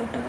कटा।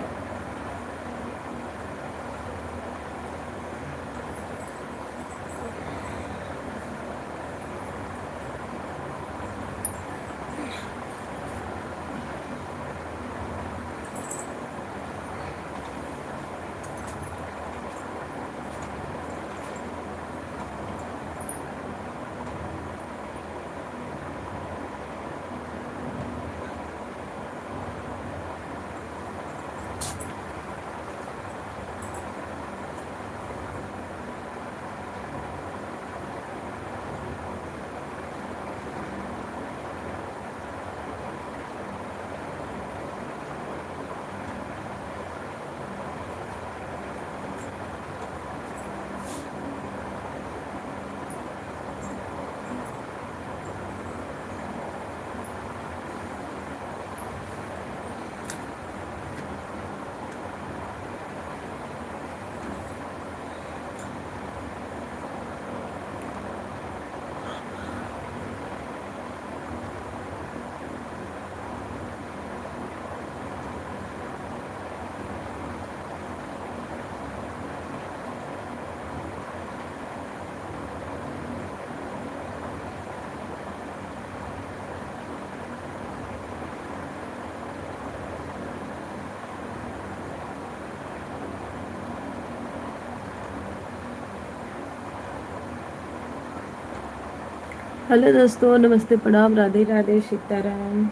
हेलो दोस्तों, नमस्ते, प्रणाम, राधे राधे, सीताराम,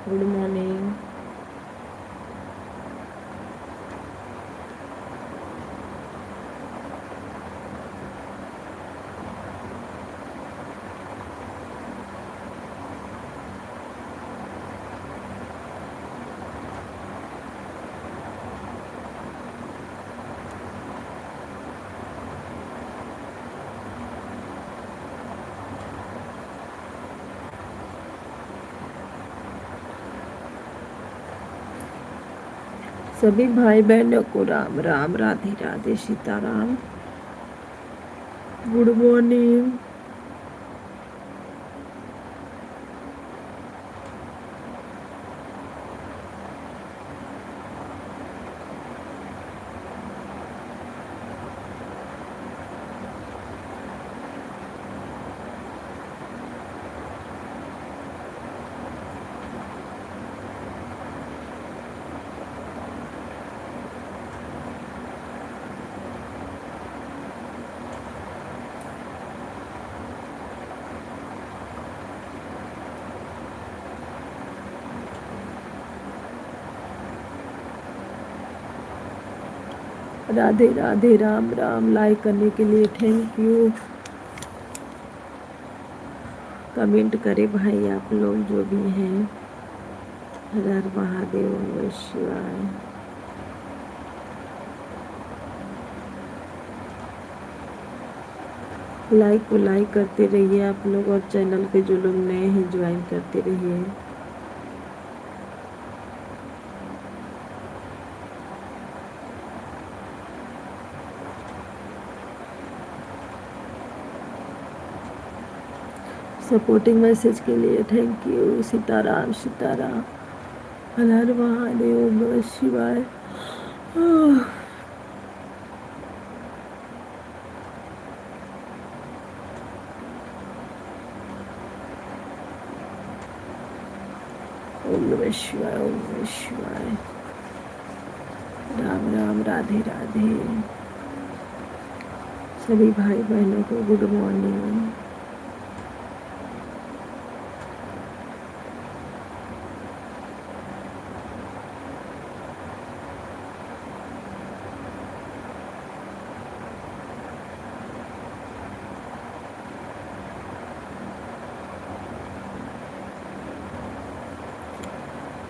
गुड मॉर्निंग। सभी भाई बहनों को Ram Ram, Radhe Radhe, Sitaram, good morning. Radhe Radhe, Ram Ram. Like करने के लिए थैंक यू। कमेंट करें भाई आप लोग जो भी हैं। हर हर महादेव, नमः शिवाय। लाइक को लाइक करते रहिए आप लोग, और चैनल के जो लोग नए हैं ज्वाइन करते रहिए। सपोर्टिंग मैसेज के लिए थैंक यू। सीताराम सीताराम, हर हर महादेव, नमः शिवाय। ओम नमः शिवाय, ओम नमः शिवाय। राम राम, राधे राधे। सभी भाई बहनों को गुड मॉर्निंग।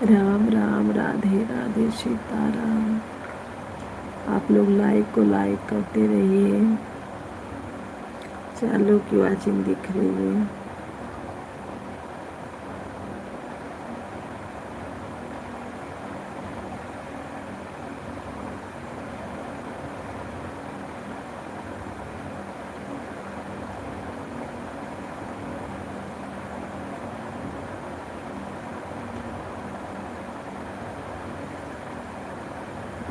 राम राम, राधे राधे, सीताराम। आप लोग लाइक को लाइक करते रहिए। चालू की वाचिंग दिख रही है।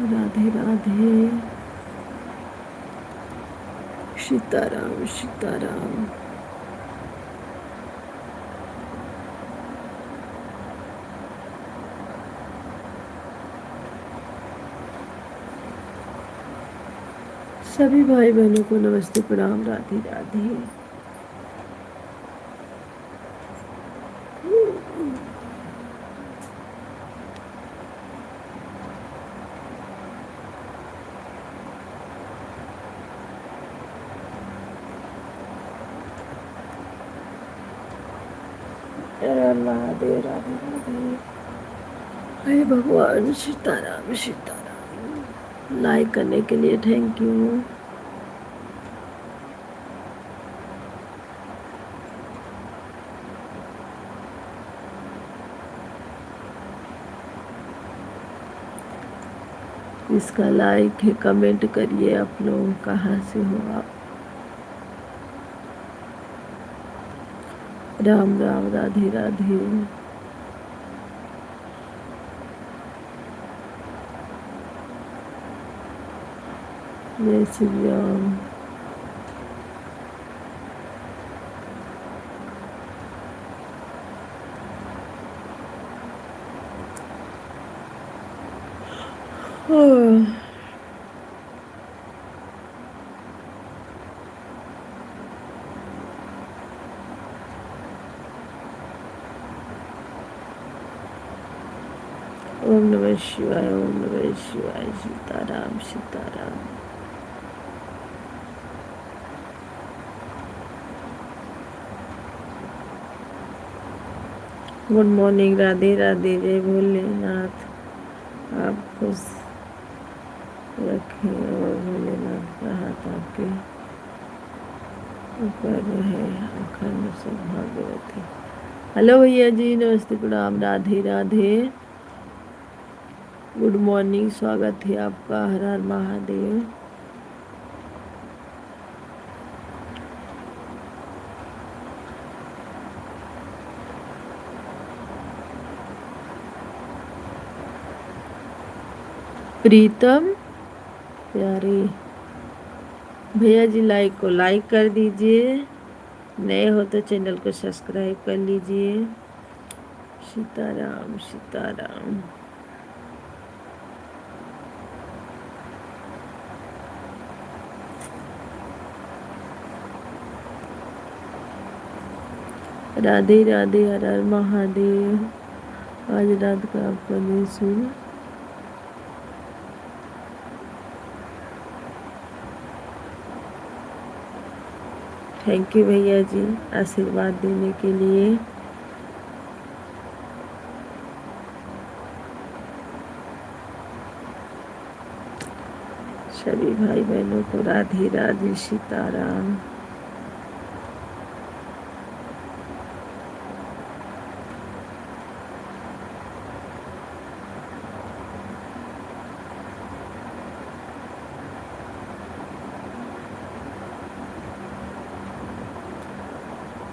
राधे राधे। सीताराम सीताराम। सभी भाई बहनों को नमस्ते प्रणाम राधे राधे। राधे राधे राधे। हे भगवान सीताराम सीताराम। लाइक करने के लिए थैंक यू। इसका लाइक है, कमेंट करिए आप लोग कहाँ से हो आप। राम राम राधे राधे। जय श्री राम। ओम नमः शिवाय ओम नमः शिवाय। सीताराम सीताराम। Good morning Radhe Radhe. जय भोलेनाथ आप खुश रखें और भोलेनाथ का हाथ आपके ऊपर रहे। अखंड सौभाग्यवती। हेलो भैया जी, नमस्ते प्रणाम राधे राधे। गुड मॉर्निंग, स्वागत है आपका। हर हर महादेव। प्रीतम प्यारे भैया जी, लाइक को लाइक कर दीजिए। नए हो तो चैनल को सब्सक्राइब कर लीजिए। सीताराम सीताराम। राधे राधे। हर हर महादेव। आज रात का आपका दिन शुभ। थैंक यू भैया जी आशीर्वाद देने के लिए। सभी भाई बहनों को राधे राधे। सीताराम।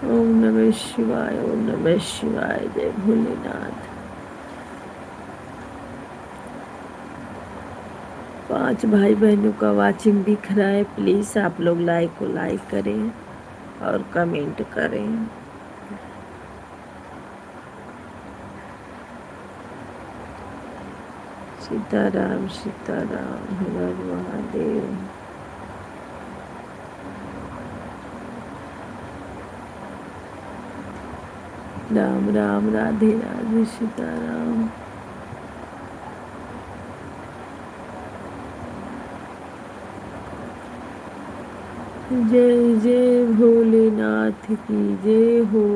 ओम नमः शिवाय ओम नमः शिवाय। जय भोलेनाथ। 5 भाई बहनों का वाचिंग दिख रहा है। प्लीज आप लोग लाइक को लाइक करें और कमेंट करें। सीताराम सीताराम। हर हर महादेव। राम राम राधे राधे। सीताराम। जय जय भोलेनाथ की जय हो।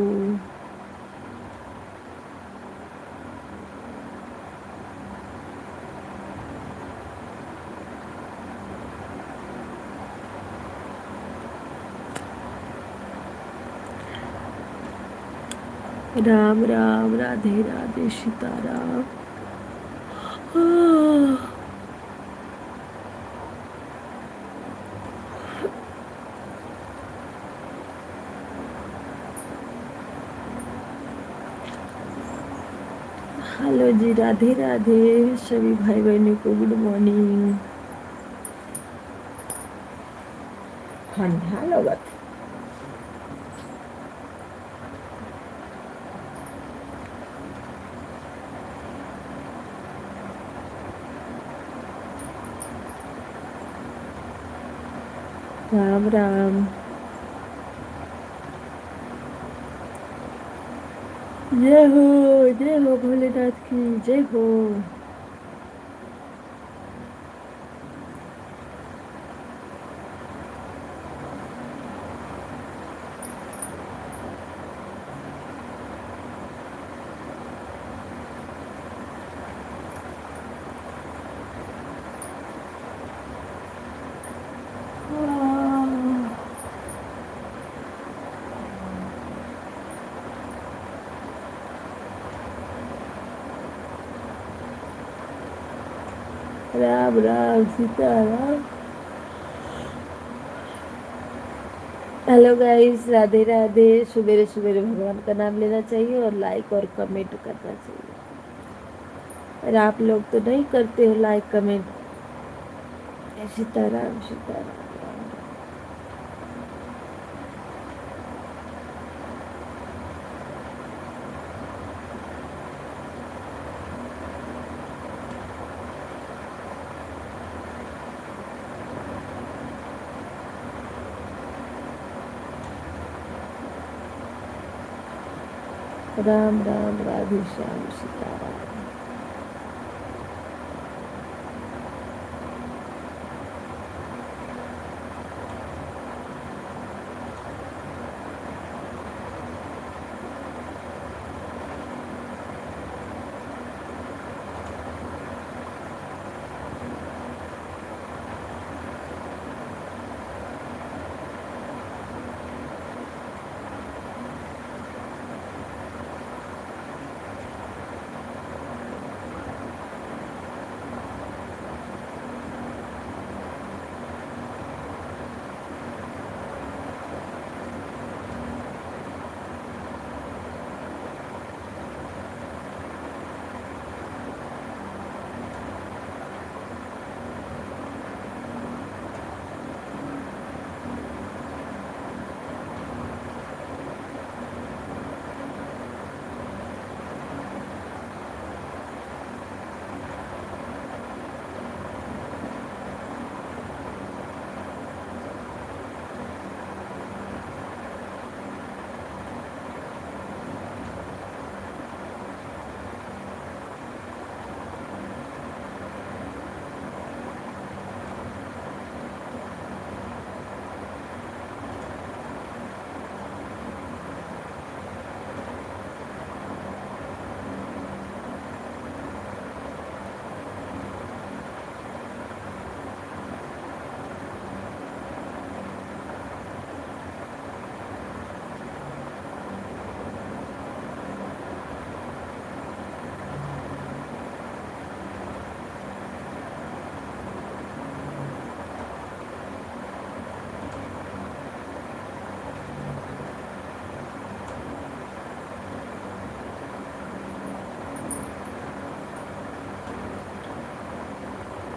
राम राम राधे राधे। सीताराम। हेलो जी, राधे राधे सभी भाई बहनों को गुड मॉर्निंग। ठंडा लगत। राम राम। जय हो भोलेनाथ की जय हो। राम राम सीताराम। Hello guys, Radhe Radhe. सुबेरे सुबेरे भगवान का नाम लेना चाहिए और लाइक और कमेंट करना चाहिए। और आप लोग तो नहीं करते हो लाइक कमेंट। सीताराम सीताराम राम राम राम राधे श्याम सीताराम।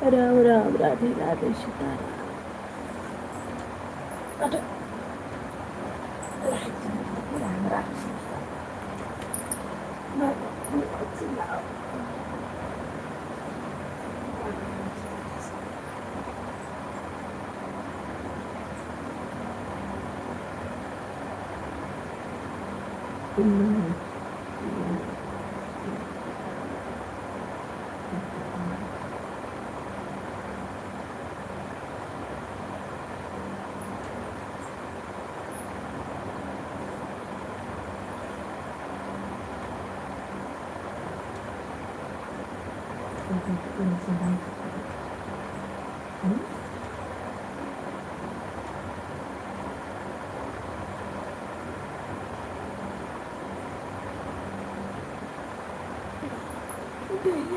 राम राम राधे राधे सीताराम। राम राम सीताराम।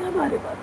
हमारे बात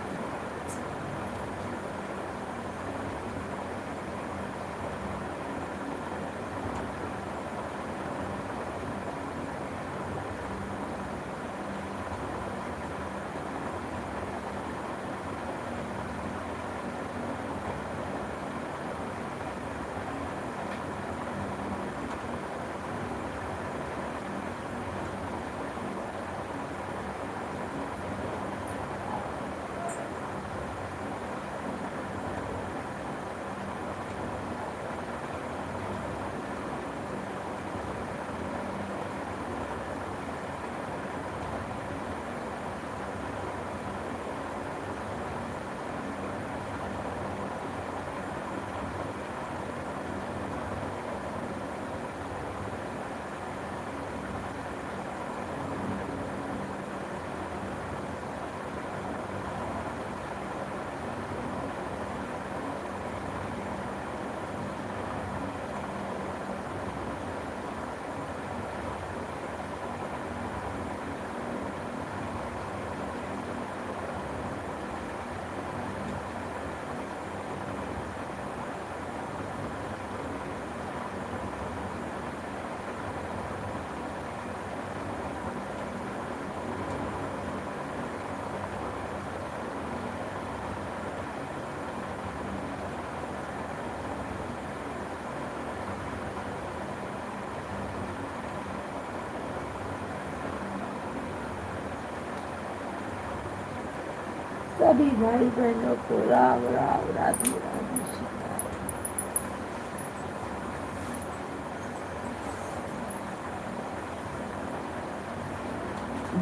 सभी भाई बहनों को राम राम राधे राधे सीता।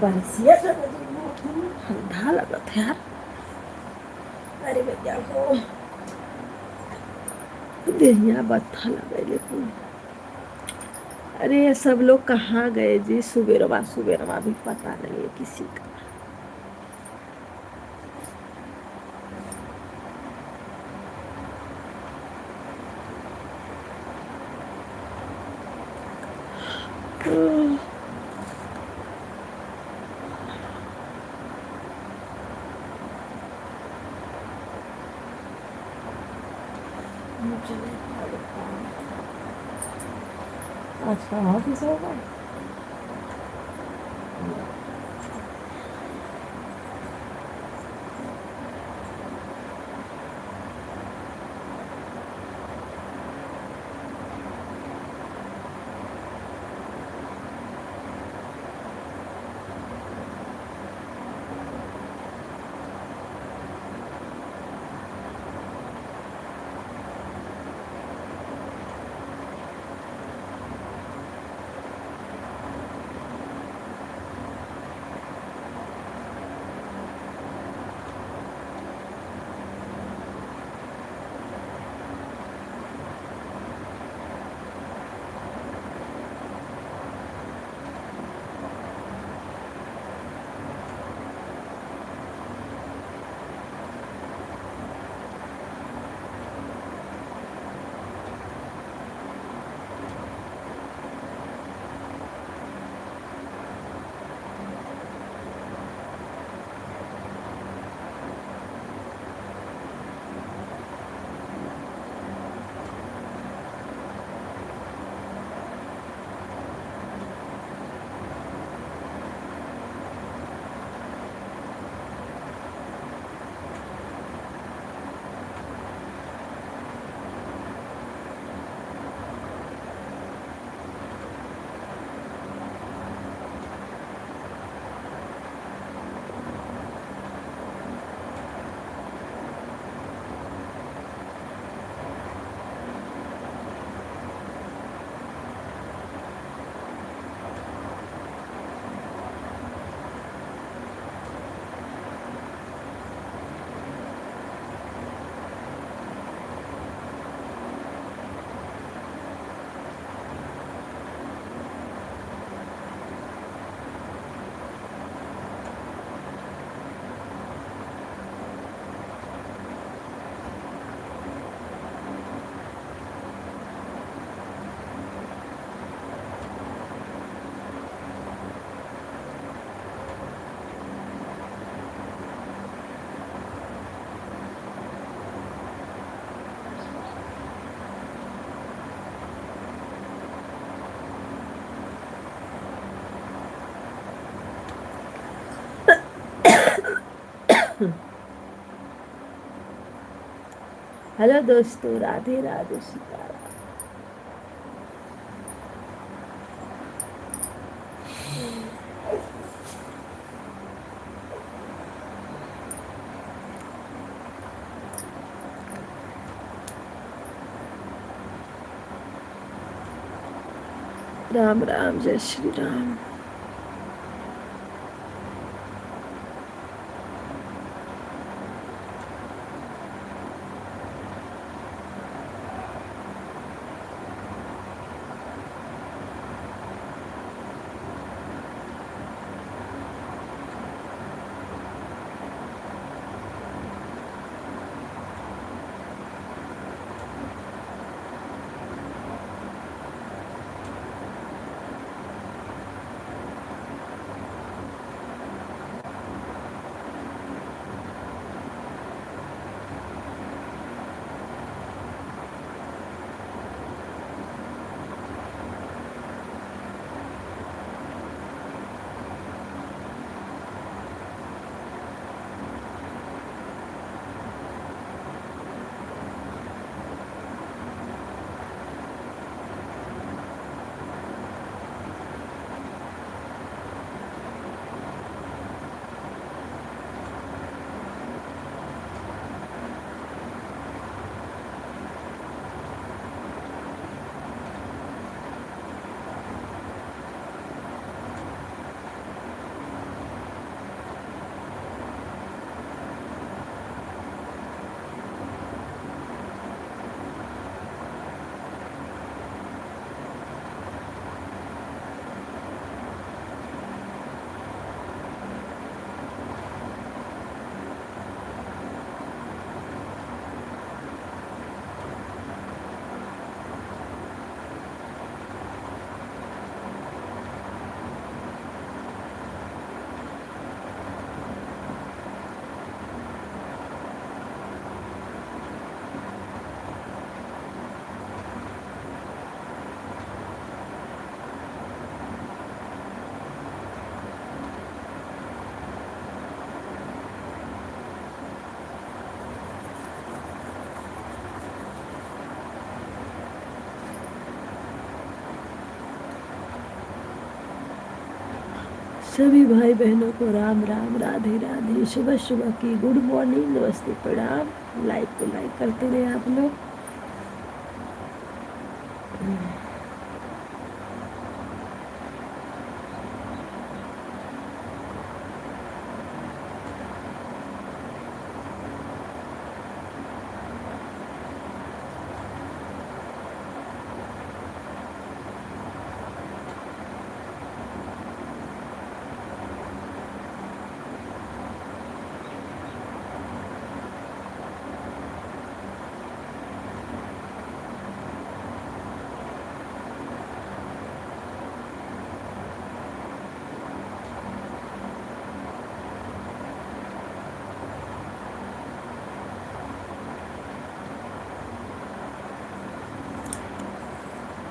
बरसिया तो मुझे ठंडा लगा था यार। अरे भैया को देहिया बत्था लगे लेकिन। अरे सब लोग कहाँ गए जी? सुबेरवा सुबेरवा भी पता नहीं है किसी का। मुझे नहीं पता। आज का ऑफिस होगा। हेलो दोस्तों, राधे राधे सीताराम। राम राम, जय श्री राम। सभी भाई बहनों को राम राम, राधे राधे, सुबह सुबह की गुड मॉर्निंग, नमस्ते, प्रणाम। लाइक को लाइक करते रहे आप लोग।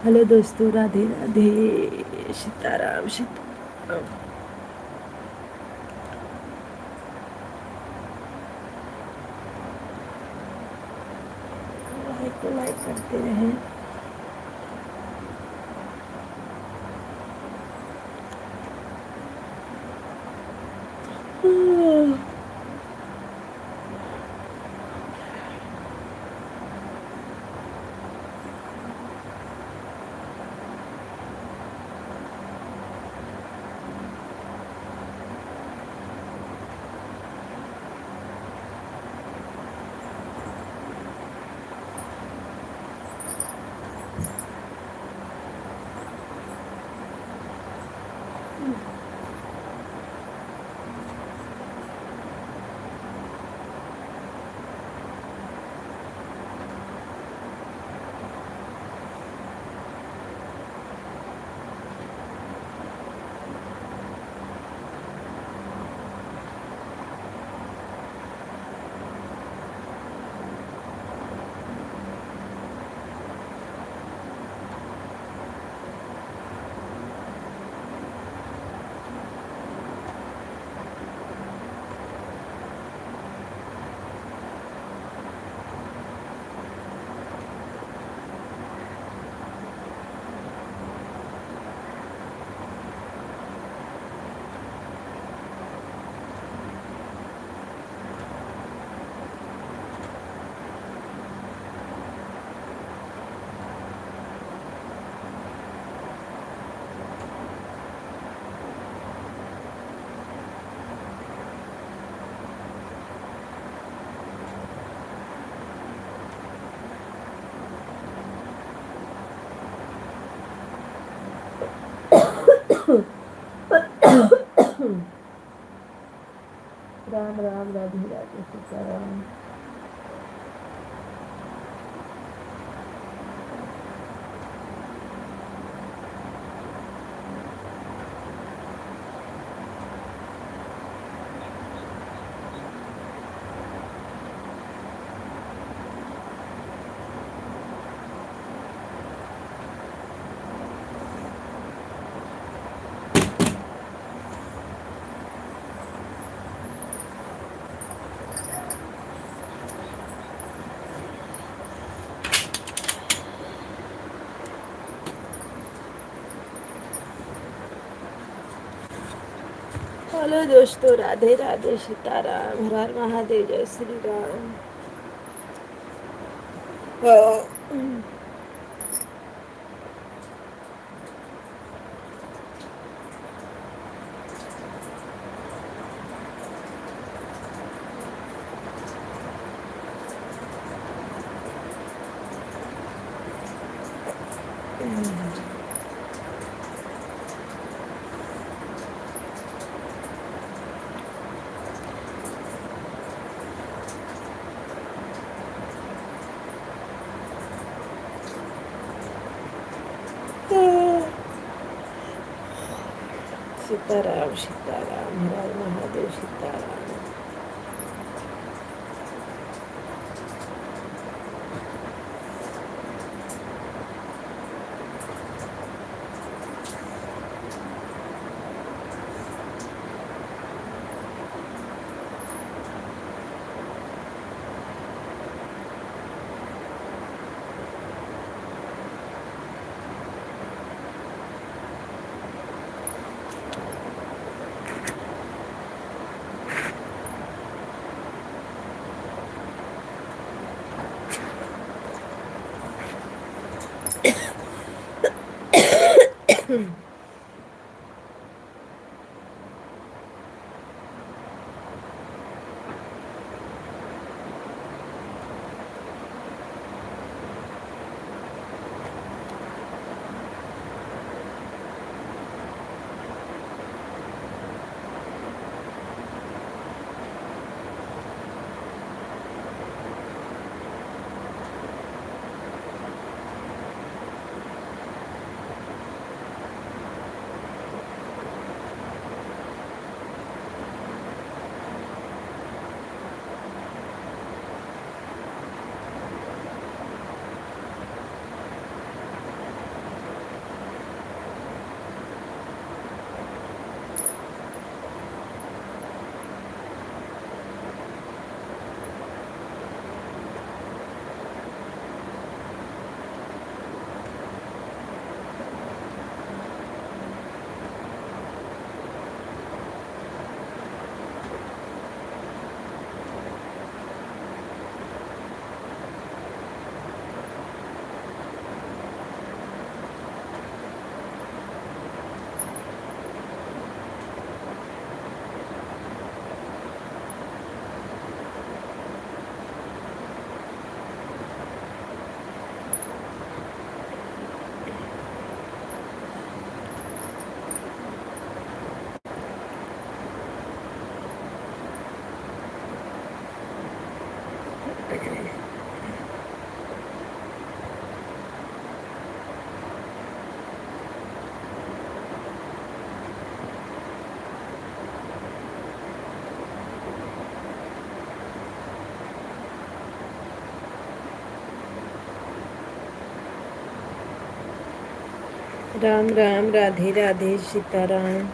हेलो दोस्तों, राधे राधे, सीताराम सीताराम। लाइक को लाइक करते रहे। राम राम, राधे राधे, सीताराम। हेलो दोस्तों, राधे राधे, सीताराम, हर हर महादेव, जय श्री राम। सीताराम सीताराम, हर हर महादेव, सीताराम। राम राम, राधे राधे, सीताराम।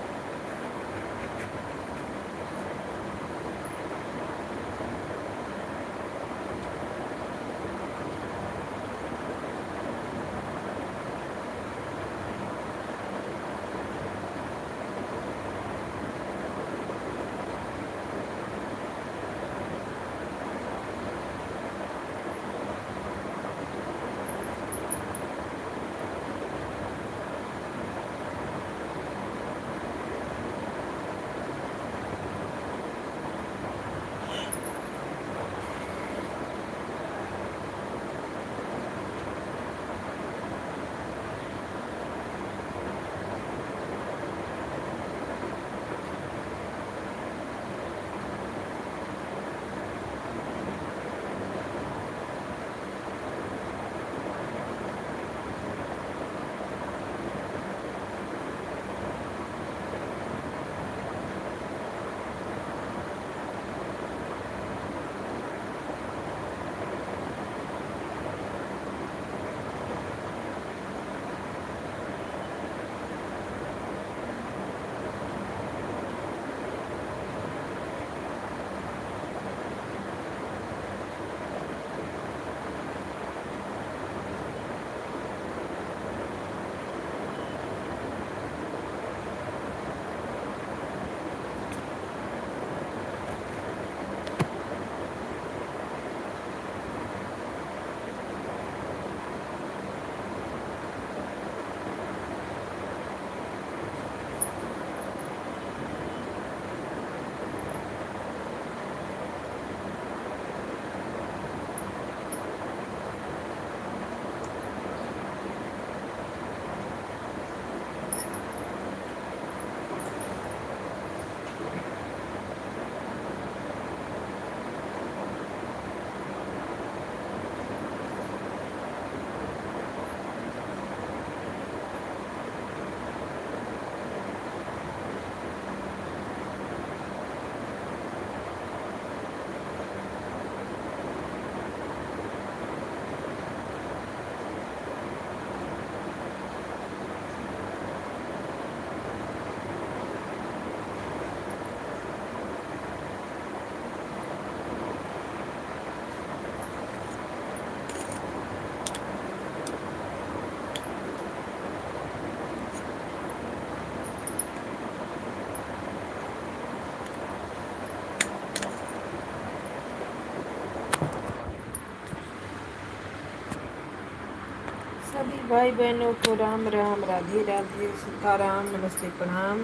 सभी भाई बहनों को राम राम, राधे राधे, सीताराम, नमस्ते, प्रणाम,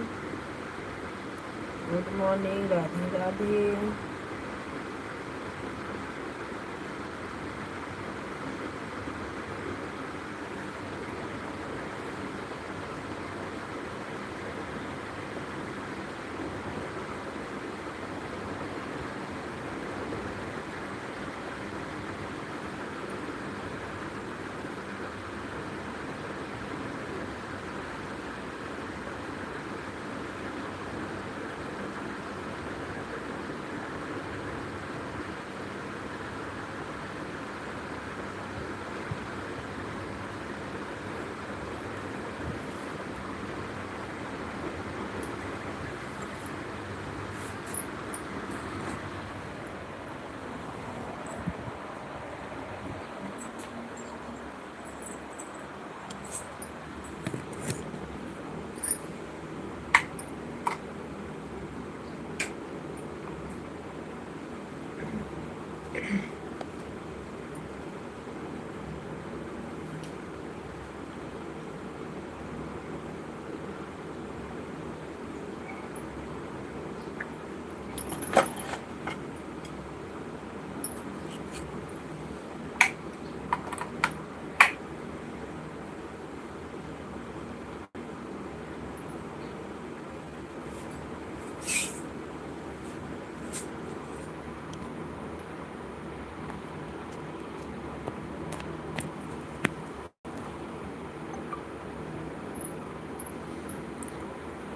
गुड मॉर्निंग, राधे राधे।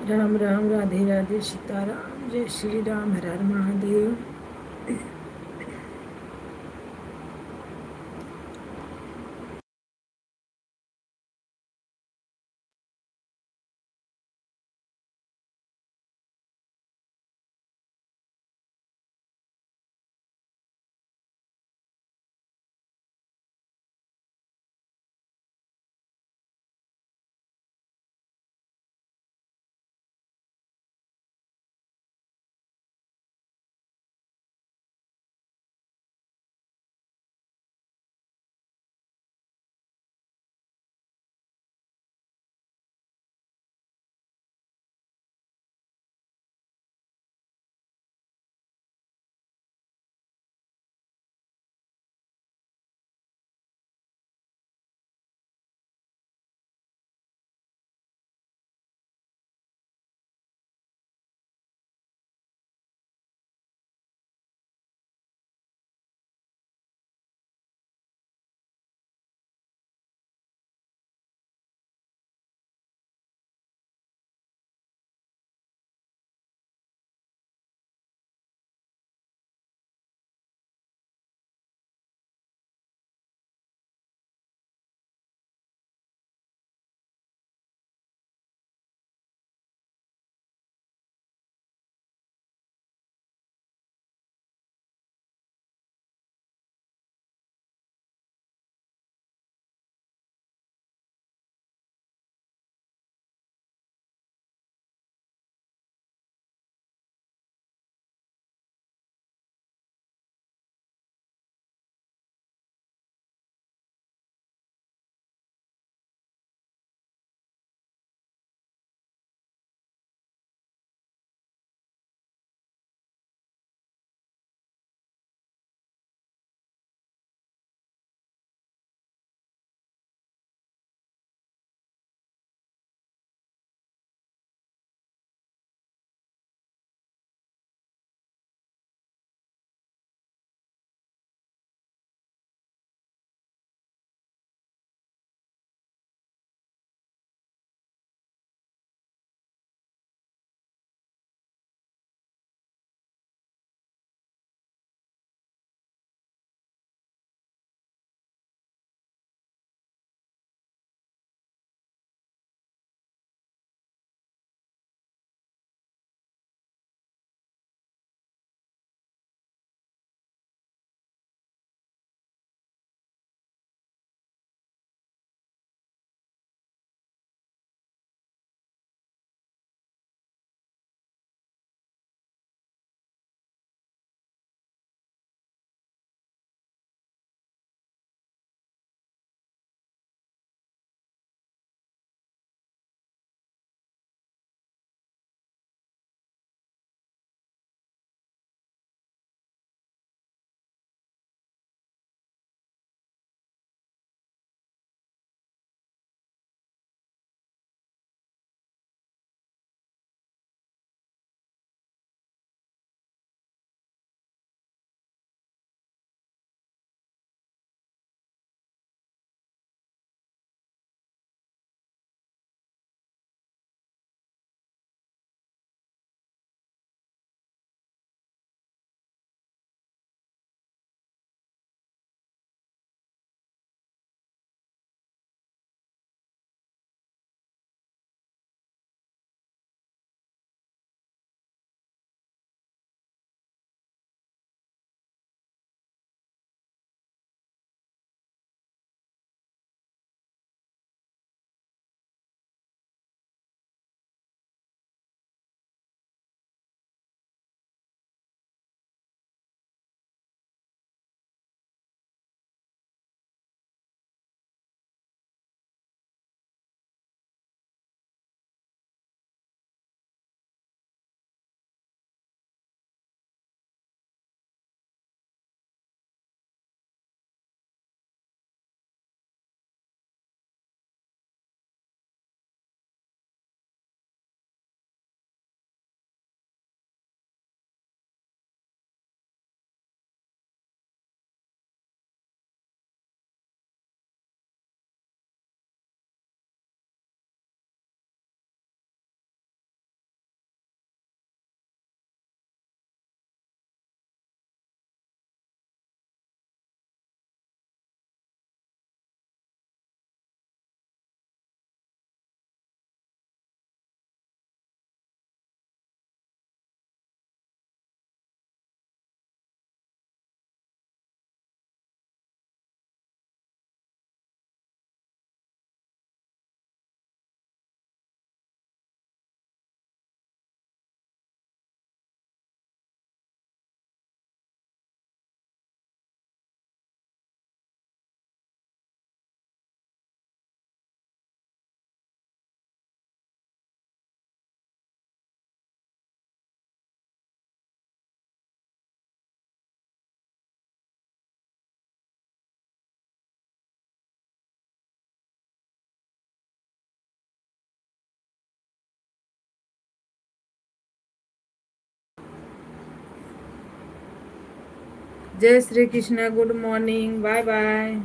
राम राम, राधे राधे, सीताराम, जय श्री राम, हर हर महादेव। जय Shri Krishna, good morning, bye bye.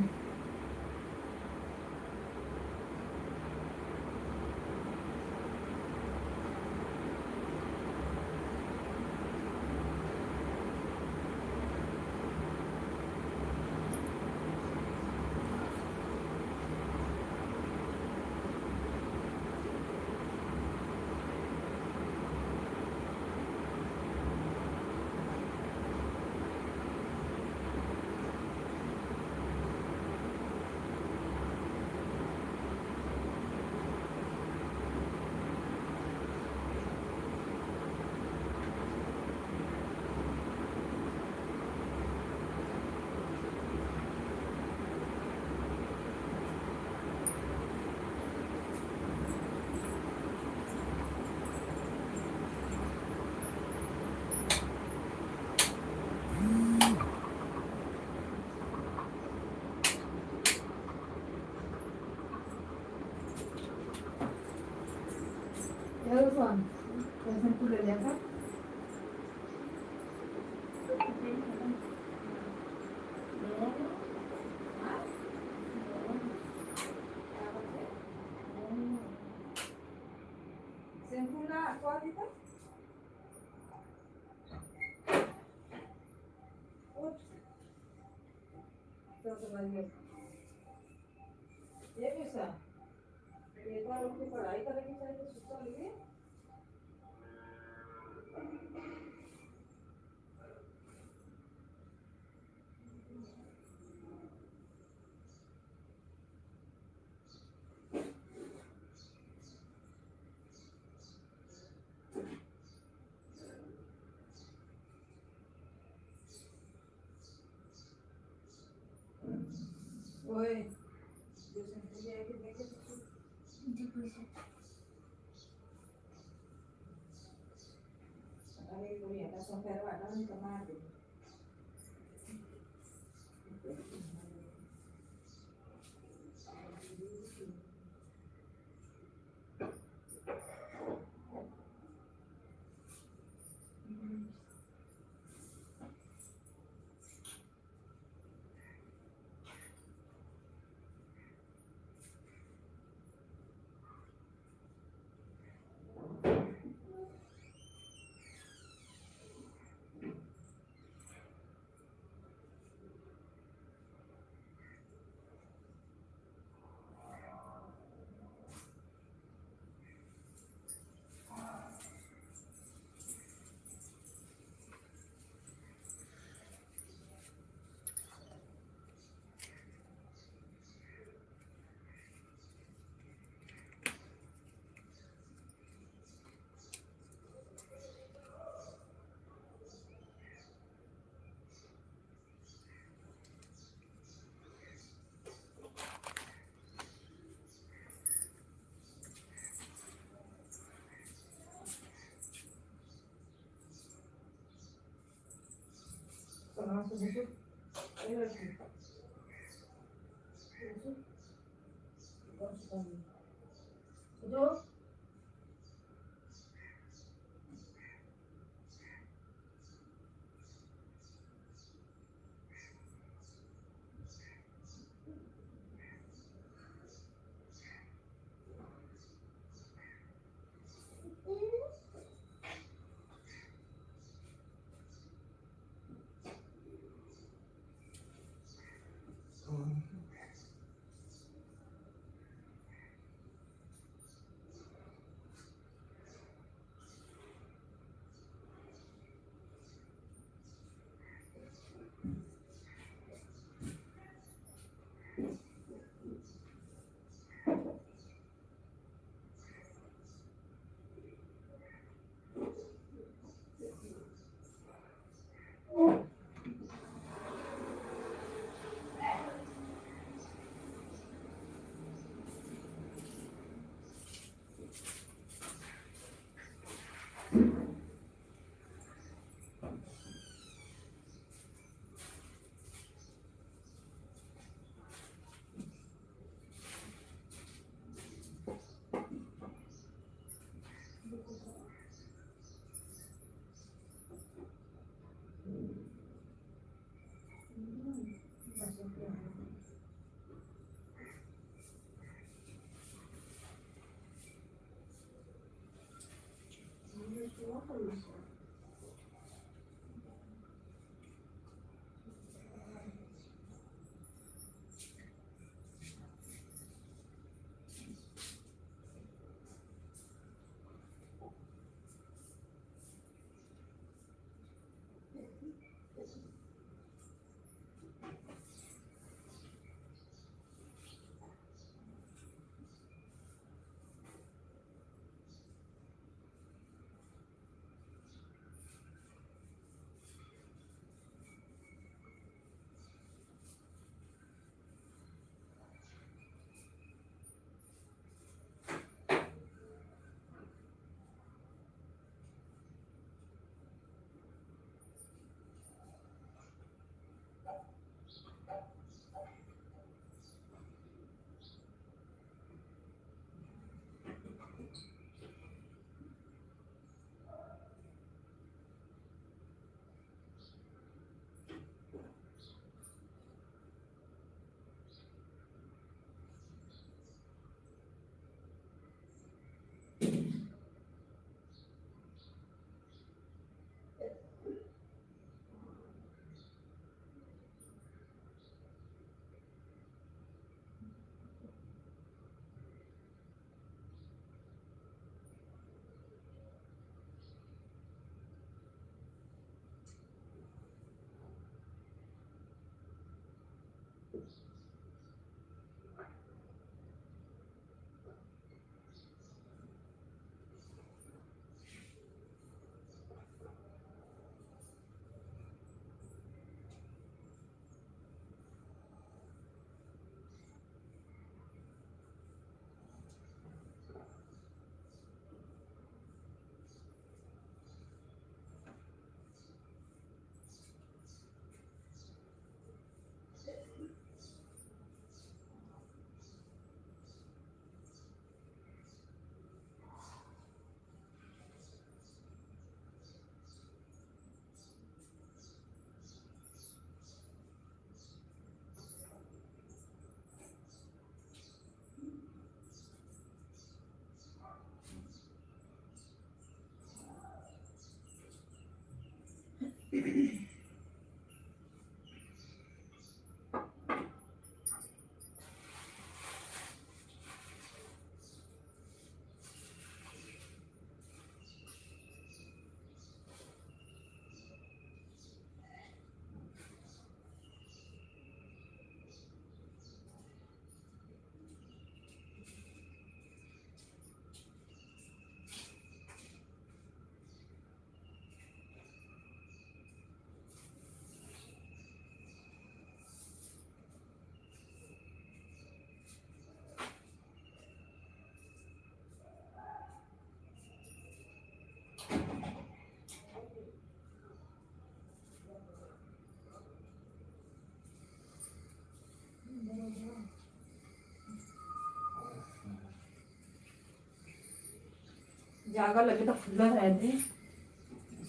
जागा लगे तो खुला रह दे,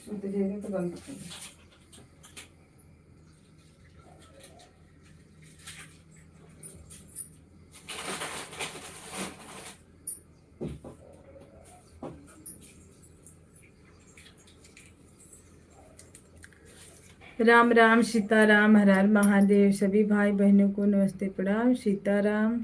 सुत जाएगा तो बंद कर दे। राम राम सीताराम, हर हर महादेव। सभी भाई बहनों को नमस्ते प्रणाम, सीताराम।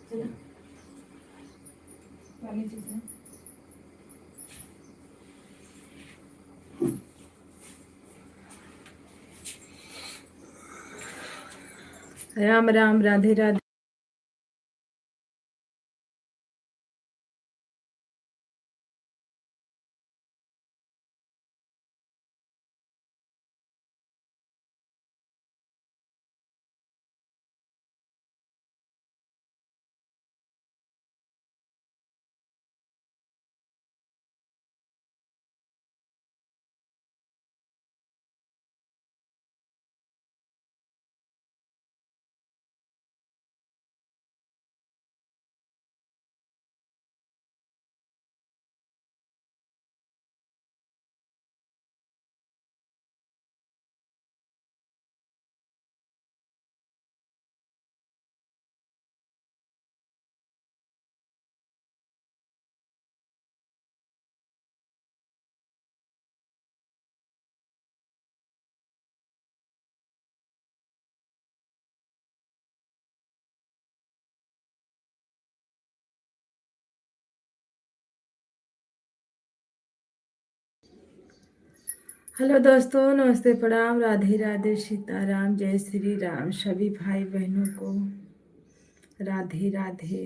चलो पानी चीज़ राम राम, राधे राधे। हेलो दोस्तों, नमस्ते, प्रणाम, राधे राधे, सीताराम, जय श्री राम। सभी भाई बहनों को Radhe Radhe.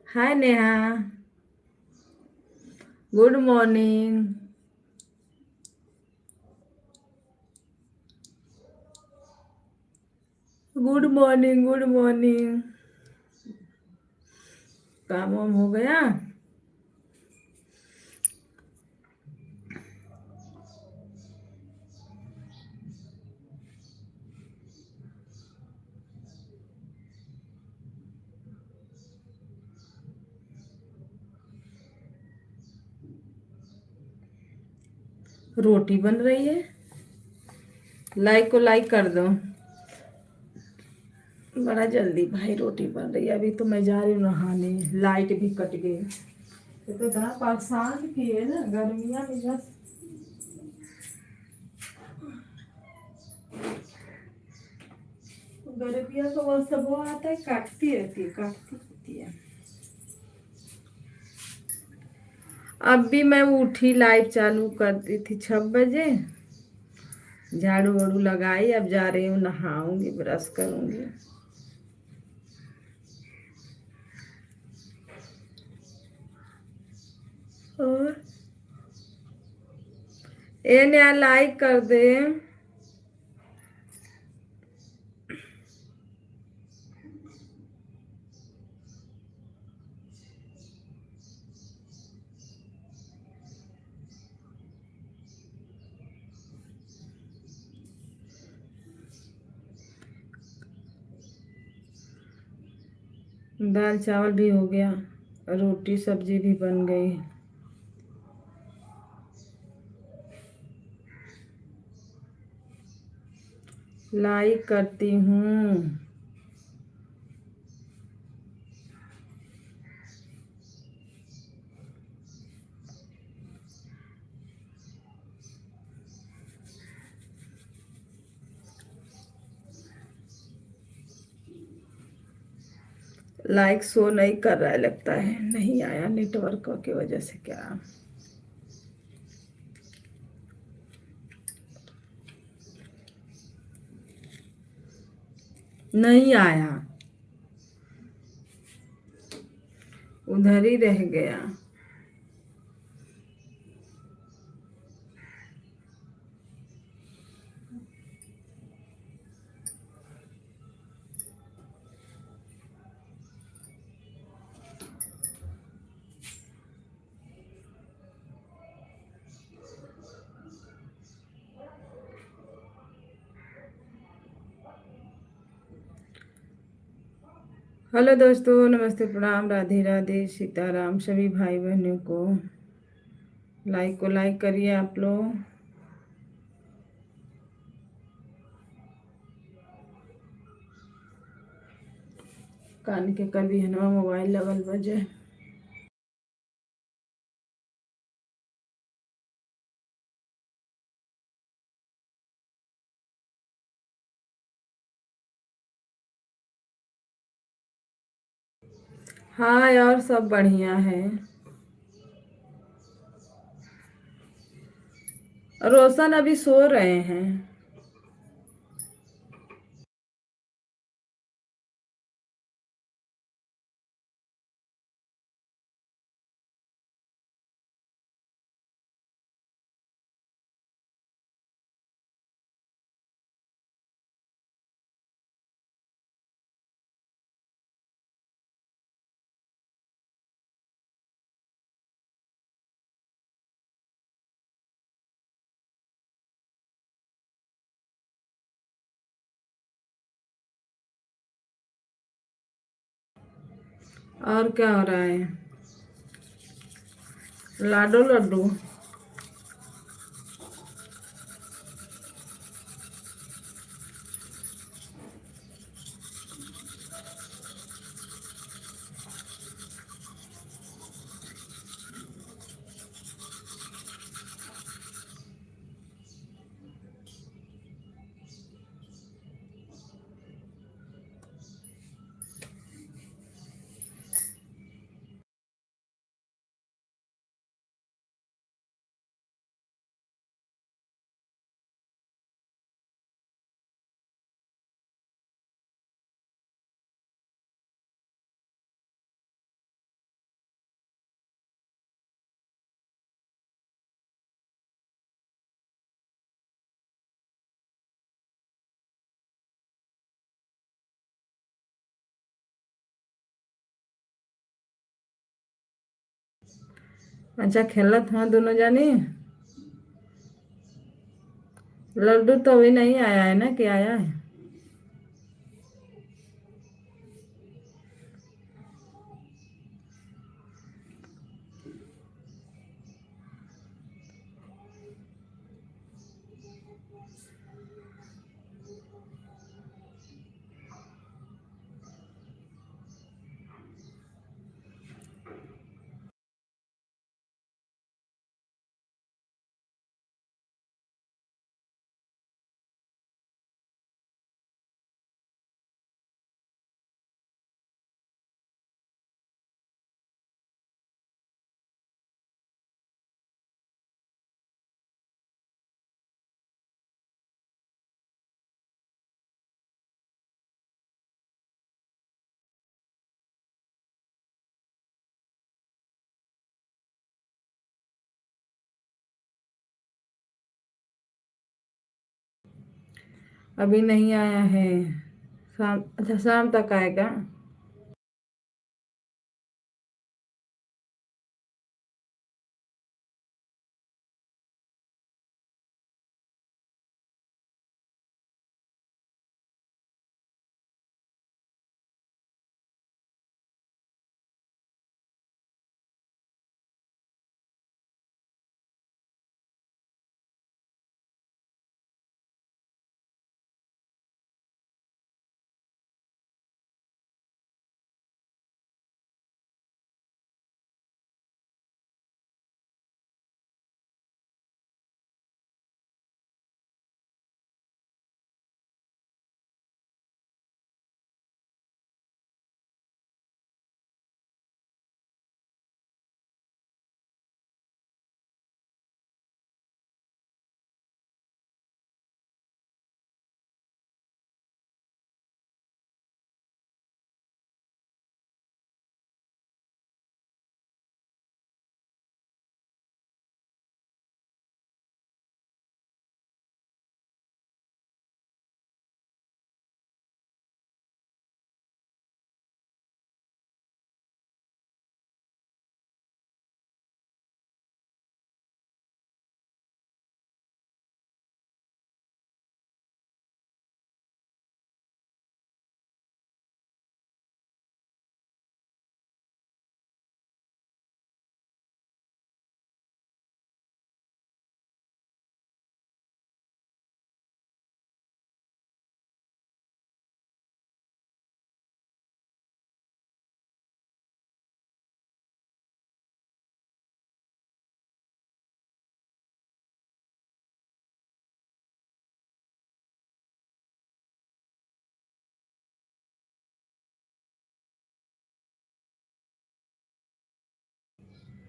Hi Neha, good morning. Good morning, good morning. काम वाम हो गया? रोटी बन रही है। लाइक को लाइक कर दो। बड़ा जल्दी भाई रोटी बन रही है। अभी तो मैं जा रही हूँ नहाने, लाइट भी कट गई। ये तो इतना परेशान किए ना गर्मियाँ में, बस गर्मियाँ तो वो सब वो आता है, काटती रहती है, काटती रहती है। अब भी मैं उठी, लाइट चालू कर दी थी 6 बजे। झाड़ू वाड़ू लगाई, अब जा रही हूँ नहाऊंगी, ब्रश करूंगी। और ए नया लाइक कर दे। दाल चावल भी हो गया, रोटी सब्जी भी बन गई। लाइक करती हूँ। लाइक शो नहीं कर रहा है, लगता है नहीं आया नेटवर्क की वजह से। क्या नहीं आया, उधर ही रह गया। हेलो दोस्तों, नमस्ते, प्रणाम, राधे राधे, सीताराम। सभी भाई बहनों को लाइक को लाइक करिए आप लोग। कान के कर भी है ना, मोबाइल लगल बजे। हाँ यार, सब बढ़िया है। रोशन अभी सो रहे हैं। और क्या हो रहा है? लाडो लड्डू। अच्छा खेलत हाँ दोनों जानी। लड्डू तो अभी नहीं आया है ना, कि आया है? अभी नहीं आया है। शाम, अच्छा शाम तक आएगा।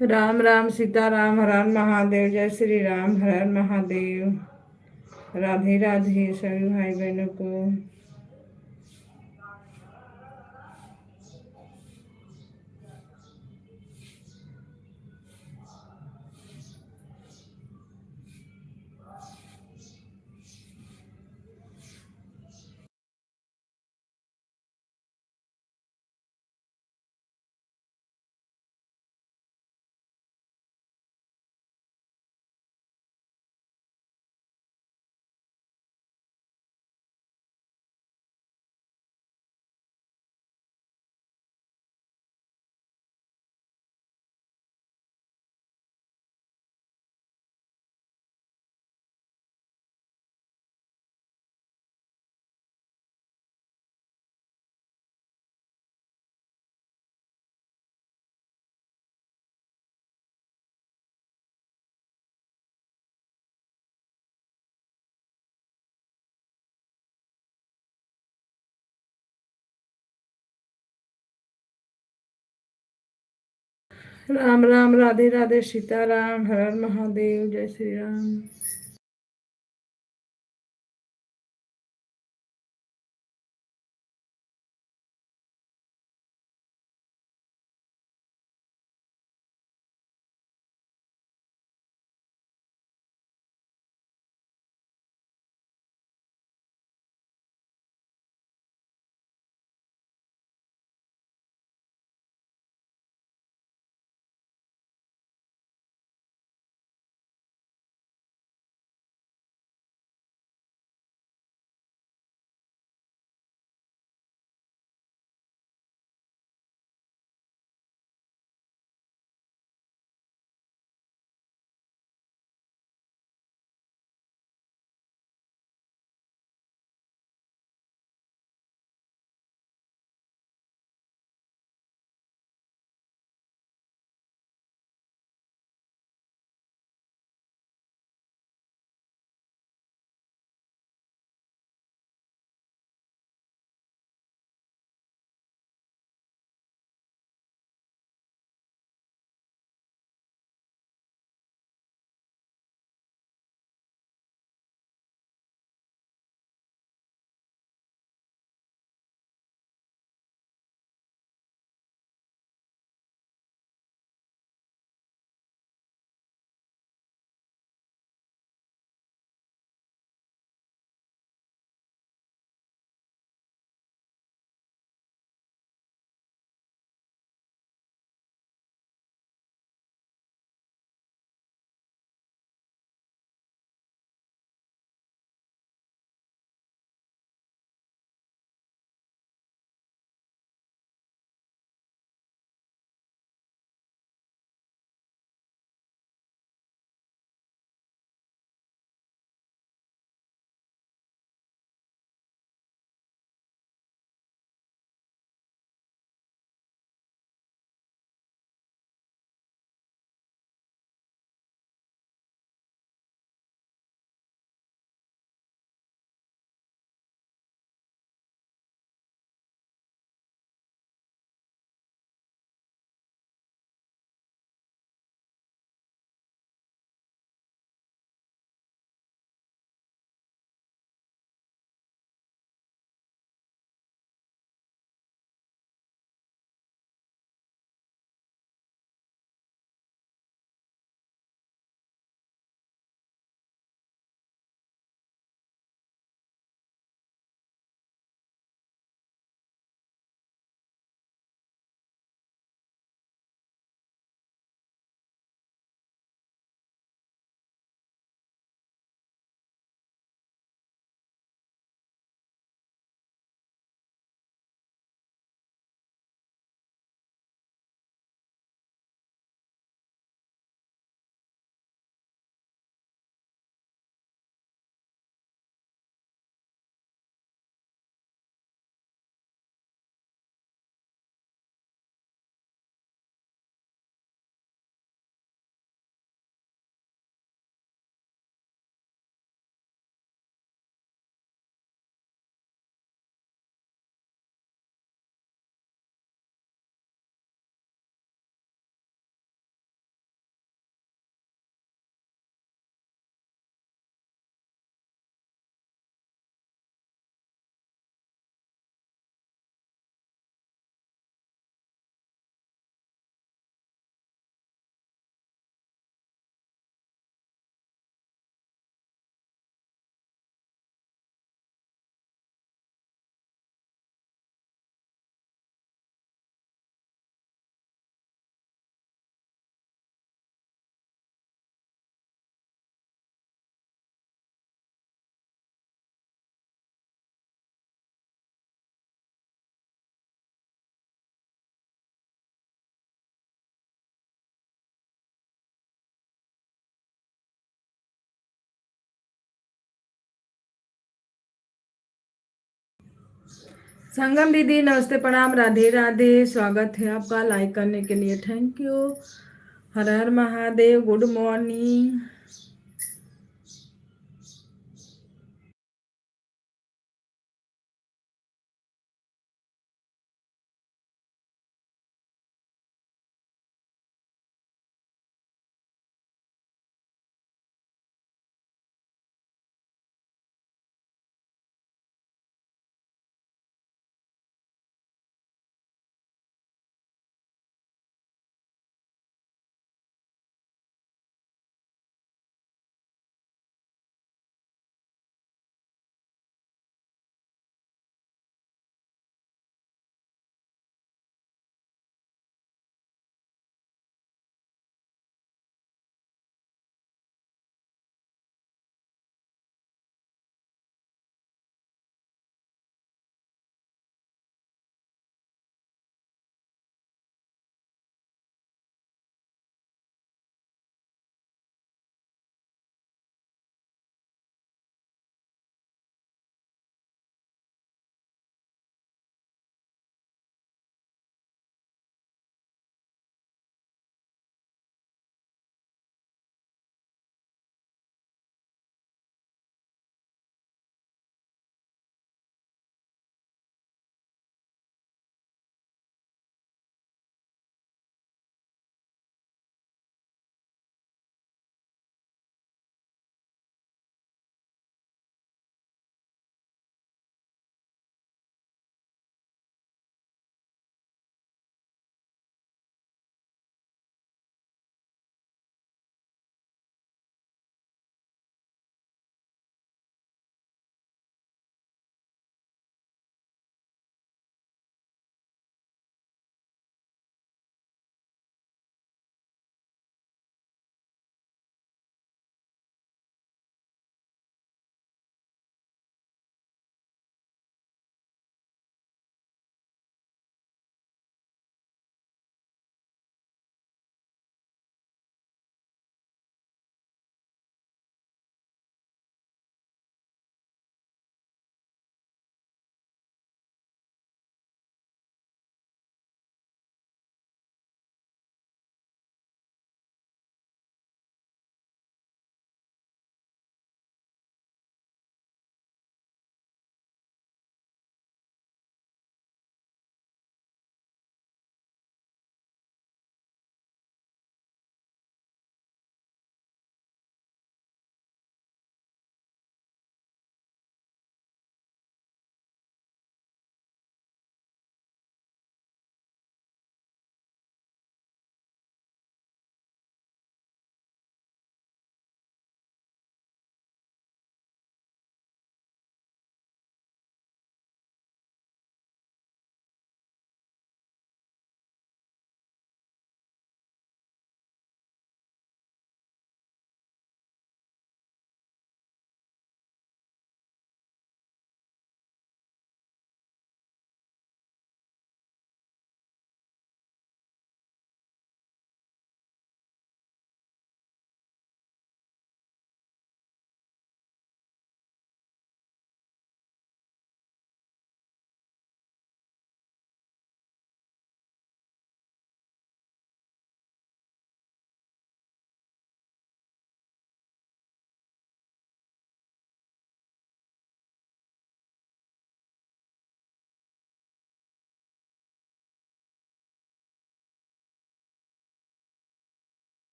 राम राम सीता राम, हर हर महादेव। जय श्री राम, हर हर महादेव। राधे राधे सभी भाई बहनों को। राम राम, राधे राधे, सीता राम, हर हर महादेव। जय श्री राम। संगम दीदी नमस्ते प्रणाम राधे राधे, स्वागत है आपका, लाइक करने के लिए thank you. Her Har Mahadev, good morning.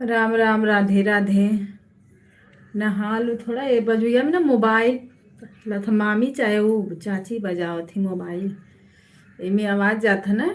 Ram Ram, Radhe Radhe. नहा लू थोड़ा, ये बजुआ में ना मोबाइल लथ मामी चाहे वो चाची बजाओ थी मोबाइल, इमें आवाज जाता ना।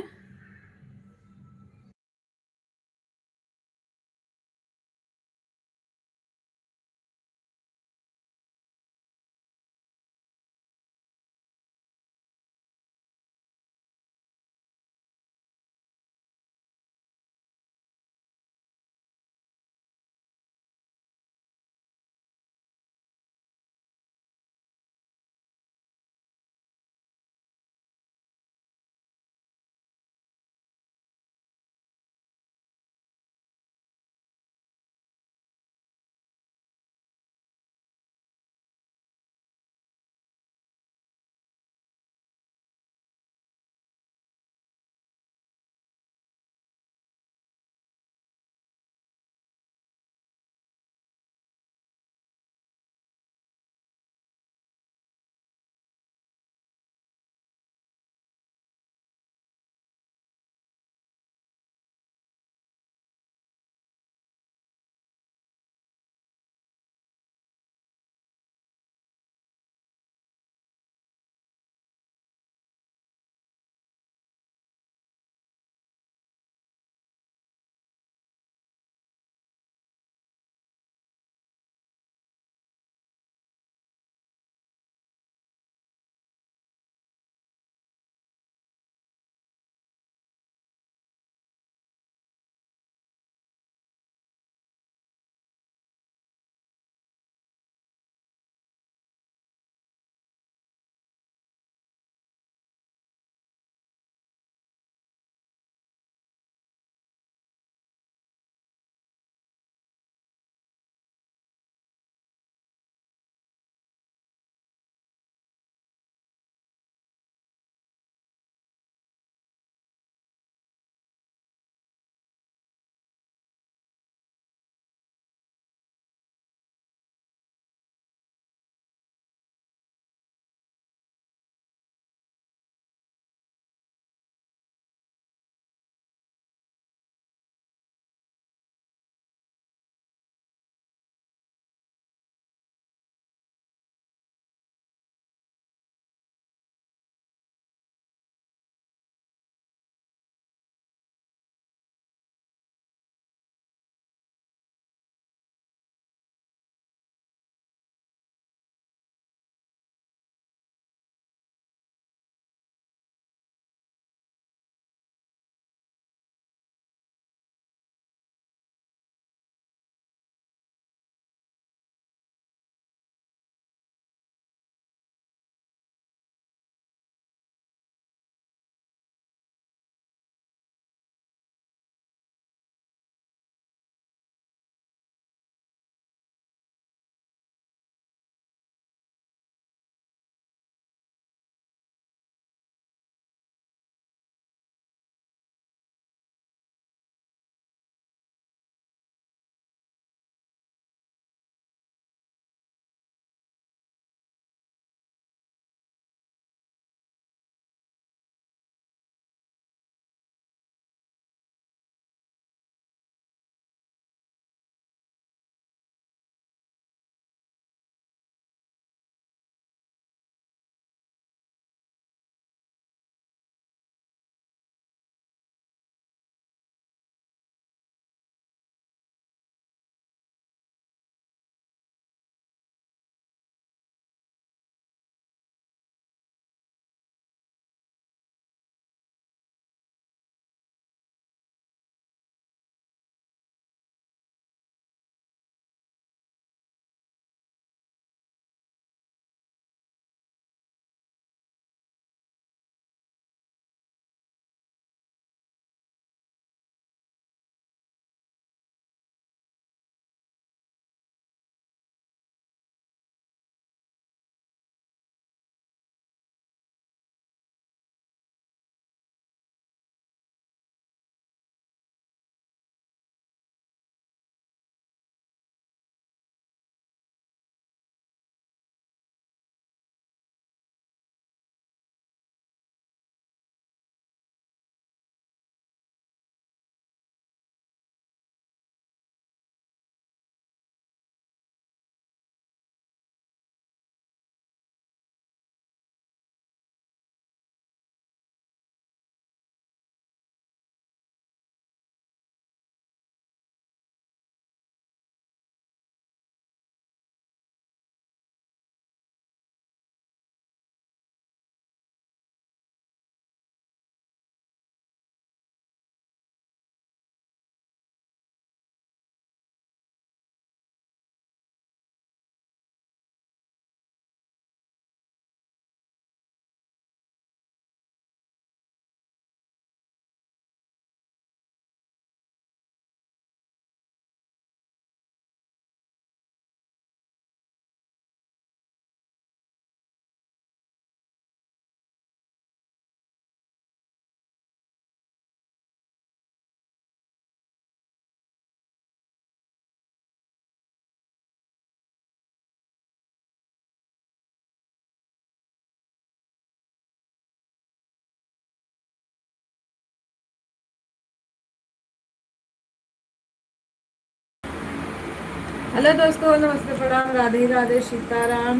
हेलो दोस्तों, नमस्ते, प्रणाम, राधे राधे, सीताराम।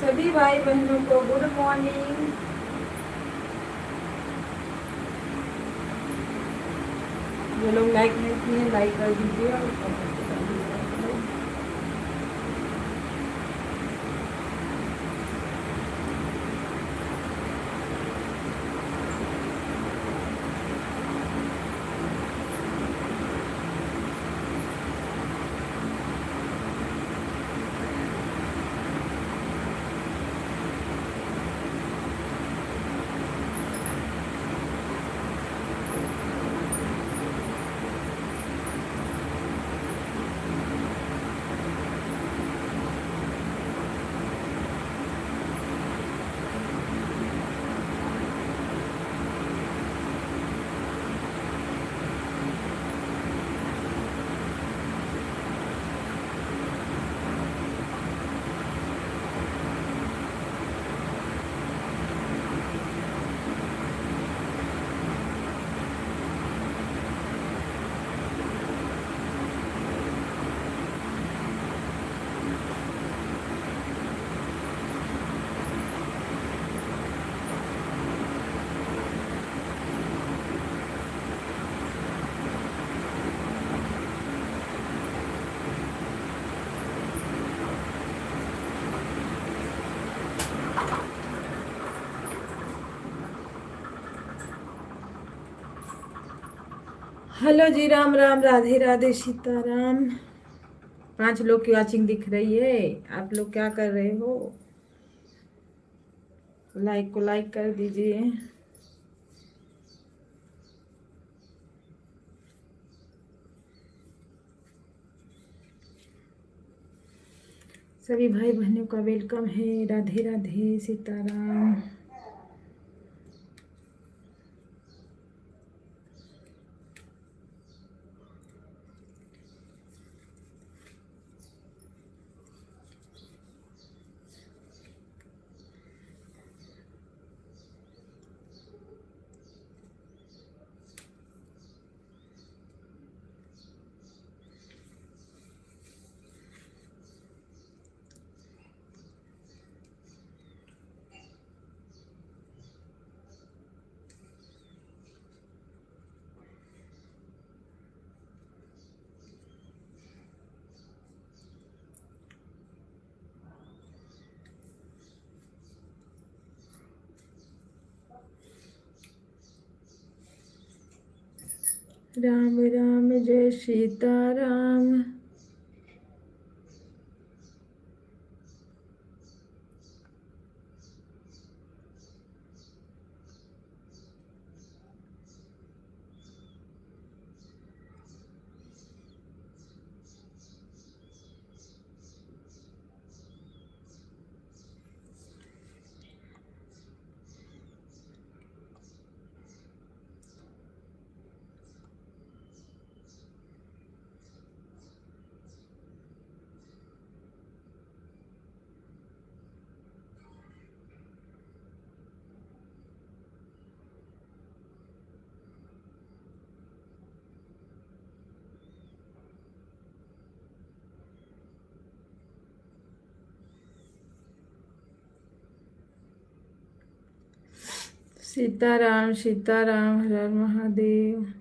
सभी भाई बहनों को गुड मॉर्निंग। जो लोग लाइक नहीं किए लाइक कर दीजिए और कमेंट कर दीजिए। हेलो जी, राम राम, राधे राधे, सीताराम। 5 लोग की वॉचिंग दिख रही है। आप लोग क्या कर रहे हो? लाइक को लाइक कर दीजिए। सभी भाई बहनों का वेलकम है। राधे राधे, सीताराम। राम राम, जय सीताराम। सीताराम सीताराम, हर हर महादेव।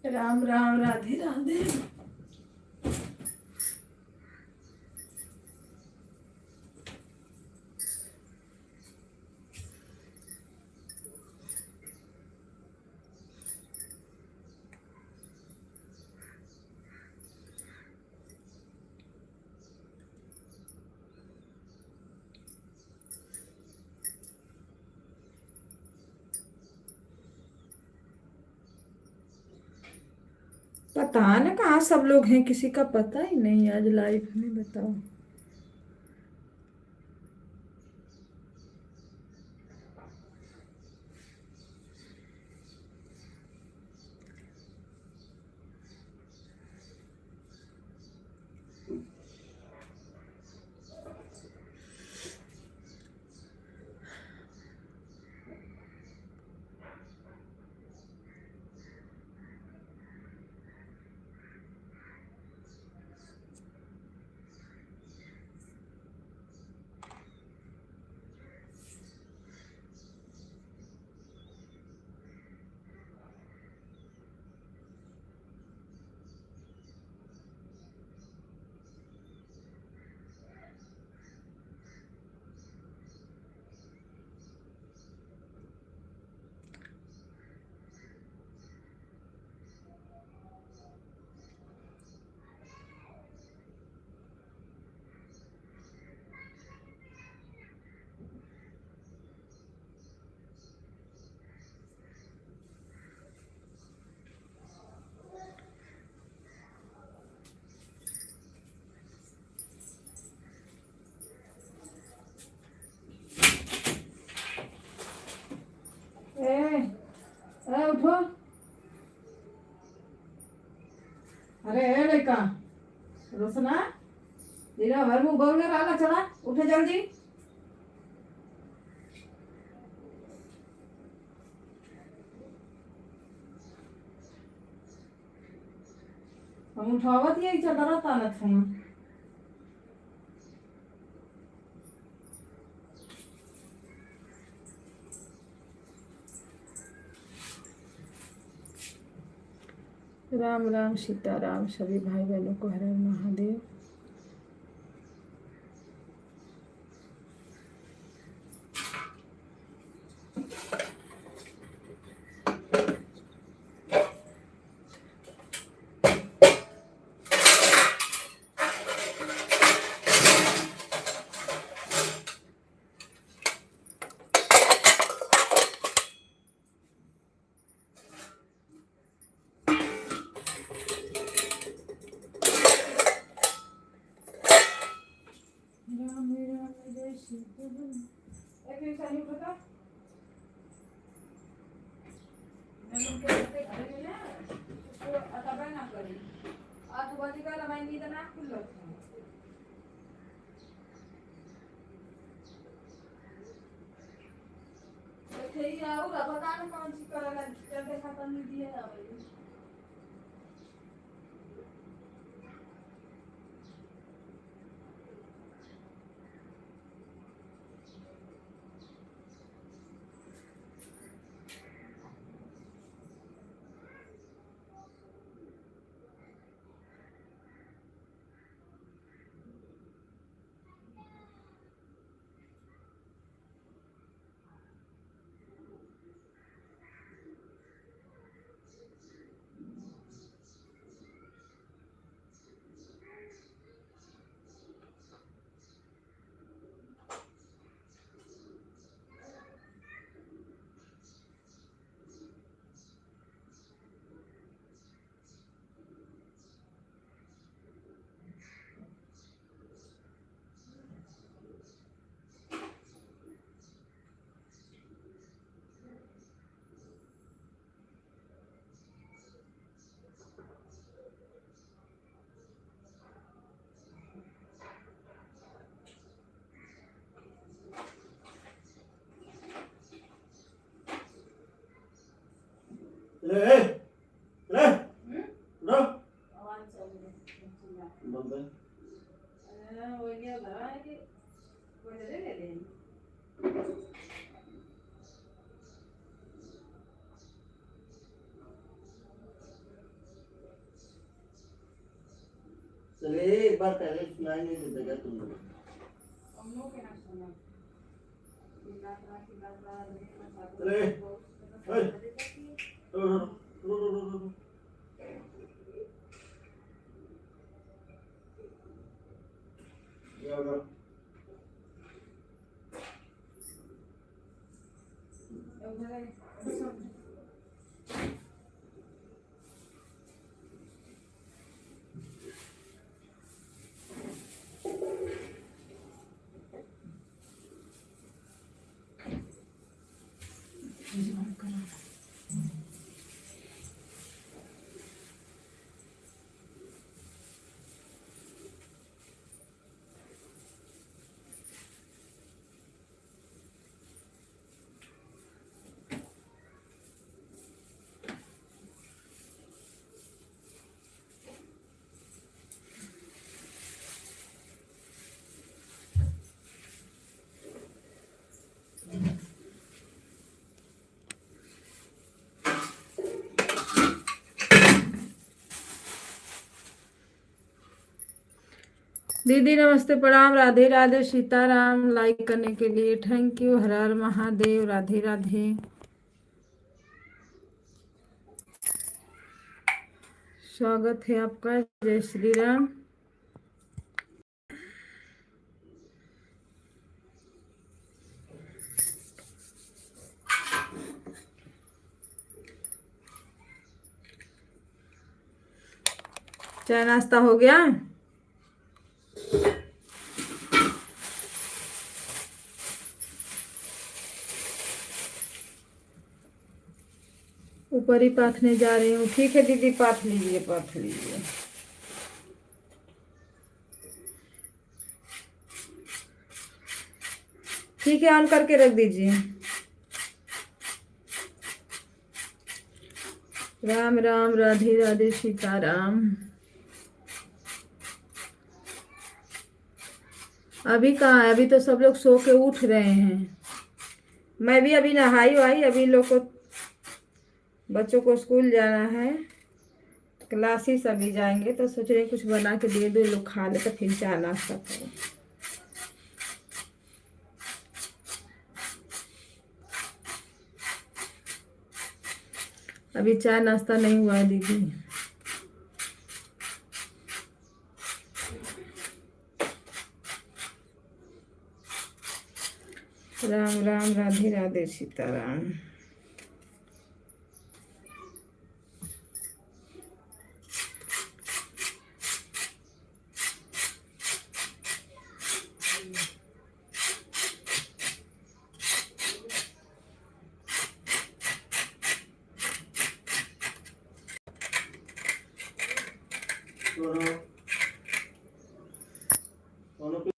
राम राम, राधे राधे। पता न कहाँ सब लोग हैं, किसी का पता ही नहीं आज लाइफ में, बताओ। उठो। अरे लड़का रोशना, तेरा हर मुंह बोलने रहा, चला उठे जल्दी। हम उठावत यही चदरा तानत हूँ। राम राम सीताराम, सभी भाई बहनों को हर हर महादेव। राम राम जय सीताराम। एक मिनट सही उठो। मैंने कहते घर में ना उसको अतबा ना करी। 8 बजे का लमाई नींद ना खुल्लो। तो ये आओ पता नहीं कौन सी करेगा, जल्दी खत्म नहीं दिए ना भाई। चलिए एक बार पहले सुनाई नहीं देगा तुम लोग। चले ओए, रो रो रो रो रो रो रो। रो, रो। दीदी नमस्ते, प्रणाम, राधे राधे, सीताराम। लाइक करने के लिए थैंक यू। हर हर महादेव, राधे राधे। स्वागत है आपका, जय श्री राम। चाय नाश्ता हो गया? ऊपर ही पाथने जा रही हूँ। ठीक है दीदी, पाथ लीजिए पाथ लीजिए। ठीक है, ऑन करके रख दीजिए। राम राम, राधे राधे, सीताराम। अभी कहाँ है? अभी तो सब लोग सो के उठ रहे हैं। मैं भी अभी नहाई वाई, अभी लोग को, बच्चों को स्कूल जाना है, क्लासेस अभी जाएंगे, तो सोच रहे कुछ बना के दे दो, लोग खा ले तो फिर चाय नाश्ता करो। अभी चाय नाश्ता नहीं हुआ है दीदी। राम राम, राधे राधे, सीताराम। रो रो। दोनों पे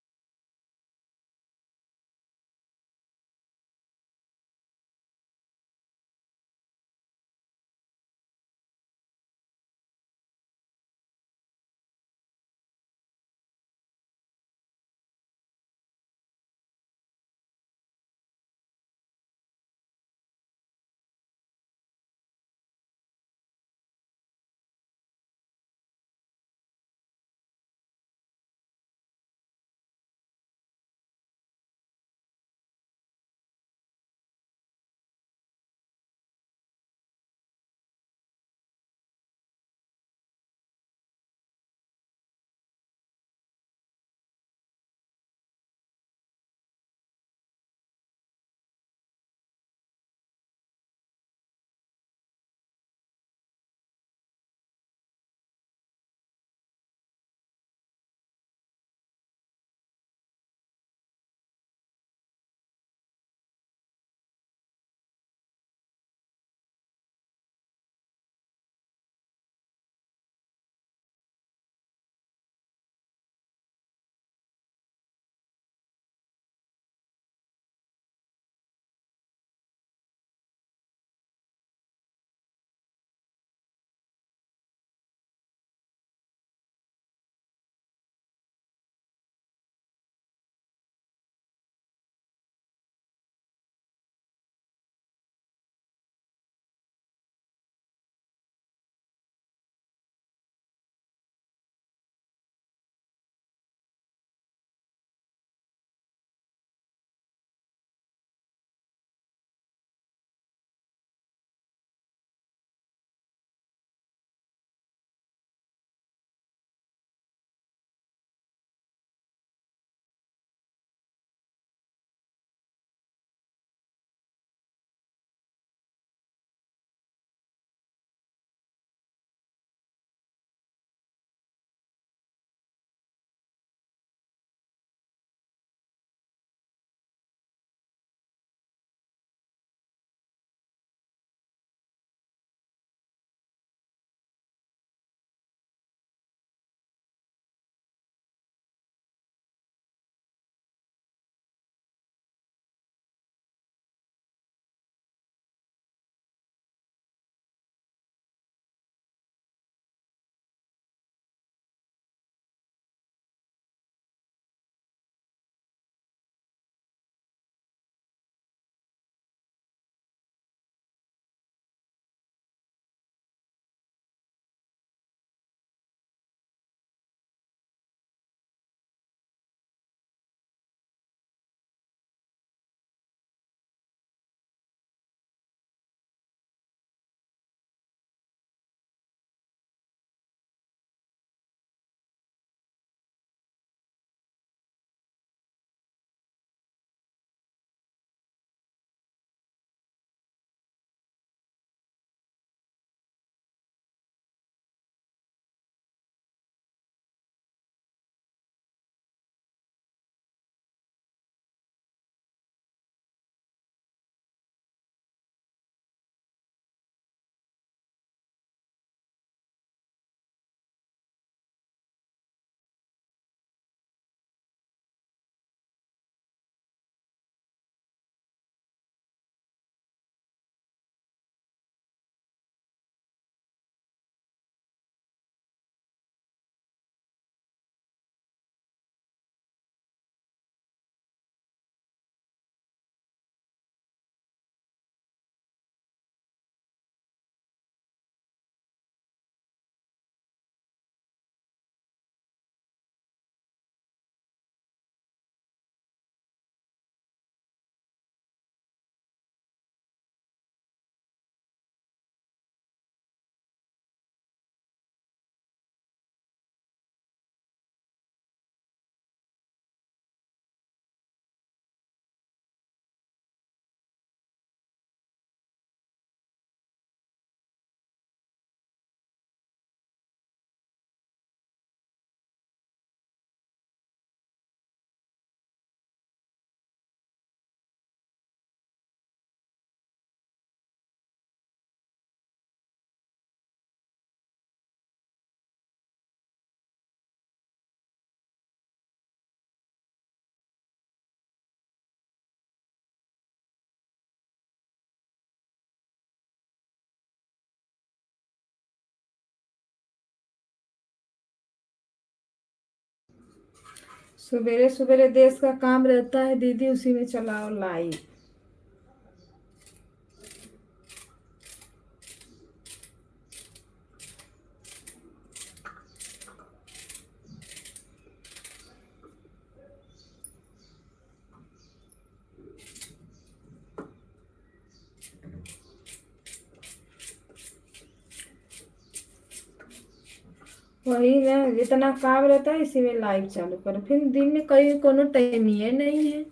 सवेरे सवेरे देश का काम रहता है दीदी, उसी में चलाओ लाइव। वही ना, जितना काम रहता है इसी में लाइव चालू करो, फिर दिन में कहीं कोनो टाइम ही है नहीं है।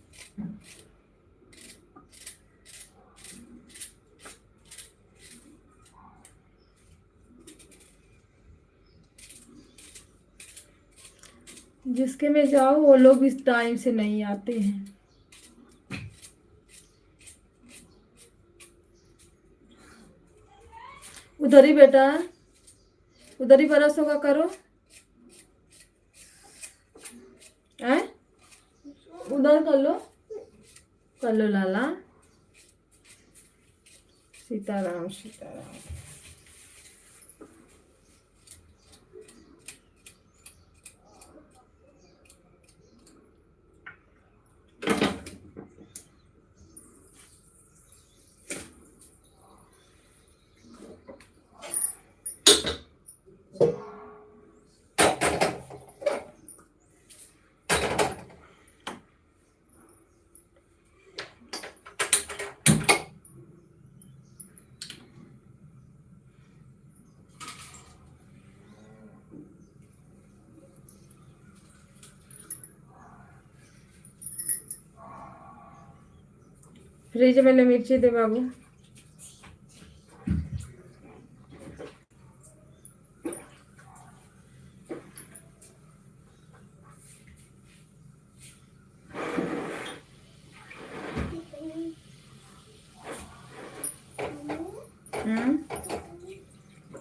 जिसके में जाओ वो लोग इस टाइम से नहीं आते हैं। उधर ही बेटा, उधर ही बरस होगा, करो हैं, उधर कर लो लाला। सीताराम सीताराम। फ्रिज में ले मिर्ची दे बाबू।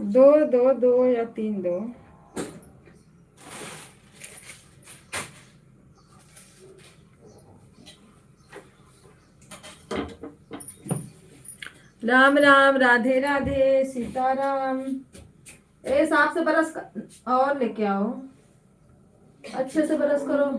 दो दो दो या तीन दो। राम राम, राधे राधे, सीताराम। ए साफ से बरस और लेके आओ, अच्छे से बरस करो।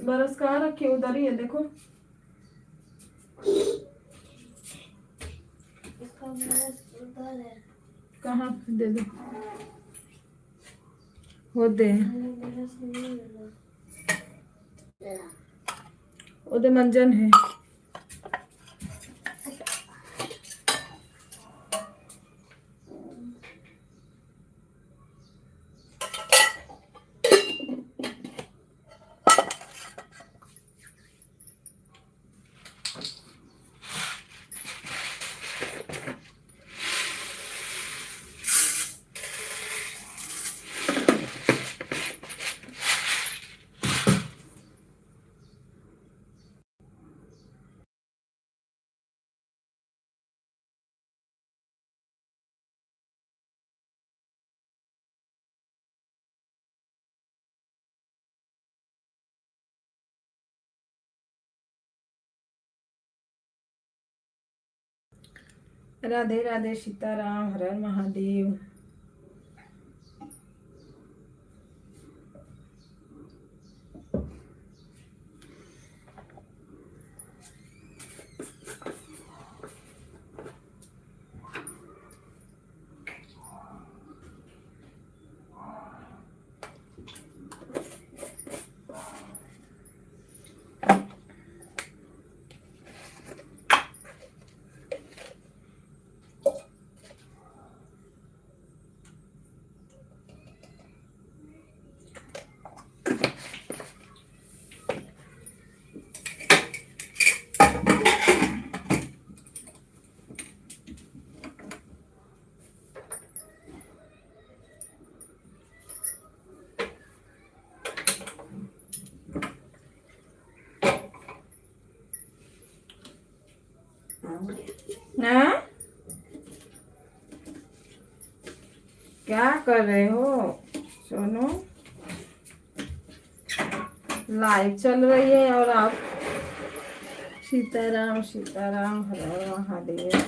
बरस कहाँ रखी, उधर ही है देखो। कहाँ दे दो, हो दे ओदे मंजन है। राधे राधे, सीताराम, हर हर महादेव। हाँ क्या कर रहे हो सोनू? लाइव चल रही है और आप सीताराम सीताराम हर हर महादेव।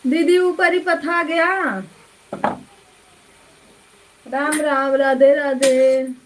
दीदी ऊपर ही पथा गया। राम राम, राधे राधे।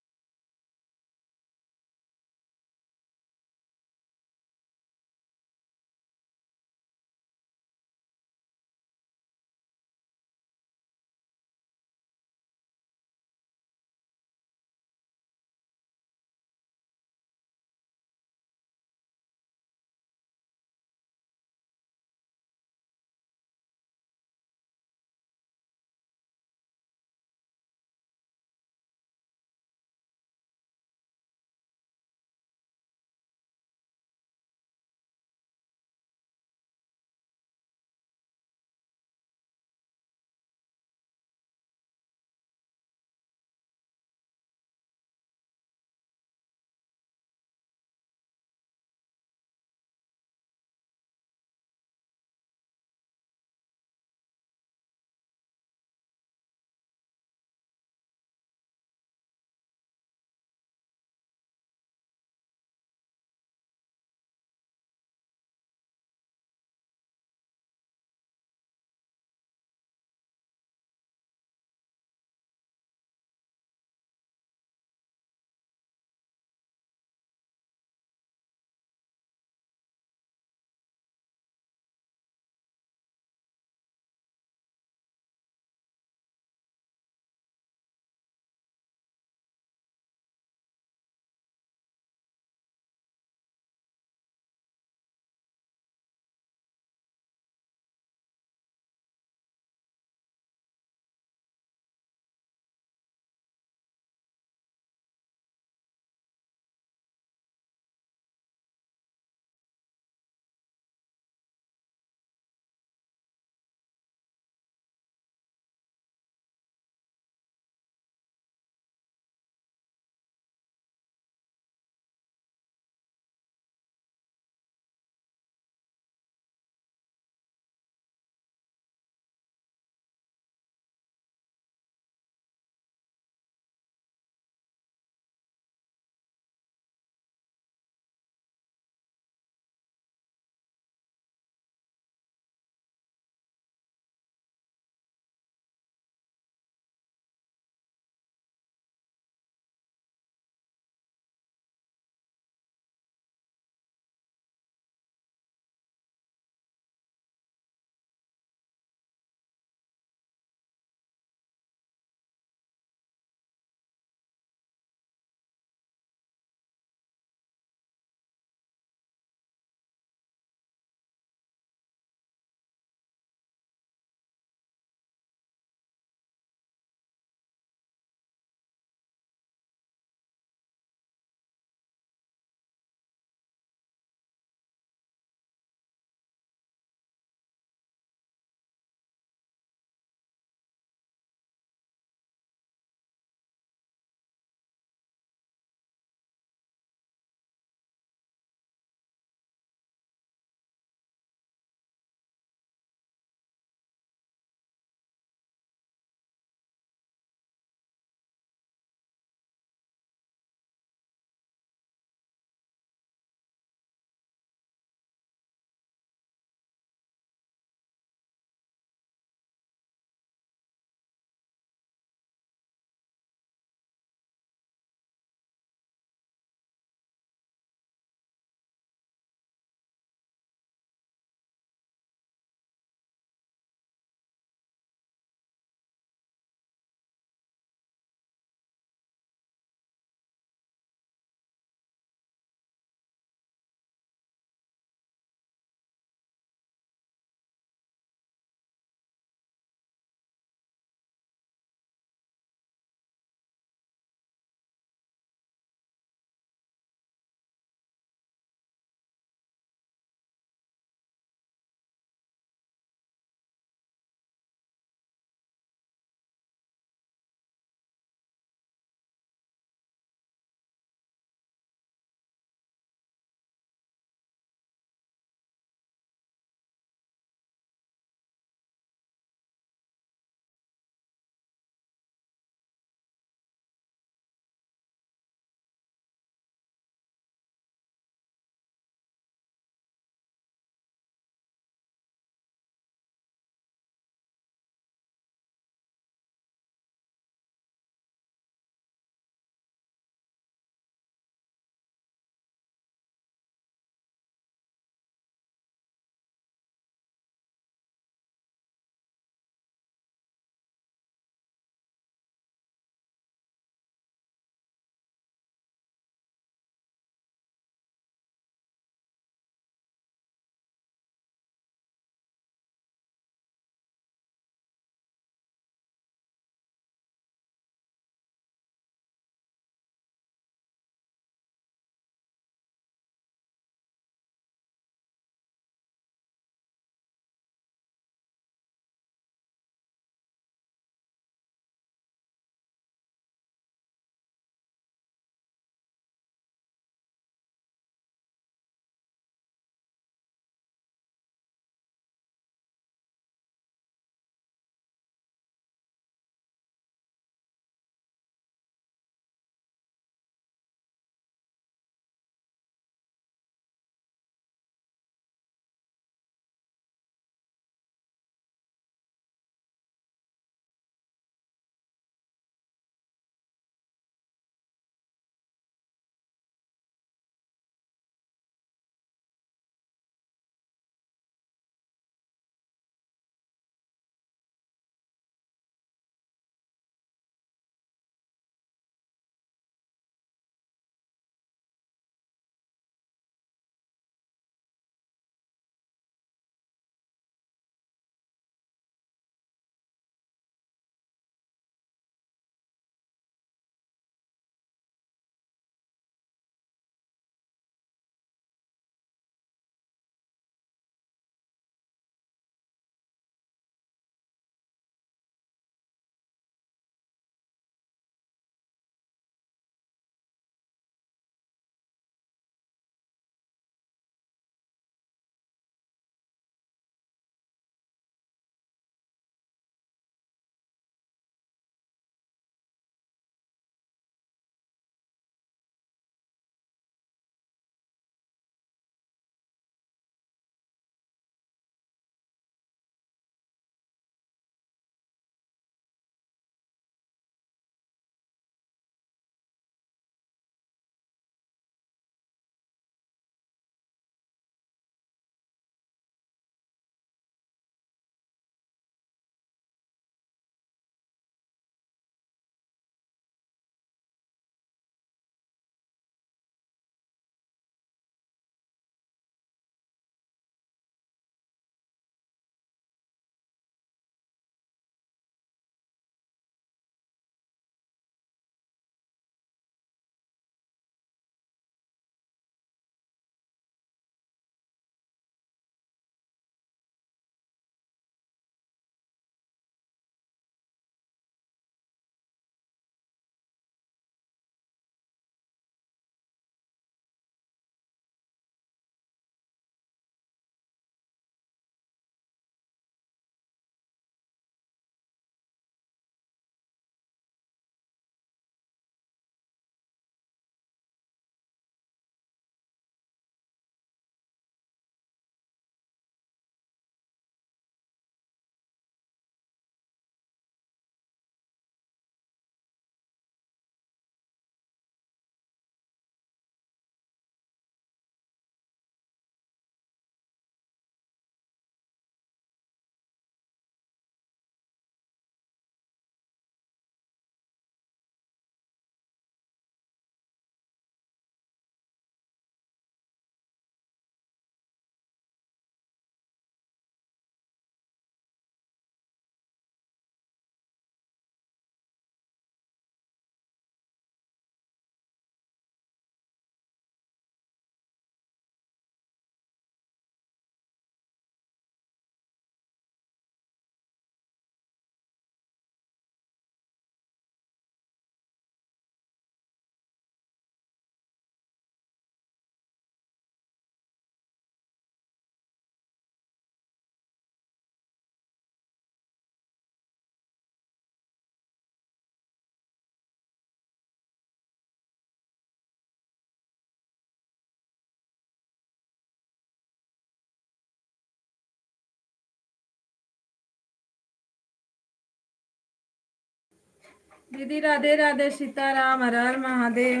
दीदी राधे राधे, सीताराम, हर हर महादेव,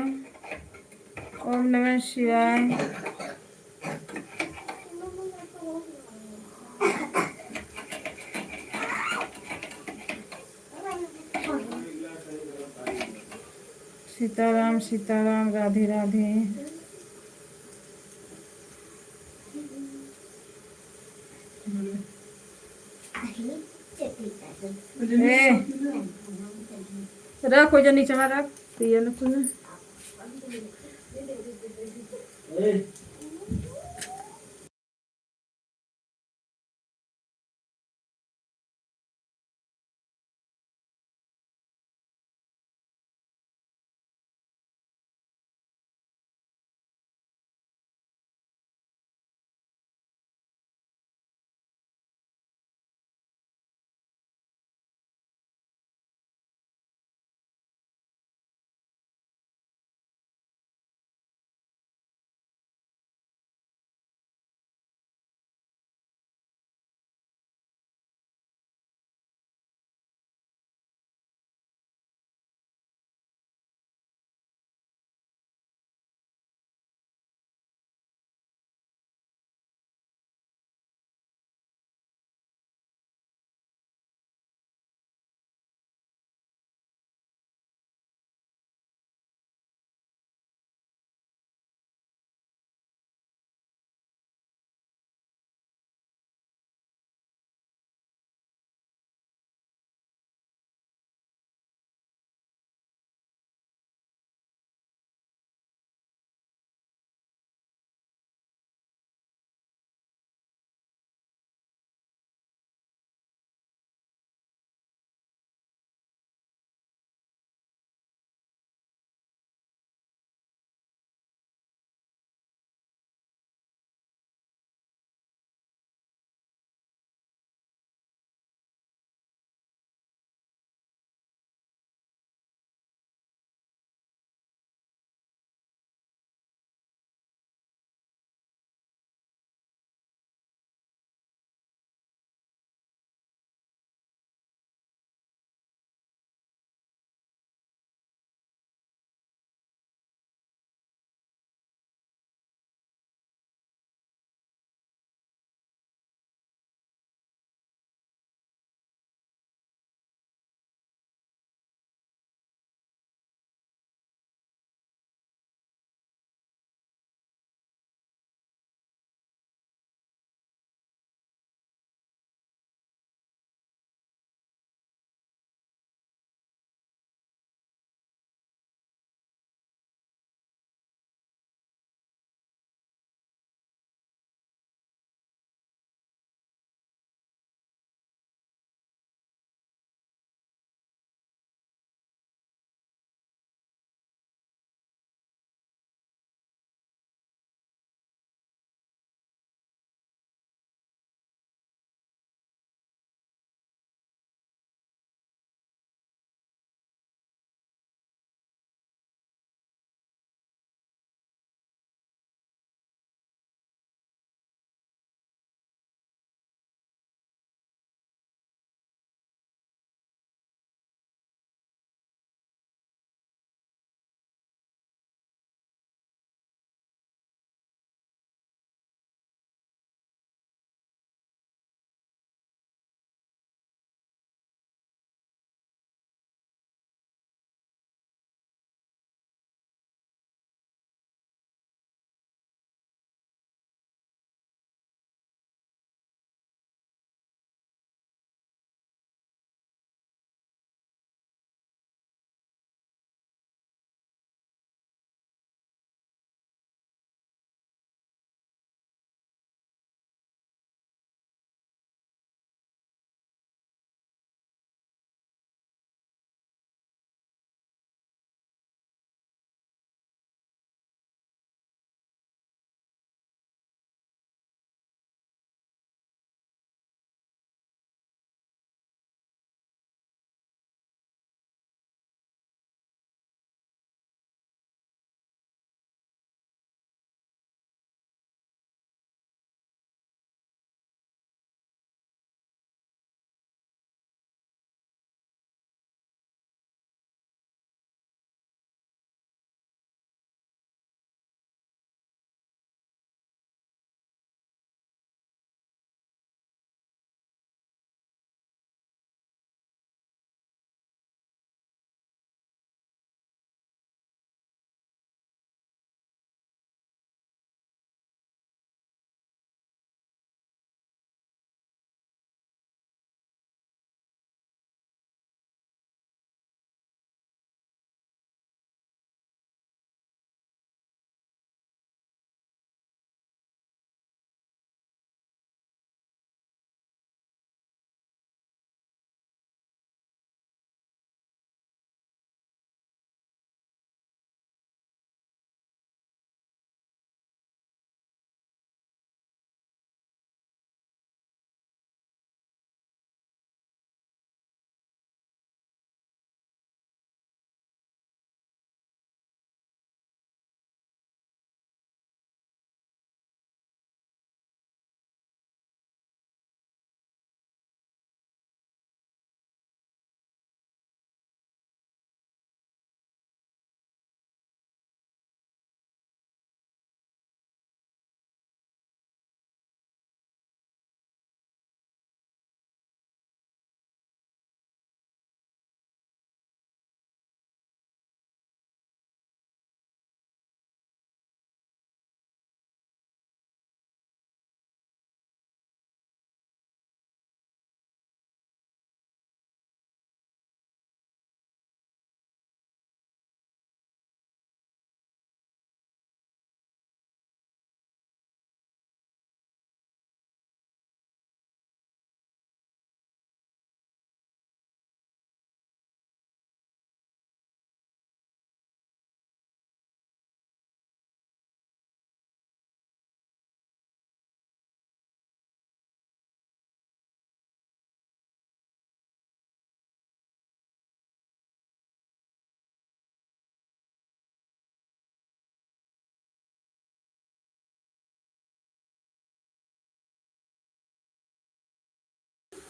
ओम नमः शिवाय। सीताराम सीताराम, राधे राधे। ए, रख हो जो नीचे में रख, पिए न तूने। ए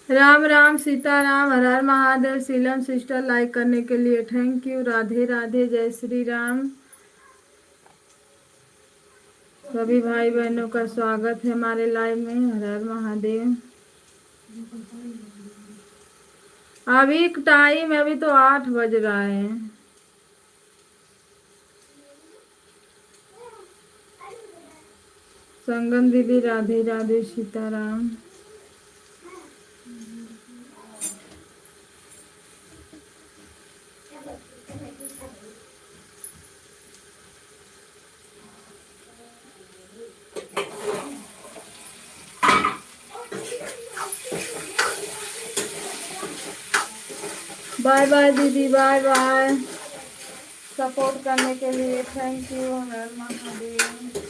राम राम सीताराम, हर हर महादेव। सीलम सिस्टर लाइक करने के लिए थैंक यू। राधे राधे, जय श्री राम। सभी भाई बहनों का स्वागत है हमारे लाइव में। हर हर महादेव। अभी टाइम, अभी तो 8 बज रहा है। संगम दीदी राधे राधे, सीताराम। बाय बाय दीदी, बाय बाय। सपोर्ट करने के लिए thank you. Her Har Mahadev.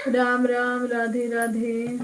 Ram Ram, Radhe Radhe.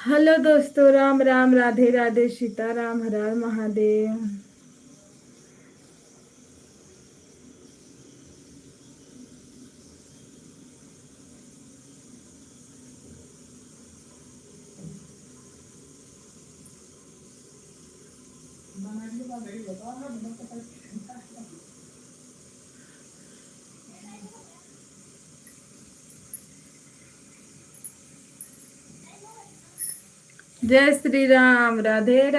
Hello दोस्तों, राम राम, राधे राधे, सीताराम, हर हर महादेव। जय श्री राम, राधे राधे।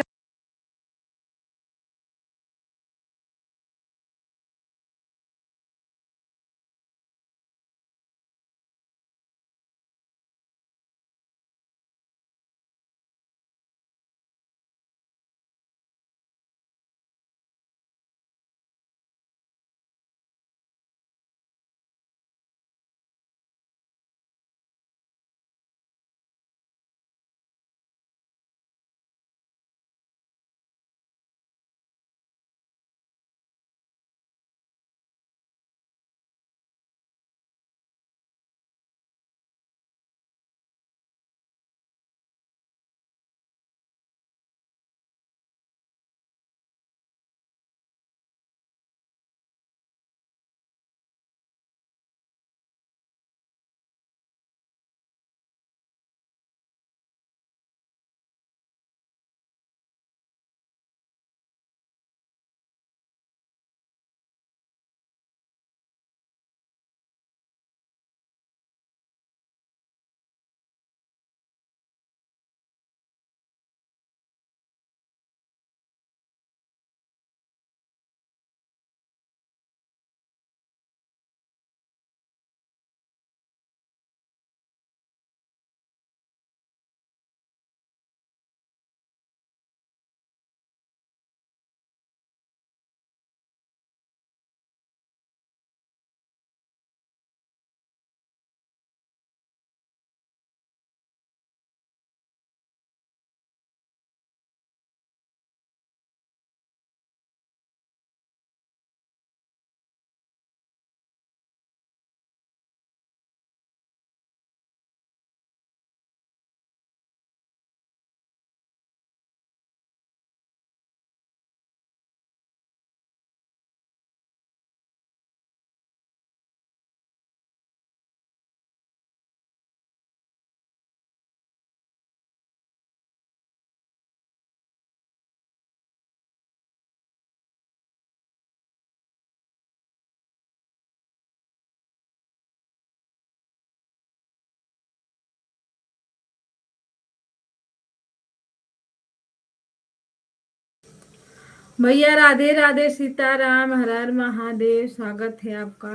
भैया राधे राधे, सीताराम, हर हर महादेव। स्वागत है आपका।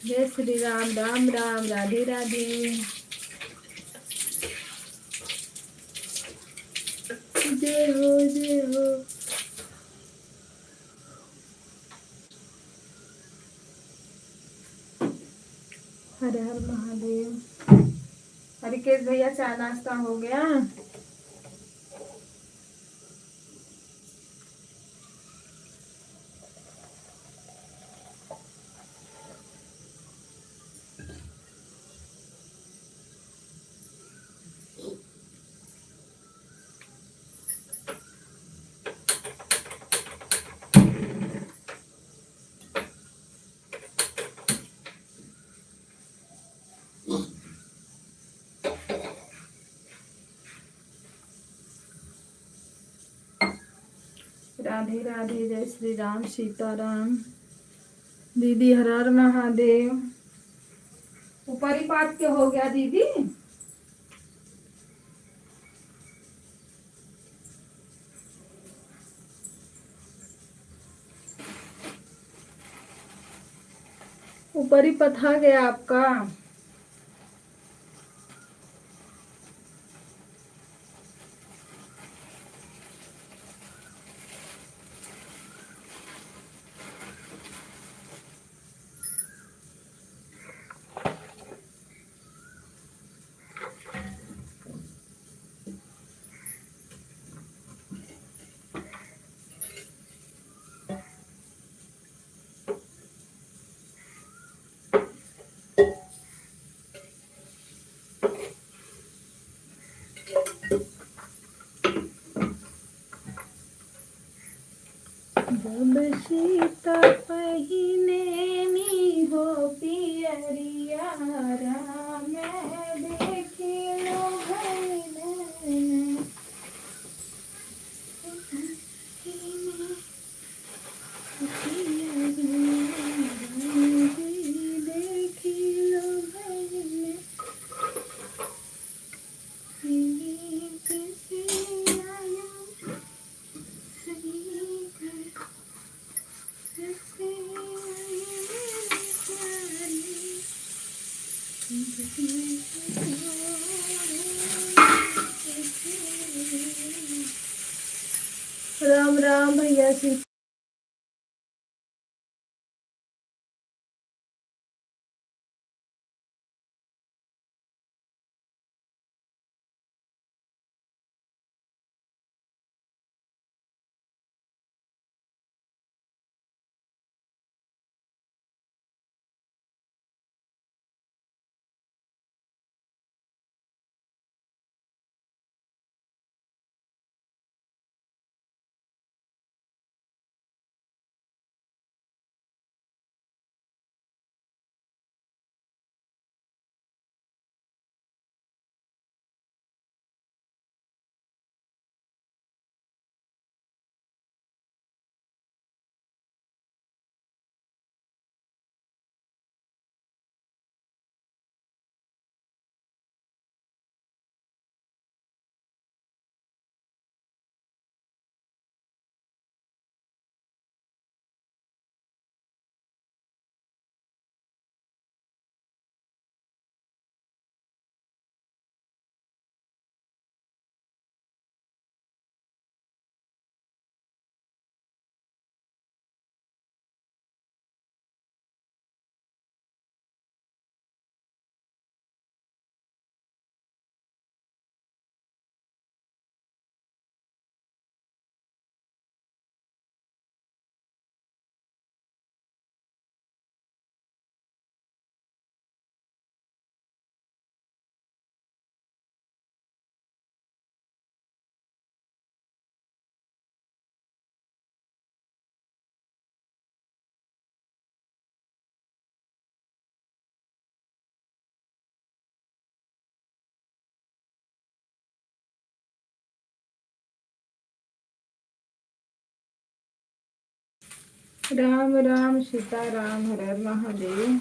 जय श्री राम, राम राम, राधे राधे। जय हो, जय हो। हर हर महादेव। हरिकेश भैया, चाय नाश्ता हो गया? राधे राधे, जय श्री राम, सीताराम। दीदी हर हर महादेव। ऊपर ही पात के हो गया दीदी। ऊपर ही पथा गया आपका। जब सीता पहिने हो पियरिया राम देखिलो भइले देखिलो भइले राम राम भैया सी। राम राम सीता राम, हर हर महादेव।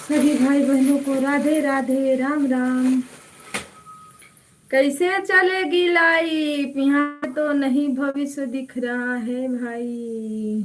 सभी भाई बहनों को राधे राधे, राम राम। कैसे चलेगी लाइफ, यहाँ तो नहीं भविष्य दिख रहा है भाई।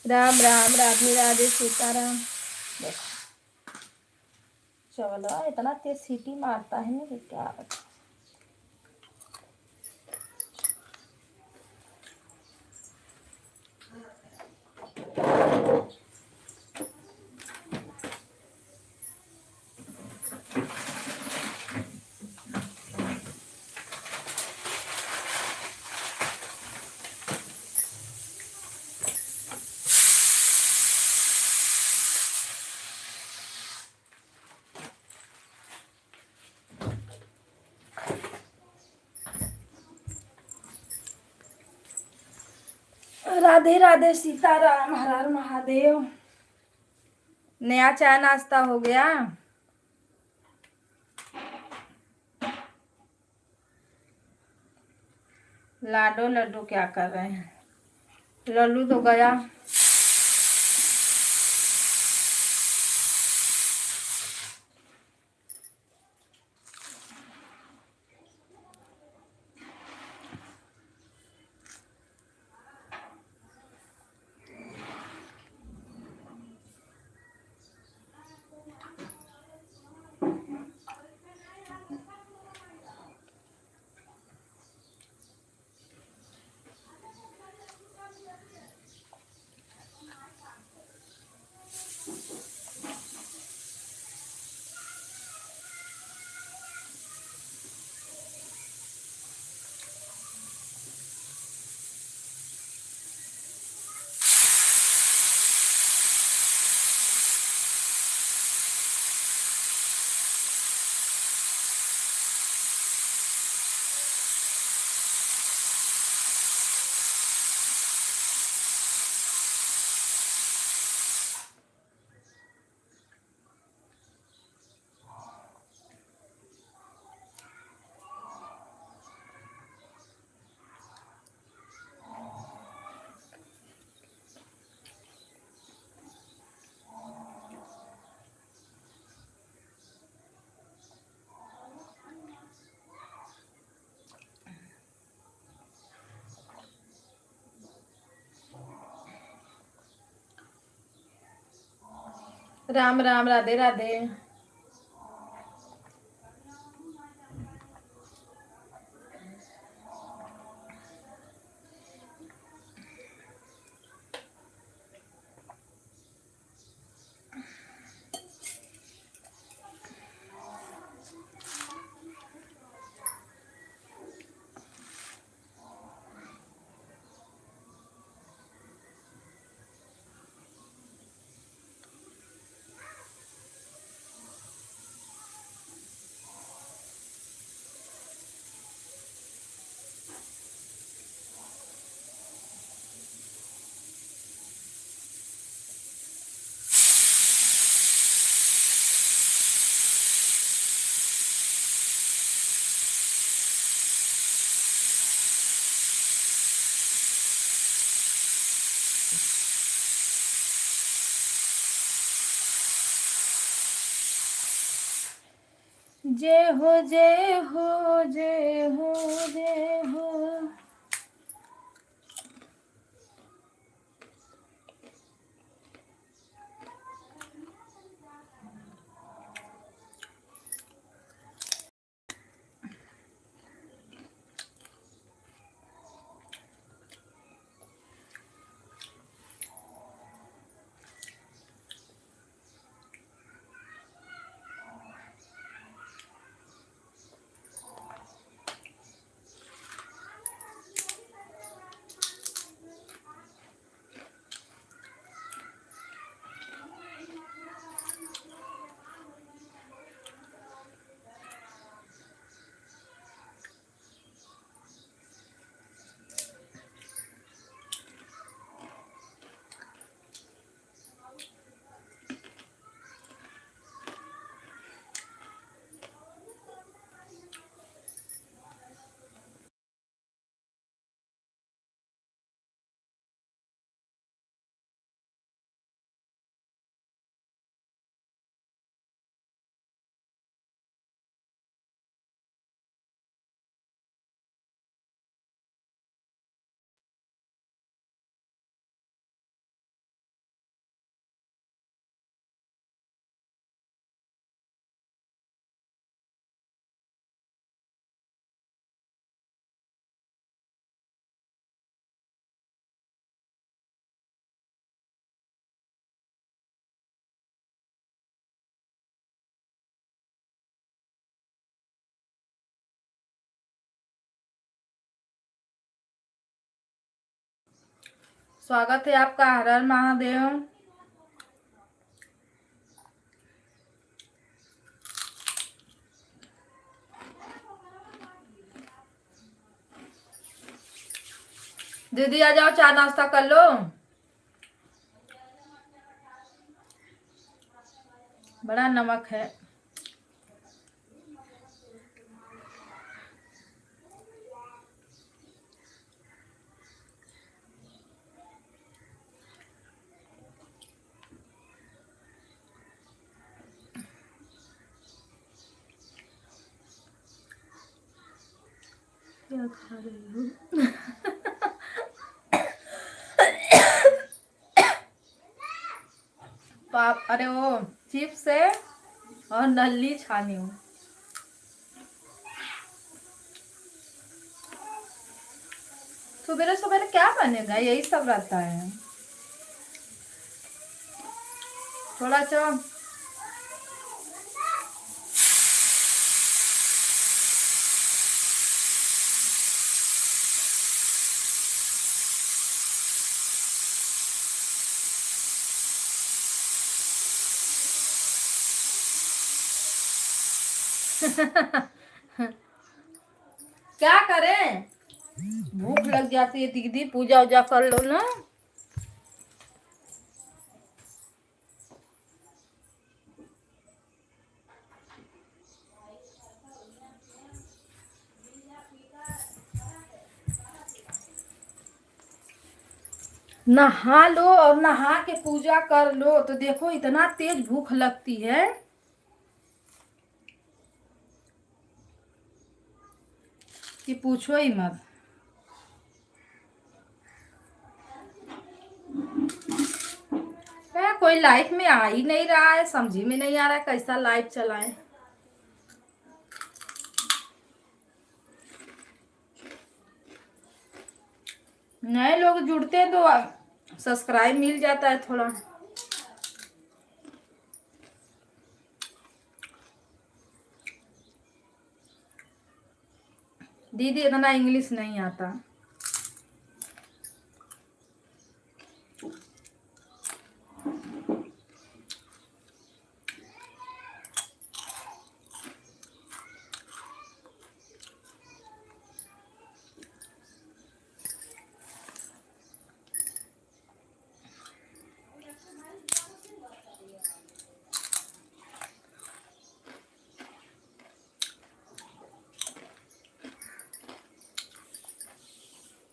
राम राम, राधे राधे, सीताराम। बस चलो, इतना तेज सीटी मारता है ना कि क्या बता। राधे राधे, सीताराम, हर हर महादेव। नया चाय नाश्ता हो गया? लाडो लड्डू क्या कर रहे हैं? लल्लू तो गया। राम राम, राधे राधे। जय हो जय हो जय हो जय हो। स्वागत है आपका, हर हर महादेव। दीदी आ जाओ, चाय नाश्ता कर लो। बड़ा नमक है। क्या खा रही हो? पाप, अरे वो चिप्स है और नल्ली छानी हूँ। सुबह सुबह क्या बनेगा, यही सब रहता है। थोड़ा सा क्या करें, भूख लग जाती है दीदी, पूजा उजा कर लो ना। नहा लो और नहा के पूजा कर लो तो देखो इतना तेज भूख लगती है कि पूछो ही मत। कोई कोई लाइफ में आ ही नहीं रहा है, समझ में नहीं आ रहा है कैसा लाइफ चलाएं। नए लोग जुड़ते हैं तो सब्सक्राइब मिल जाता है थोड़ा। दीदी इतना इंग्लिश नहीं आता।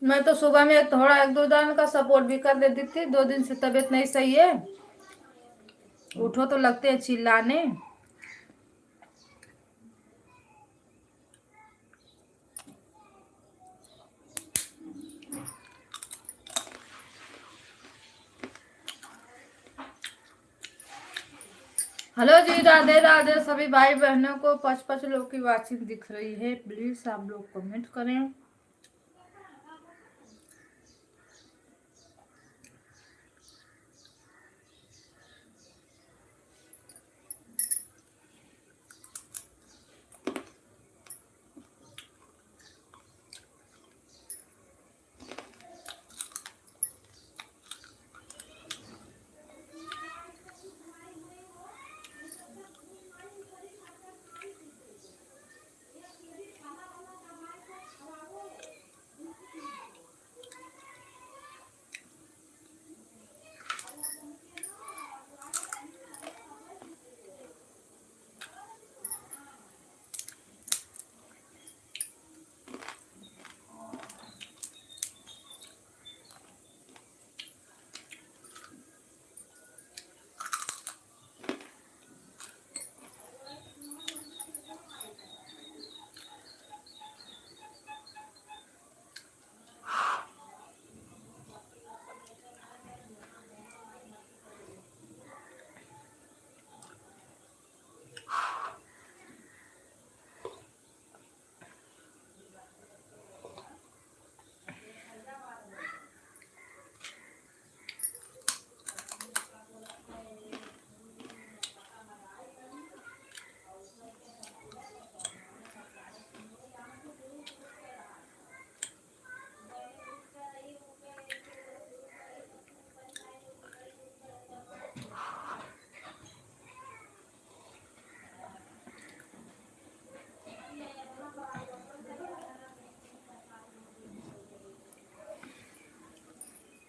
मैं तो सुबह में थोड़ा 1-2 दिन का सपोर्ट भी कर देती थी। 2 दिन से तबीयत नहीं सही है, उठो तो लगते हैं चिल्लाने। हेलो जी, राधे राधे सभी भाई बहनों को। 5-5 लोग की वाचिंग दिख रही है, प्लीज आप लोग कमेंट करें।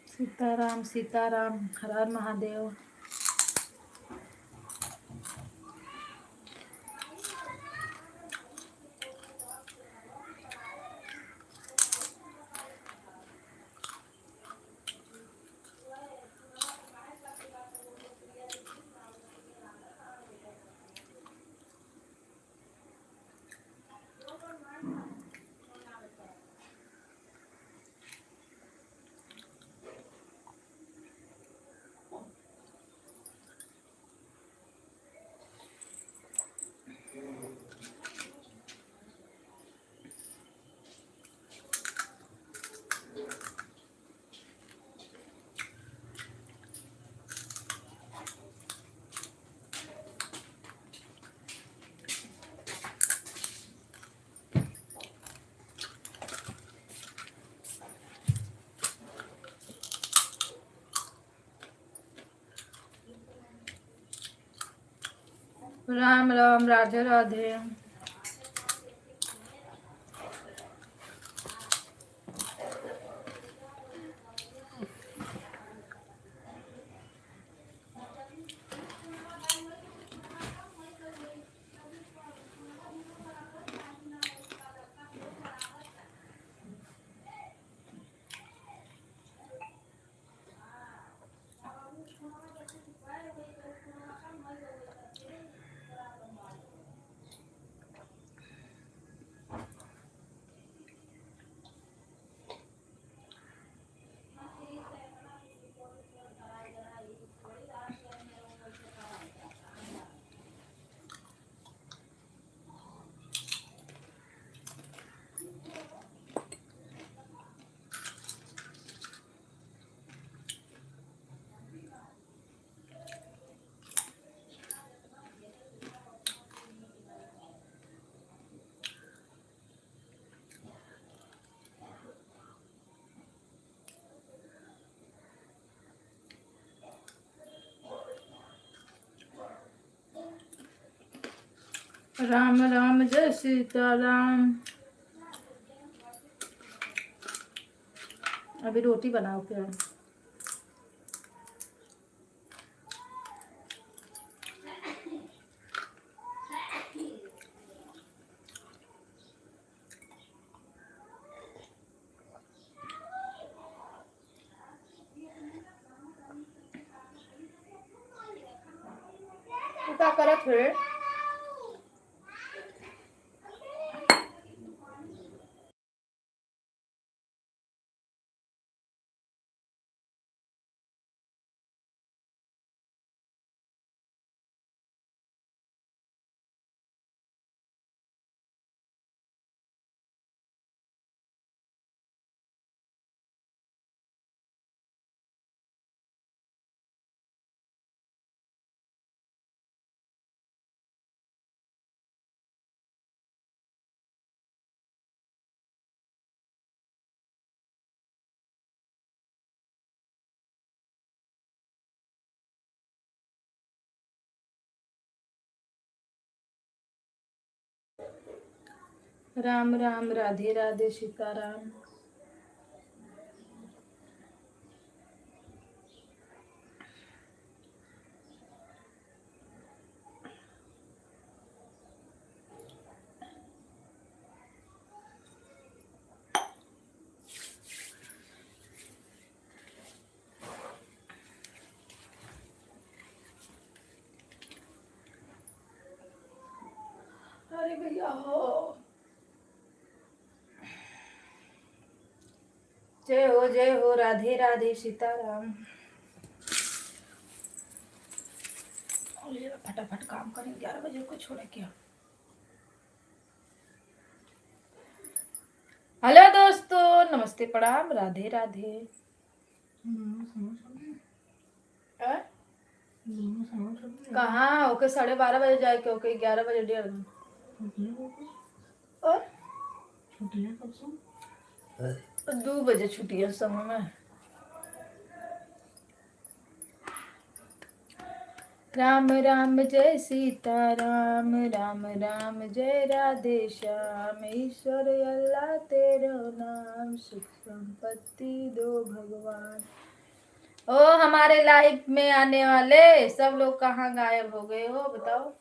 सीताराम सीताराम, हर हर महादेव। राम राम, राधे राधे। राम राम जय सीताराम। अभी रोटी बनाओ क्या? तू क्या करत है? राम राम राधे राधे सीताराम। अरे भैया हो, जय हो राधे राधे सीताराम। फटाफट काम करें, 11 बजे को छोड़े क्या। हेलो दोस्तों, नमस्ते प्रणाम राधे राधे। कहाँ ओके 12:30 बजे जाए के ओके 11 बजे 2 बजे छुट्टी है समय में। राम राम जय सीताराम, राम राम जय राधे श्याम। ईश्वर अल्लाह तेरा नाम, सुख संपत्ति दो भगवान। ओ हमारे लाइफ में आने वाले सब लोग कहाँ गायब हो गए हो बताओ।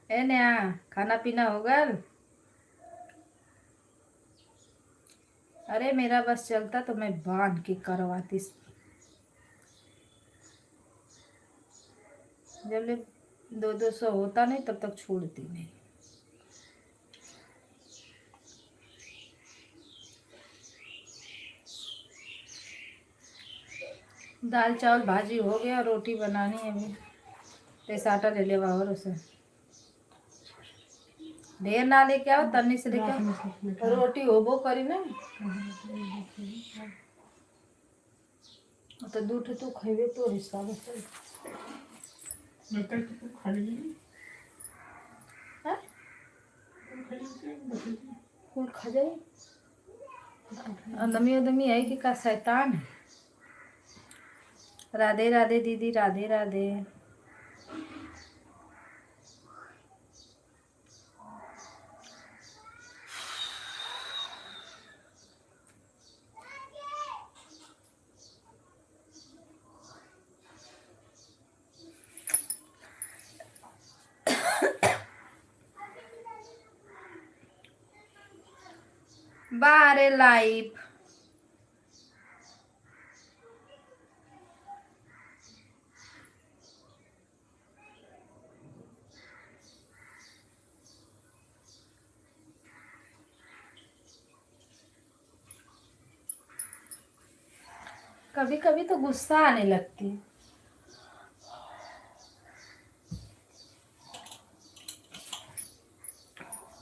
ए नया खाना पीना होगा? अरे मेरा बस चलता तो मैं बांध के करवाती। जब ले 200 होता नहीं तब तक छोड़ती नहीं। दाल चावल भाजी हो गया, रोटी बनानी है अभी। पैसा आटा ले लेवा और उसे ढेर ना लेके आओ, तन्नी से लेके आओ। रोटी होबो करी ना तो दूठ तू खेबे तो हिसाब से फूल खा जाए। अदमी है कि का शैतान है। राधे राधे दीदी, राधे राधे। बारे लाइफ कभी कभी तो गुस्सा आने लगती है।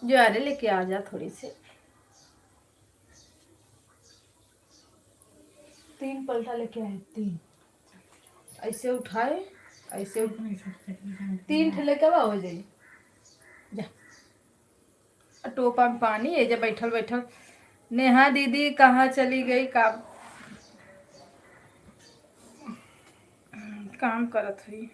ज्वारे लेके आ जा थोड़ी सी। 3 पलटा लेके आए, 3 ऐसे उठाए, ऐसे 3 ठेले के हो जाए। जा टोपा में पानी है, जब बैठल बैठल नेहा दीदी कहाँ चली गई काम। काम करत हुई।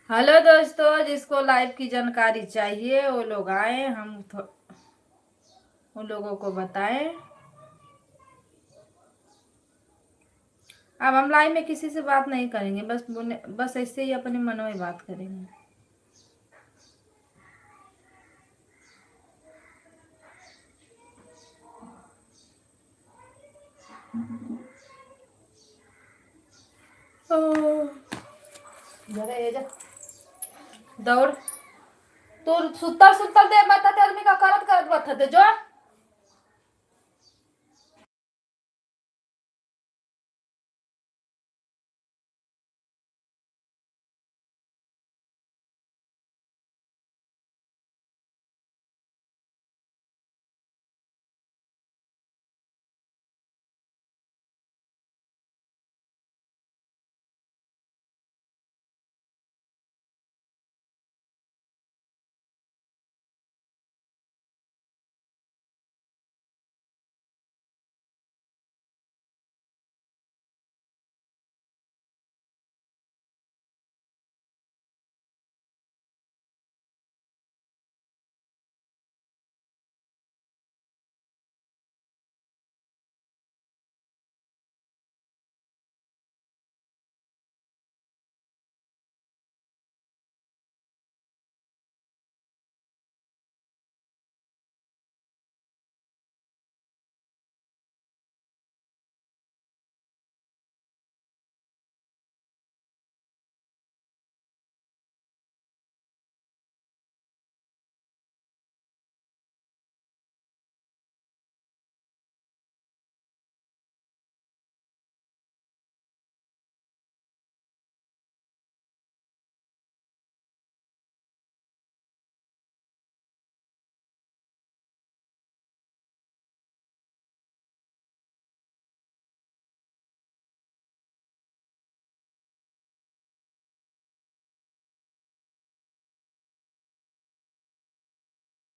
हेलो दोस्तों, जिसको लाइव की जानकारी चाहिए वो लोग आए, हम उन लोगों को बताएं। अब हम लाइव में किसी से बात नहीं करेंगे, बस ऐसे ही अपने मन में बात करेंगे। ये जा दौड़ तो सुत्तर सुत्तर दे बता आदमी का करत करत बता दे जो।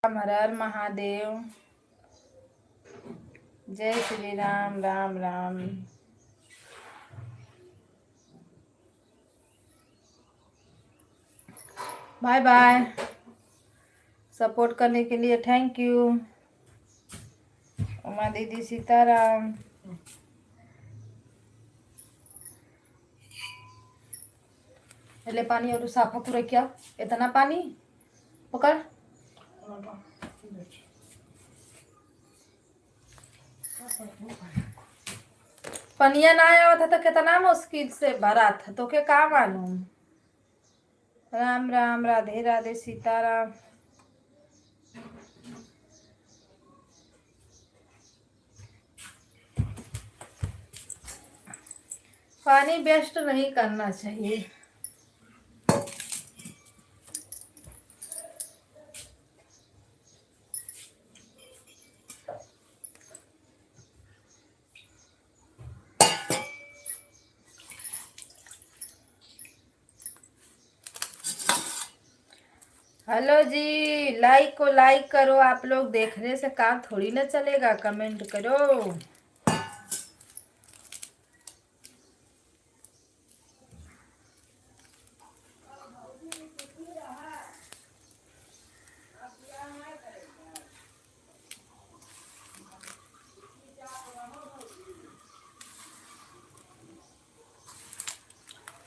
हर हर महादेव। जय Shri Ram. Ram Ram. Bye bye. Support करने के लिए थैंक यू। उमा दीदी सीताराम। ले पानी और साफा पूरा क्या इतना पानी पकड़। पनिया ना आया था तो कितना मुश्किल से भरा था, तो के का मालूम। राम राम। राधे राधे। सीताराम। पानी वेस्ट नहीं करना चाहिए। हेलो जी, लाइक को लाइक करो। आप लोग देखने से काम थोड़ी ना चलेगा, कमेंट करो।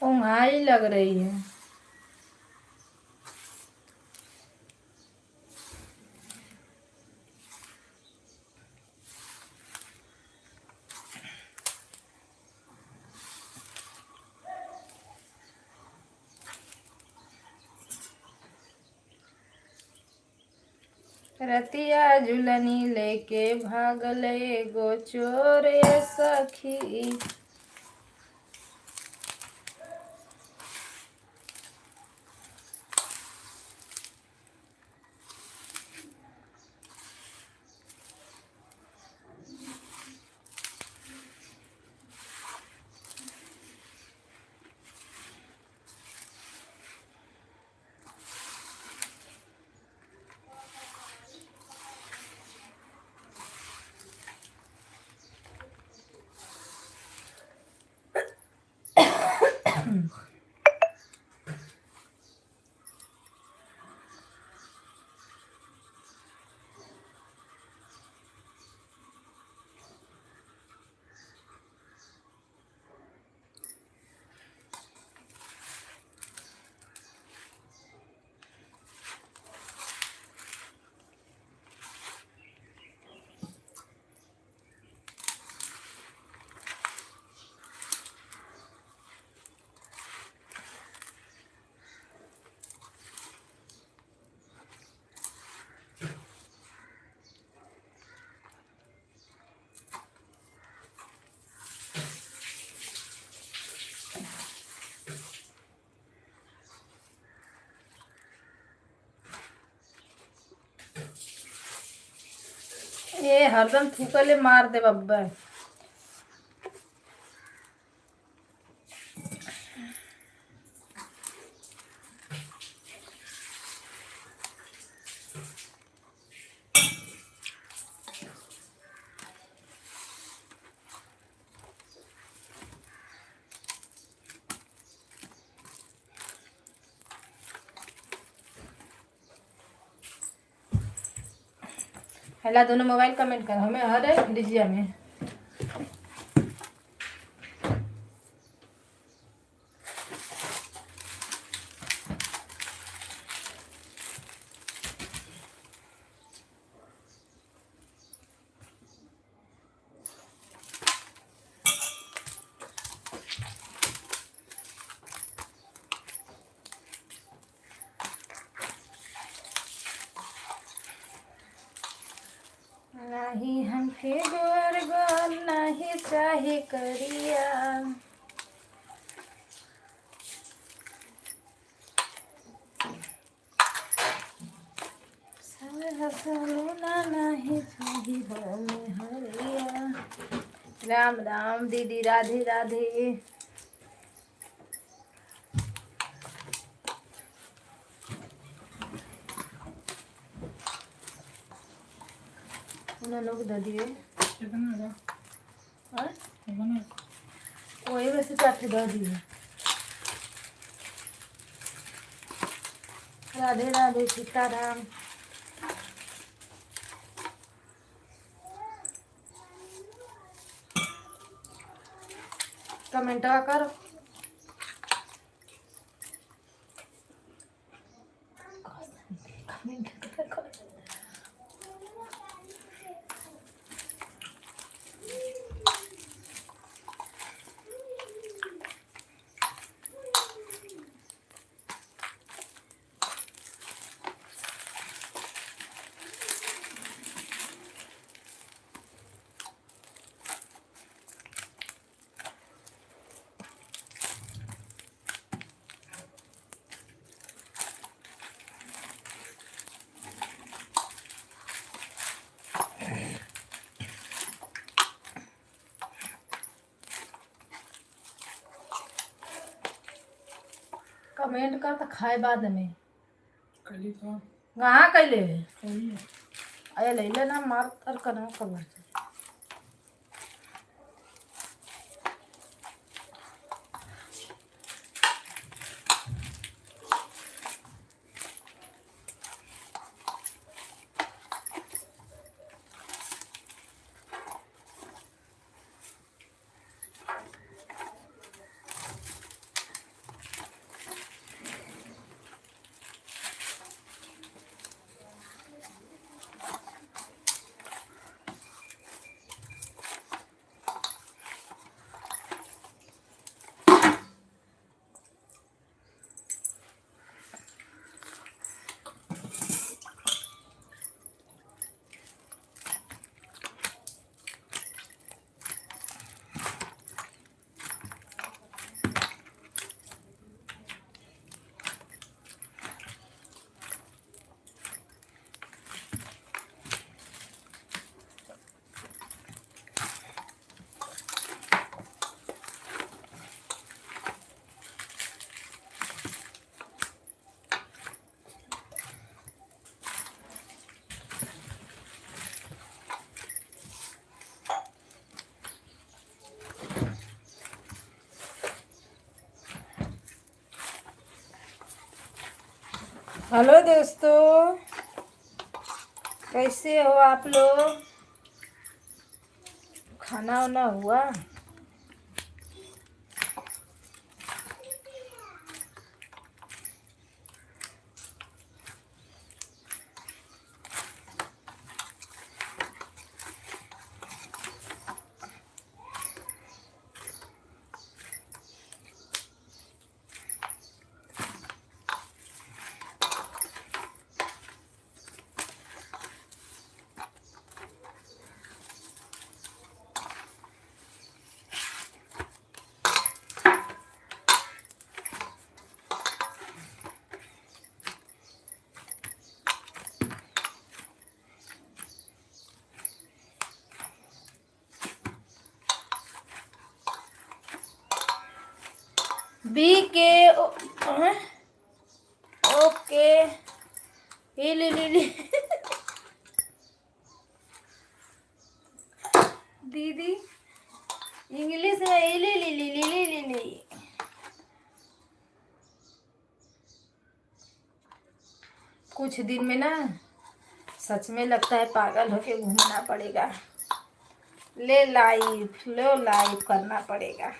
ऊँघाई लग रही है। रतिया झुलनी लेके भागले गो चोरे सखी। ये हरदम थूकले मार दे बब्बा। पहला दोनों मोबाइल कमेंट कर हमें हर है लीजिए हमें। नहीं हमके गोर गोर नहीं चाहे करिया। हसलूना नहीं चाहे हमें हरिया। राम राम दीदी, राधे राधे। उन्हें लोग दे दिए और वही वैसे चाटे दे दिए। राधे राधे सीताराम। कमेंट करो। कमेंट कर तो खाए बाद में कली तो कहाँ कैले कली अरे ले लेना मार तर करना खबर। हेलो दोस्तों, कैसे हो आप लोग? खाना वाना हुआ? ओके इली दीदी इंग्लिश में इली कुछ दिन में ना सच में लगता है पागल होके घूमना पड़ेगा। लो लाइफ करना पड़ेगा।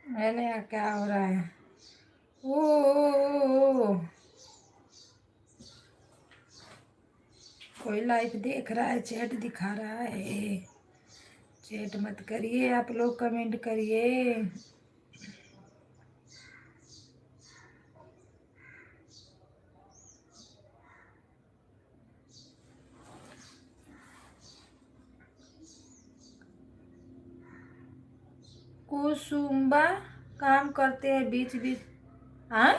मैंने क्या हो रहा है? ओ कोई लाइव देख रहा है, चैट दिखा रहा है। चैट मत करिए आप लोग, कमेंट करिए। कुसुम्बा काम करते हैं बीच बीच। हाँ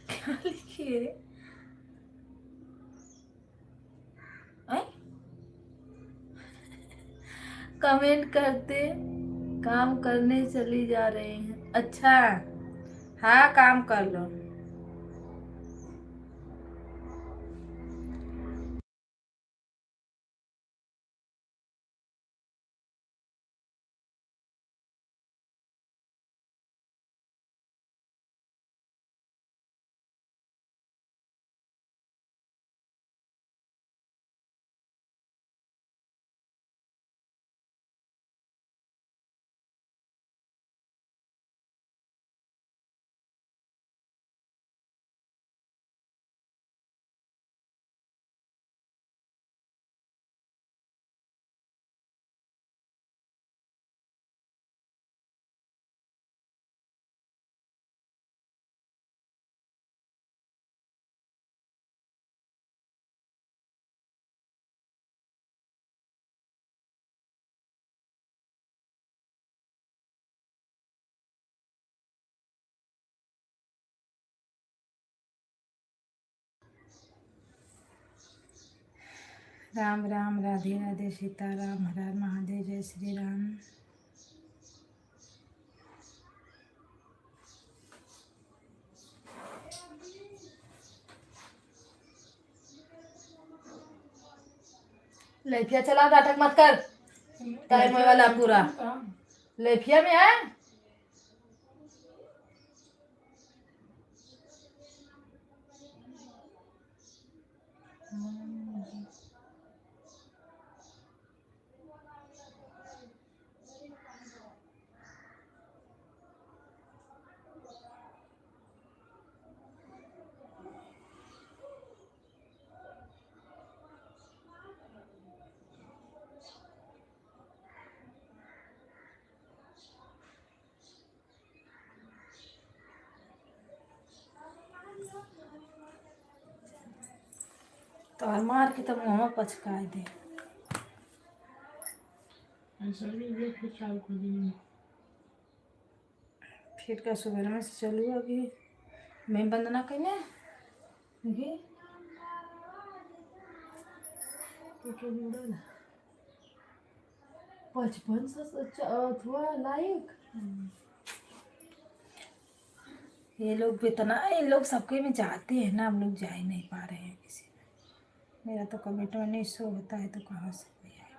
क्या लिखिए? कमेंट करते काम करने चली जा रहे हैं। अच्छा हाँ काम कर लो। राम राम, राधे राधे, सीताराम, हर हर महादेव, जय श्री राम। लेफिया चला, नाटक मत कर। टाइम वाला पूरा लेफिया में है। तो मार के तो मुँह पचकाए दे। फिर का सुबह में से चलू अभी मैं बंदना कने देखिए 55 लाइक। ये लोग भी इतना, ये लोग सबके में जाते हैं ना, हम लोग जा ही नहीं पा रहे हैं किसी में। मेरा तो कमेंट में नहीं शो होता है तो कहाँ से कोई आए।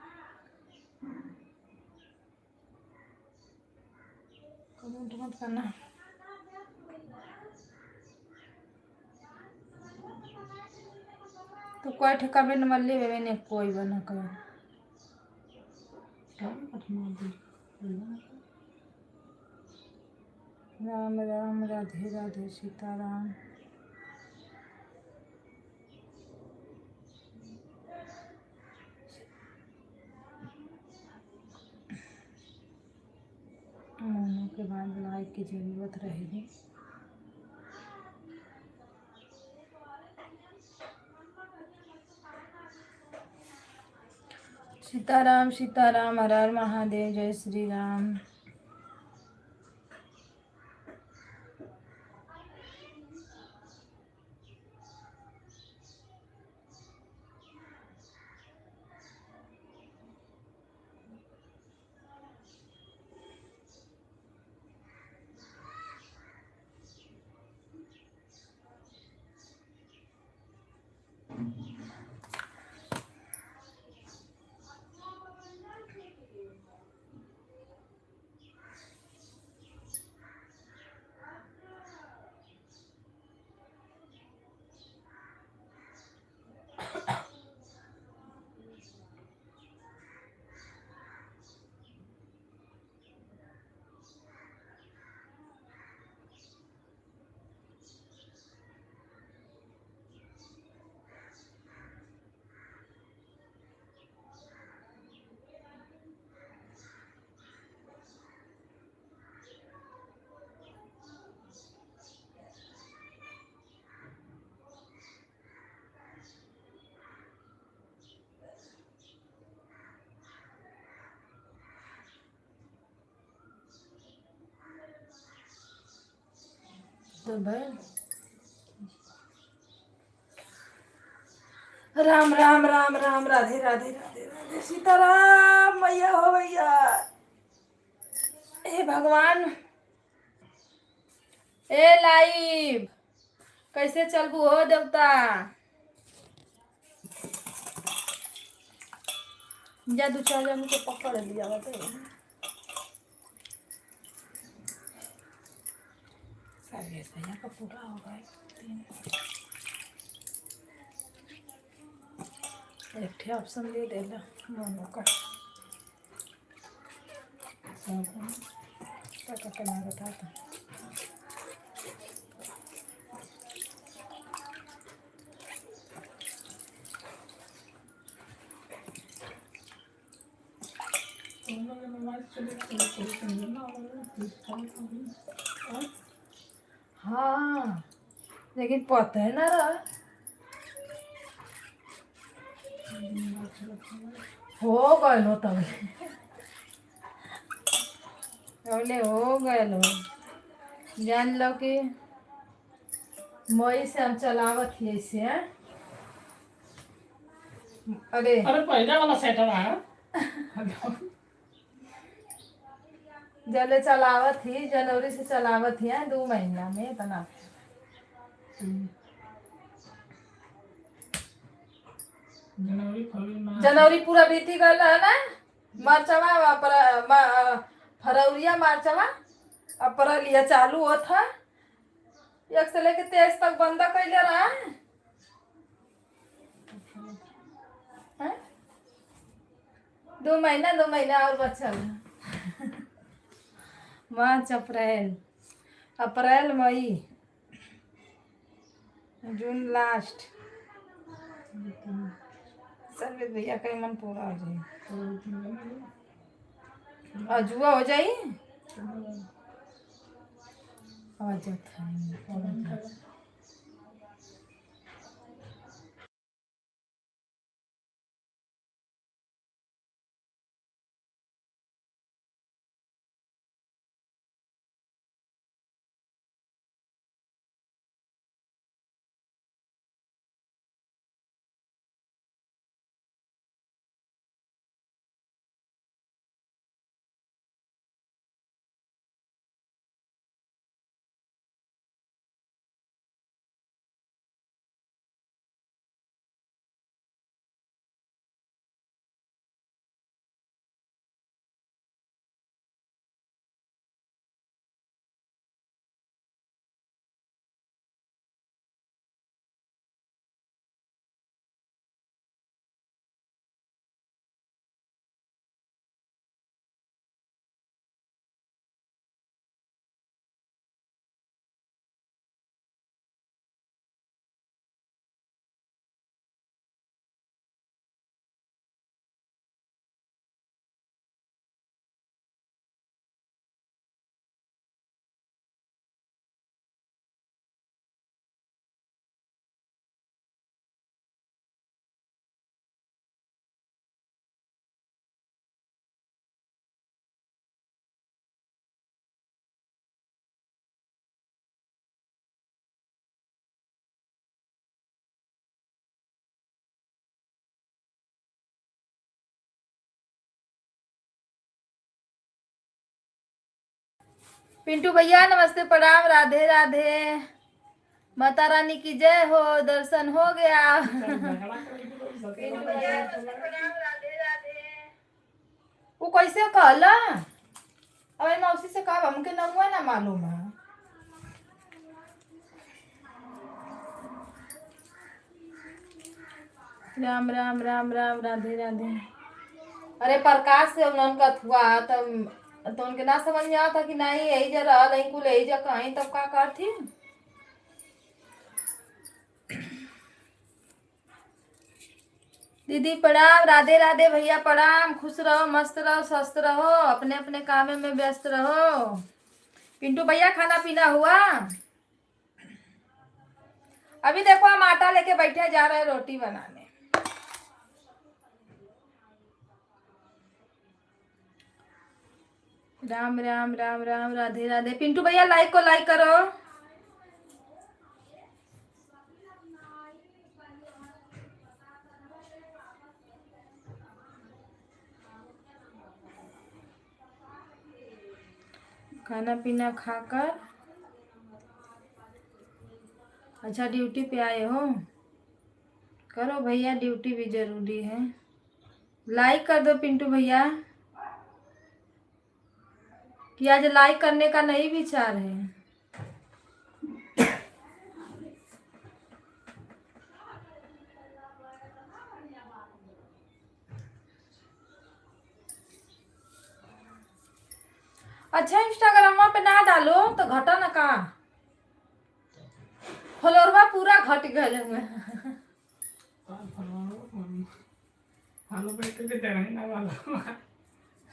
कमेंट मत करना। तो कोई ठे कमेंट मत ले मैंने कोई बना कर। राम राम, राधे राधे, सीताराम। मोनों के बाद लाइक की जरूरत रहेगी। सीताराम सीताराम, हर हर महादेव, जय श्री राम। तो भाई राम राम राम राम, राधे राधे राधे राधे, सीताराम मैया हो भैया। हे भगवान, ए लाइव कैसे चलबू हो देवता? जा दू चार जन को पकड़ लिया बता। सर्विस भैया का पूरा होगा। एक ठे ऑप्शन दे देला मोनो का। का ना बताता। हाँ लेकिन पता है ना रहा हो गए लो तब हो गए लो। जान लो कि मई से हम चलावत ही ऐसे हैं। अरे अरे पहले वाला सेटल है। जले चलावत ही जनवरी से चलावत ही है 2 महीना में बना। जनवरी पूरा बीती गल है ना। मार्चवा फरवरिया मार्चवा अप्रैल ये चालू होता 1 से लेके 23 तक बंद कैले रहा है? 2 महीना और बचल है। मार्च अप्रैल मई जून लास्ट। सर्विस भैया का मन पूरा हो जाए। अजुआ हो जाए। पिंटू भैया नमस्ते प्रणाम, राधे राधे, माता रानी की जय हो, दर्शन हो गया। पिंटू भैया नमस्ते प्रणाम, राधे राधे। वो कैसे कहला? अरे मौसी से कहा हमके नमुआ ना मालूम है। राम राम राम राम, राधे राधे। अरे प्रकाश से उनका हुआ तो उनके ना समझ में आता कि नहीं यही जा रहा नहीं कुल यही जा कहीं तब का कर थी। दीदी प्रणाम, राधे राधे, भैया प्रणाम, खुश रहो, मस्त रहो, स्वस्थ रहो, अपने अपने काम में व्यस्त रहो। पिंटू भैया खाना पीना हुआ? अभी देखो हम आटा लेके बैठे जा रहे हैं रोटी बनाने। राम राम राम राम, राधे राधे। पिंटू भैया लाइक को लाइक करो। खाना पीना खाकर अच्छा ड्यूटी पे आए हो? करो भैया, ड्यूटी भी जरूरी है। लाइक कर दो पिंटू भैया, कि आज लाइक करने का नहीं विचार है। अच्छा इंस्टाग्राम पे ना डालो तो घटा ना का, फॉलोअरवा पूरा घट गए में। फॉलो बैक करके दे रहे हैं ना वाला।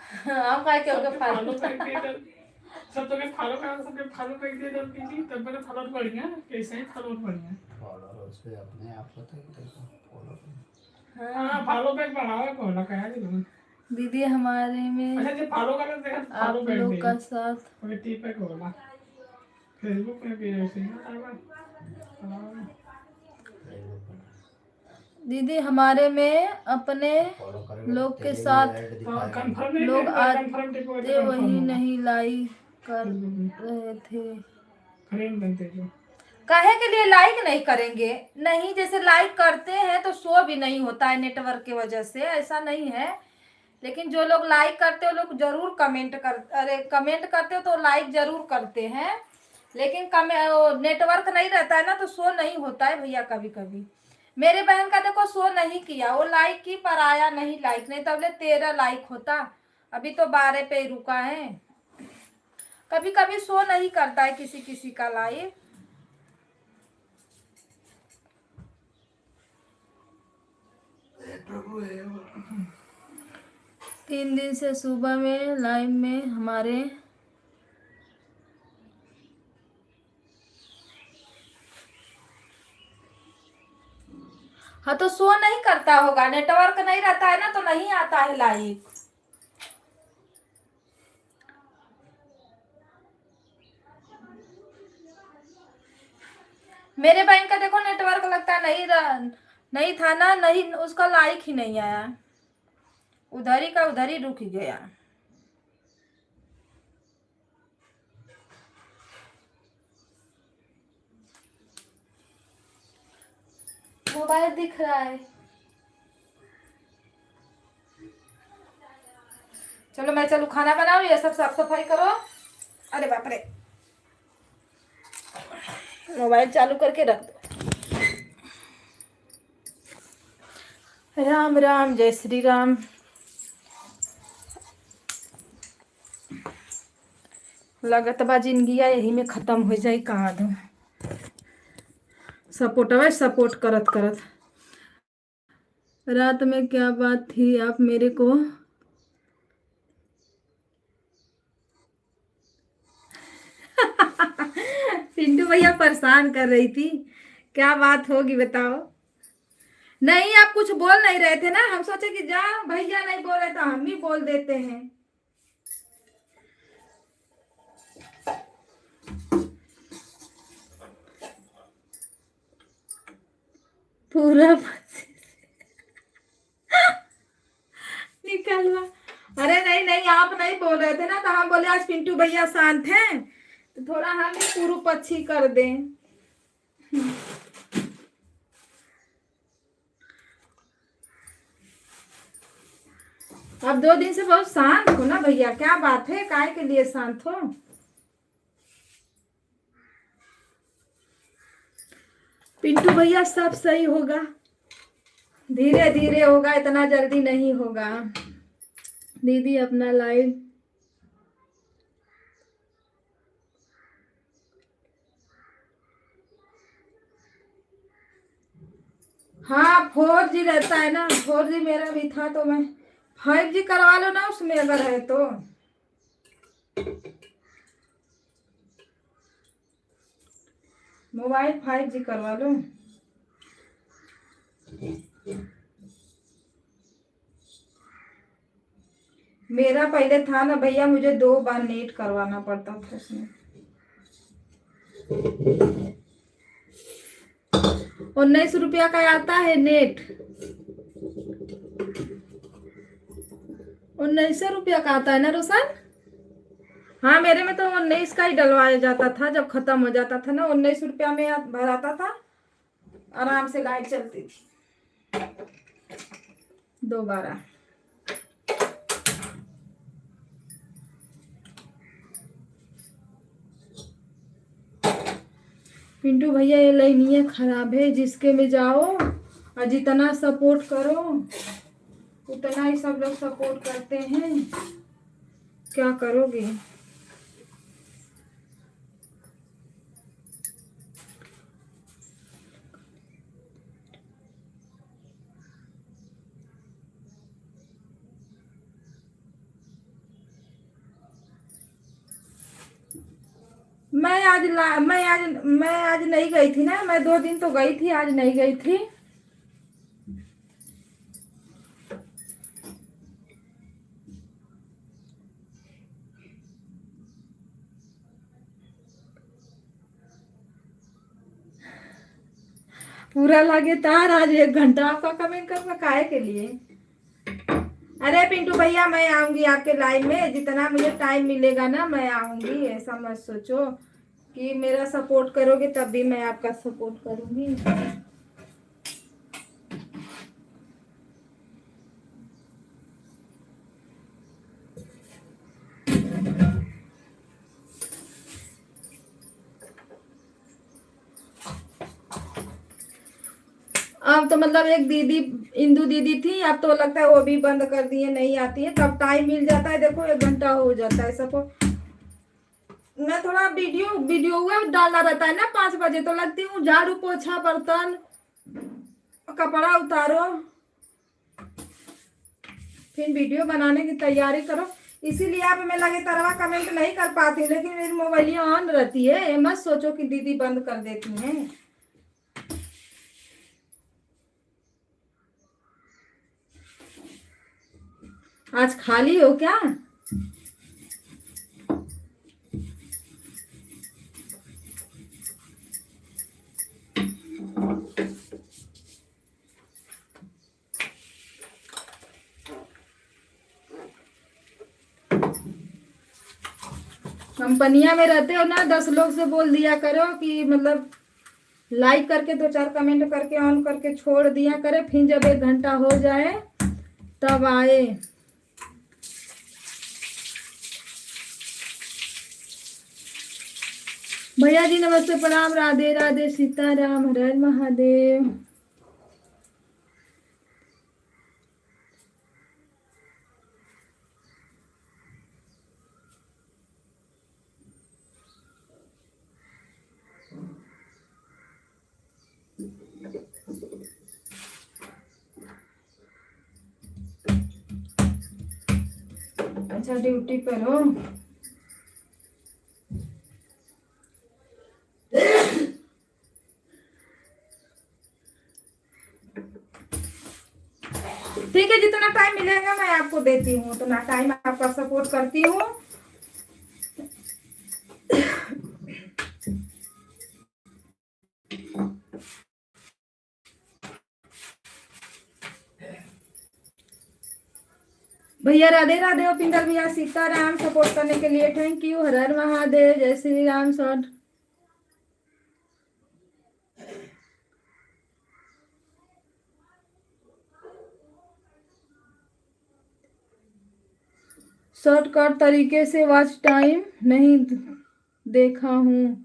हम काय के फॉलो फॉलो बैक दे दो। सब तो के फॉलो कर, सबके फॉलो बैक दे दो दीदी, तब मेरे फॉलोअर बढ़िया, कैसे ही फॉलोअर बढ़िया। फॉलोअर उस पे अपने आप होता है कि देखो फॉलो। हां फॉलो बैक बढ़ाओ को ना कहा जी। दीदी हमारे में अच्छा जो फॉलो कर देखा आप फॉलो बैक लोग दे का साथ। और टी पे होगा फेसबुक पे भी ऐसे ही आता दीदी हमारे में अपने फॉलो करेंगे लोग के तेरे साथ ऐड दिखाएगा। कंफर्म नहीं लोग कंफर्म टिप आते वही नहीं लाइक कर रहे थे। फ्रेंड बनते जो काहे के लिए लाइक नहीं करेंगे? नहीं, जैसे लाइक करते हैं तो शो भी नहीं होता है नेटवर्क की वजह से, ऐसा नहीं है। लेकिन जो लोग लाइक करते हो लोग जरूर कमेंट करते हो तो लाइक जरूर करते हैं। लेकिन नेटवर्क नहीं रहता है ना तो शो नहीं होता है भैया। कभी कभी मेरे बहन का देखो शो नहीं किया, वो लाइक की पर आया नहीं लाइक, नहीं तब 13 लाइक होता, अभी तो 12 पे ही रुका है। कभी कभी शो नहीं करता है किसी किसी का लाइक। प्रभु है 3 दिन से सुबह में लाइव में हमारे हाँ तो शो नहीं करता होगा, नेटवर्क नहीं रहता है ना तो नहीं आता है लाइव। मेरे बहन का देखो नेटवर्क लगता नहीं था ना, नहीं उसका लाइक ही नहीं आया, उधर ही का उधर ही रुक गया। मोबाइल दिख रहा है। चलो मैं चलू खाना बनाओ, ये सब साफ सफाई करो। अरे बाप रे, मोबाइल चालू करके रख दो। राम राम, जय श्री राम। लगत बा जिंदगी यही में खत्म हो जाए कहाँ दो। सपोर्ट करत करत। रात में क्या बात थी आप मेरे को पिंटू भैया परेशान कर रही थी, क्या बात होगी बताओ। नहीं आप कुछ बोल नहीं रहे थे ना, हम सोचे कि जा भैया नहीं बोल रहे तो हम ही बोल देते हैं। पूरा निकलवा। अरे नहीं नहीं आप नहीं बोल रहे थे ना तो हम बोले आज पिंटू भैया शांत हैं तो थोड़ा हम भी पूर्व पक्षी कर दें। अब 2 दिन से बहुत शांत हो ना भैया, क्या बात है, काय के लिए शांत हो? पिंटू भैया सब सही होगा, धीरे धीरे होगा, इतना जल्दी नहीं होगा। दीदी अपना लाइव हाँ 4G रहता है ना, 4G मेरा भी था, तो मैं 5G करवा लो ना उसमें अगर है तो। मोबाइल 5G करवा लो। मेरा पहले था ना भैया, मुझे 2 बार नेट करवाना पड़ता था उसमें। 19 रुपया का आता है नेट, 19 रुपया का आता है ना रोशन? हाँ मेरे में तो 19 का ही डलवाया जाता था, जब खत्म हो जाता था ना 19 रुपया में भराता था, आराम से लाइट चलती थी दोबारा। पिंटू भैया ये लाइनिया खराब है, जिसके में जाओ और जितना सपोर्ट करो उतना ही सब लोग सपोर्ट करते हैं, क्या करोगे? मैं आज नहीं गई थी ना, मैं 2 दिन तो गई थी, आज नहीं गई थी। पूरा लगातार आज 1 घंटा आपका कमेंट करना काहे के लिए? अरे पिंटू भैया मैं आऊंगी आपके लाइव में, जितना मुझे टाइम मिलेगा ना मैं आऊंगी, ऐसा मत सोचो कि मेरा सपोर्ट करोगे तब भी मैं आपका सपोर्ट करूंगी। अब तो मतलब एक दीदी, इंदू दीदी थी, अब तो लगता है वो भी बंद कर दिए, नहीं आती है। तब टाइम मिल जाता है, देखो 1 घंटा हो जाता है सबको। मैं थोड़ा वीडियो वेब डालना रहता है ना 5 बजे, तो लगती हूँ झाड़ू पोछा बर्तन कपड़ा उतारो, फिर वीडियो बनाने की तैयारी करो, इसीलिए आप मैं लगे तरवा कमेंट नहीं कर पाती, लेकिन मेरी मोबाइल ऑन रहती है, मत सोचो कि दीदी बंद कर देती हैं। आज खाली हो क्या? कंपनिया में रहते हो ना, 10 लोग से बोल दिया करो कि मतलब लाइक करके 2-4 कमेंट करके ऑन करके छोड़ दिया करे, फिर जब 1 घंटा हो जाए तब आए। भैया जी नमस्ते, प्रणाम, राधे राधे, सीताराम, हर हर महादेव। अच्छा ड्यूटी पर हो? ठीक है, जितना टाइम मिलेगा मैं आपको देती हूँ, उतना टाइम आपका सपोर्ट करती हूँ। भैया राधे राधे। उपिंदर भैया सीताराम सपोर्ट करने के लिए थैंक यू। हर हर महादेव, जय श्री राम। शॉर्टकट तरीके से वॉच टाइम नहीं देखा हूँ।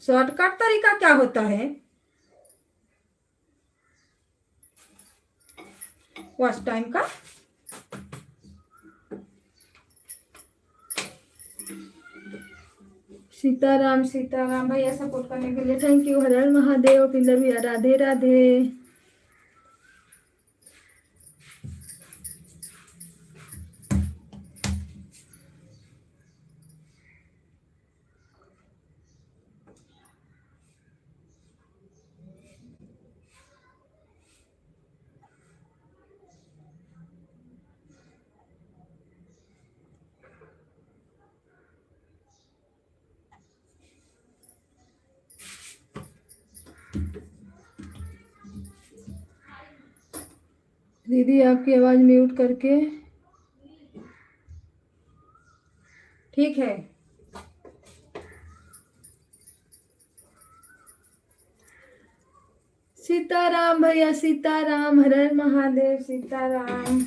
शॉर्टकट तरीका क्या होता है? वॉच टाइम का सीताराम सीताराम भैया सपोर्ट करने के लिए थैंक यू। हर हर महादेव। पिंदर भैया राधे राधे। दीदी आपकी आवाज म्यूट करके। ठीक है। सीताराम भैया सीताराम। हर हर महादेव। सीताराम।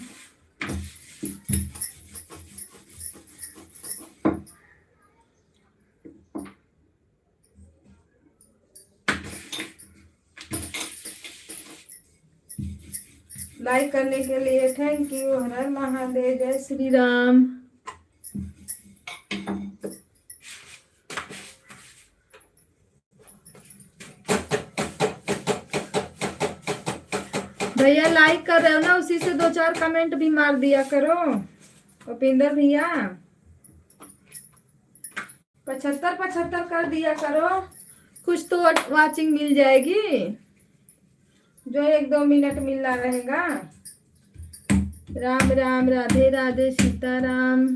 लाइक करने के लिए थैंक यू। हर हर महादेव। जय श्री राम। भैया लाइक कर रहे हो ना, उसी से 2-4 कमेंट भी मार दिया करो। उपिंदर भैया 75 कर दिया करो, कुछ तो वाचिंग मिल जाएगी। जो 1-2 मिनट मिलना रहेगा। राम राम राधे राधे सीताराम।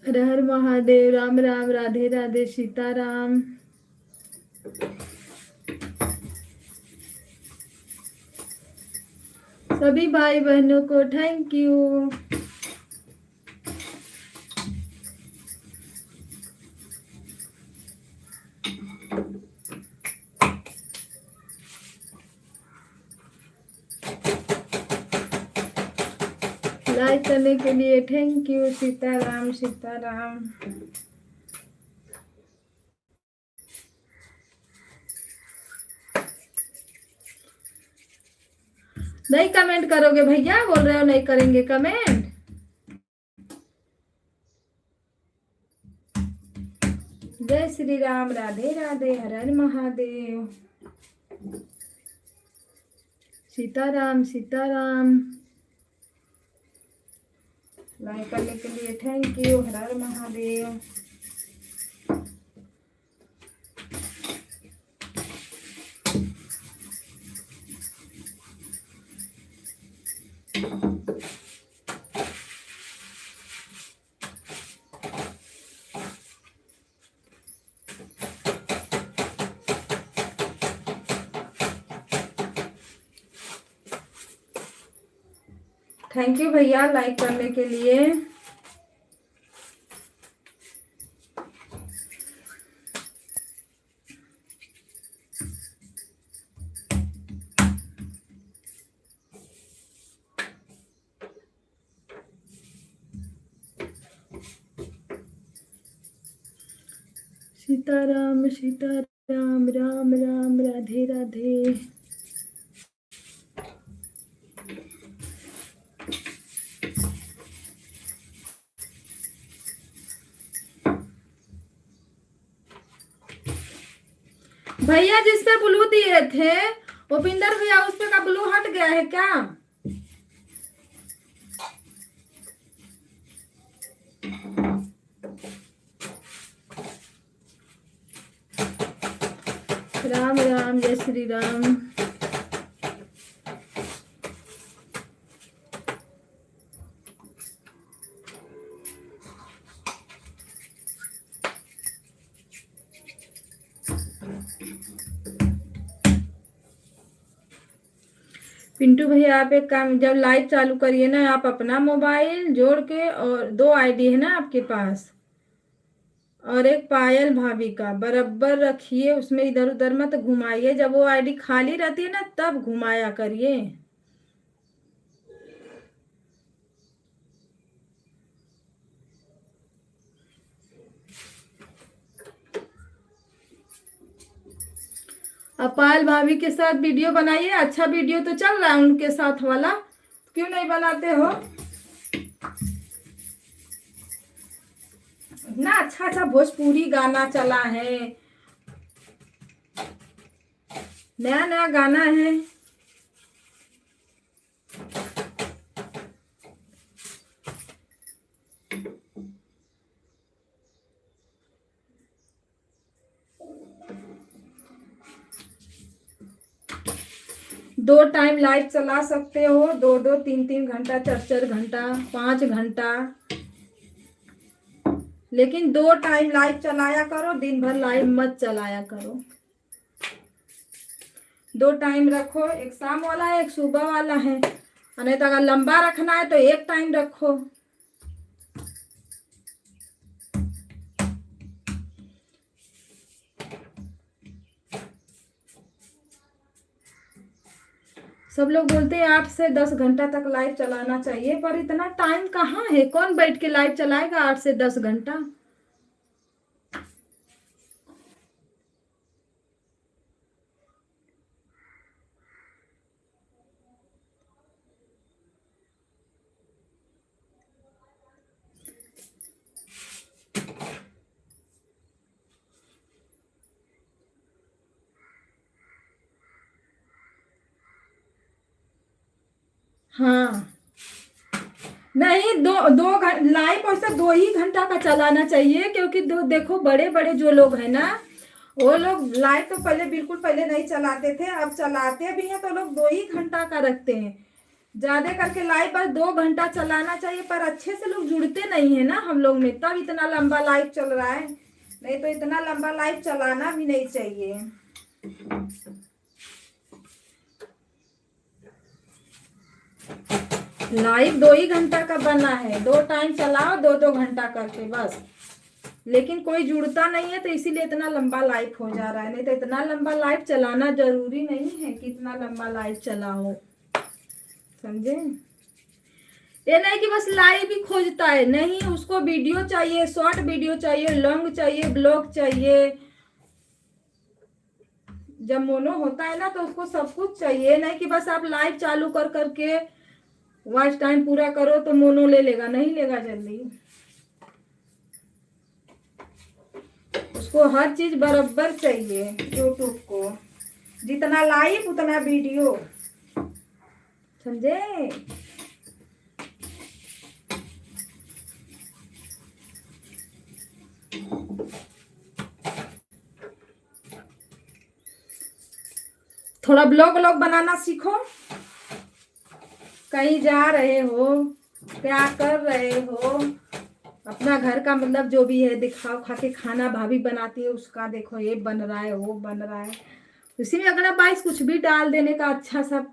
हर हर महादेव। राम राम राधे राधे सीताराम। सभी भाई बहनों को थैंक यू। लाइक करने के लिए थैंक यू। सीताराम सीताराम। नहीं कमेंट करोगे भैया? बोल रहे हो नहीं करेंगे कमेंट। जय श्री राम। राधे राधे। हर हर महादेव। सीताराम सीताराम। लाइक करने के लिए thank you. Her Har Mahadev. Thank you भैया लाइक करने के लिए। सीताराम सीताराम। राम राम राधे राधे। भैया जिस पे ब्लू दिए थे उपिंदर भैया, उस पे का ब्लू हट गया है क्या? राम राम। जय श्री राम। पिंटू भैया आप एक काम, जब लाइव चालू करिए ना, आप अपना मोबाइल जोड़ के, और 2 आईडी है ना आपके पास, और एक पायल भाभी का बराबर रखिए, उसमें इधर उधर मत घुमाइए। जब वो आईडी खाली रहती है ना तब घुमाया करिए। अब पायल भाभी के साथ वीडियो बनाइए, अच्छा वीडियो तो चल रहा है उनके साथ वाला, क्यों नहीं बनाते हो? इतना अच्छा अच्छा भोजपुरी गाना चला है, नया नया गाना है। दो टाइम लाइव चला सकते हो, 2-2 3-3 घंटा, 4-4 घंटा, 5 घंटा, लेकिन 2 टाइम लाइव चलाया करो, दिन भर लाइव मत चलाया करो। 2 टाइम रखो, एक शाम वाला है, एक सुबह वाला है, और नहीं तो अगर लंबा रखना है तो 1 टाइम रखो। सब लोग बोलते हैं 8 से 10 घंटा तक लाइव चलाना चाहिए, पर इतना टाइम कहाँ है, कौन बैठ के लाइव चलाएगा 8 से 10 घंटा? हाँ, नहीं, लाइव ऐसा 2 ही घंटा का चलाना चाहिए, क्योंकि देखो बड़े बड़े जो लोग हैं ना, वो लोग लाइव तो पहले बिल्कुल पहले नहीं चलाते थे, अब चलाते भी हैं तो लोग 2 ही घंटा का रखते हैं। ज्यादा करके लाइव बस 2 घंटा चलाना चाहिए, पर अच्छे से लोग जुड़ते नहीं है ना हम लोग में, तब इतना लंबा लाइव चल रहा है, नहीं तो इतना लंबा लाइव चलाना भी नहीं चाहिए। लाइव 2 ही घंटा का बना है, 2 टाइम चलाओ, 2-2 घंटा करके बस, लेकिन कोई जुड़ता नहीं है तो इसीलिए इतना लंबा लाइव हो जा रहा है, नहीं तो इतना लंबा लाइव चलाना जरूरी नहीं है कि इतना लंबा लाइव चलाओ, समझे? ये नहीं कि बस लाइव ही खोजता है, नहीं, उसको वीडियो चाहिए, शॉर्ट वीडियो चाहिए, लॉन्ग चाहिए, ब्लॉग चाहिए। जब मोनो होता है ना तो उसको सब कुछ चाहिए, नहीं कि बस आप लाइव चालू कर करके वॉच टाइम पूरा करो तो मोनो ले लेगा, नहीं लेगा जल्दी। उसको हर चीज बराबर चाहिए यूट्यूब को, जितना लाइव उतना वीडियो, समझे? थोड़ा ब्लॉग बनाना सीखो, कहीं जा रहे हो, क्या कर रहे हो, अपना घर का मतलब जो भी है दिखाओ, खा के खाना भाभी बनाती है उसका देखो, ये बन रहा है, वो बन रहा है, उसी में अगला बाइस कुछ भी डाल देने का, अच्छा सा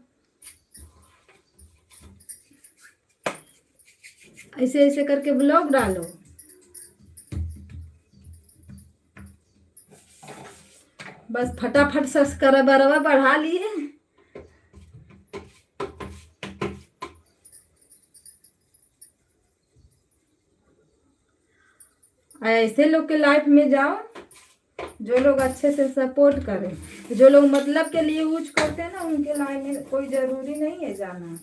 ऐसे ऐसे करके ब्लॉग डालो। बस फटाफट सब्सक्राइबर बढ़ा लिए। ऐसे लोग के लाइफ में जाओ जो लोग अच्छे से सपोर्ट करें, जो लोग मतलब के लिए यूज करते हैं ना, उनके लाइफ में कोई जरूरी नहीं है जाना।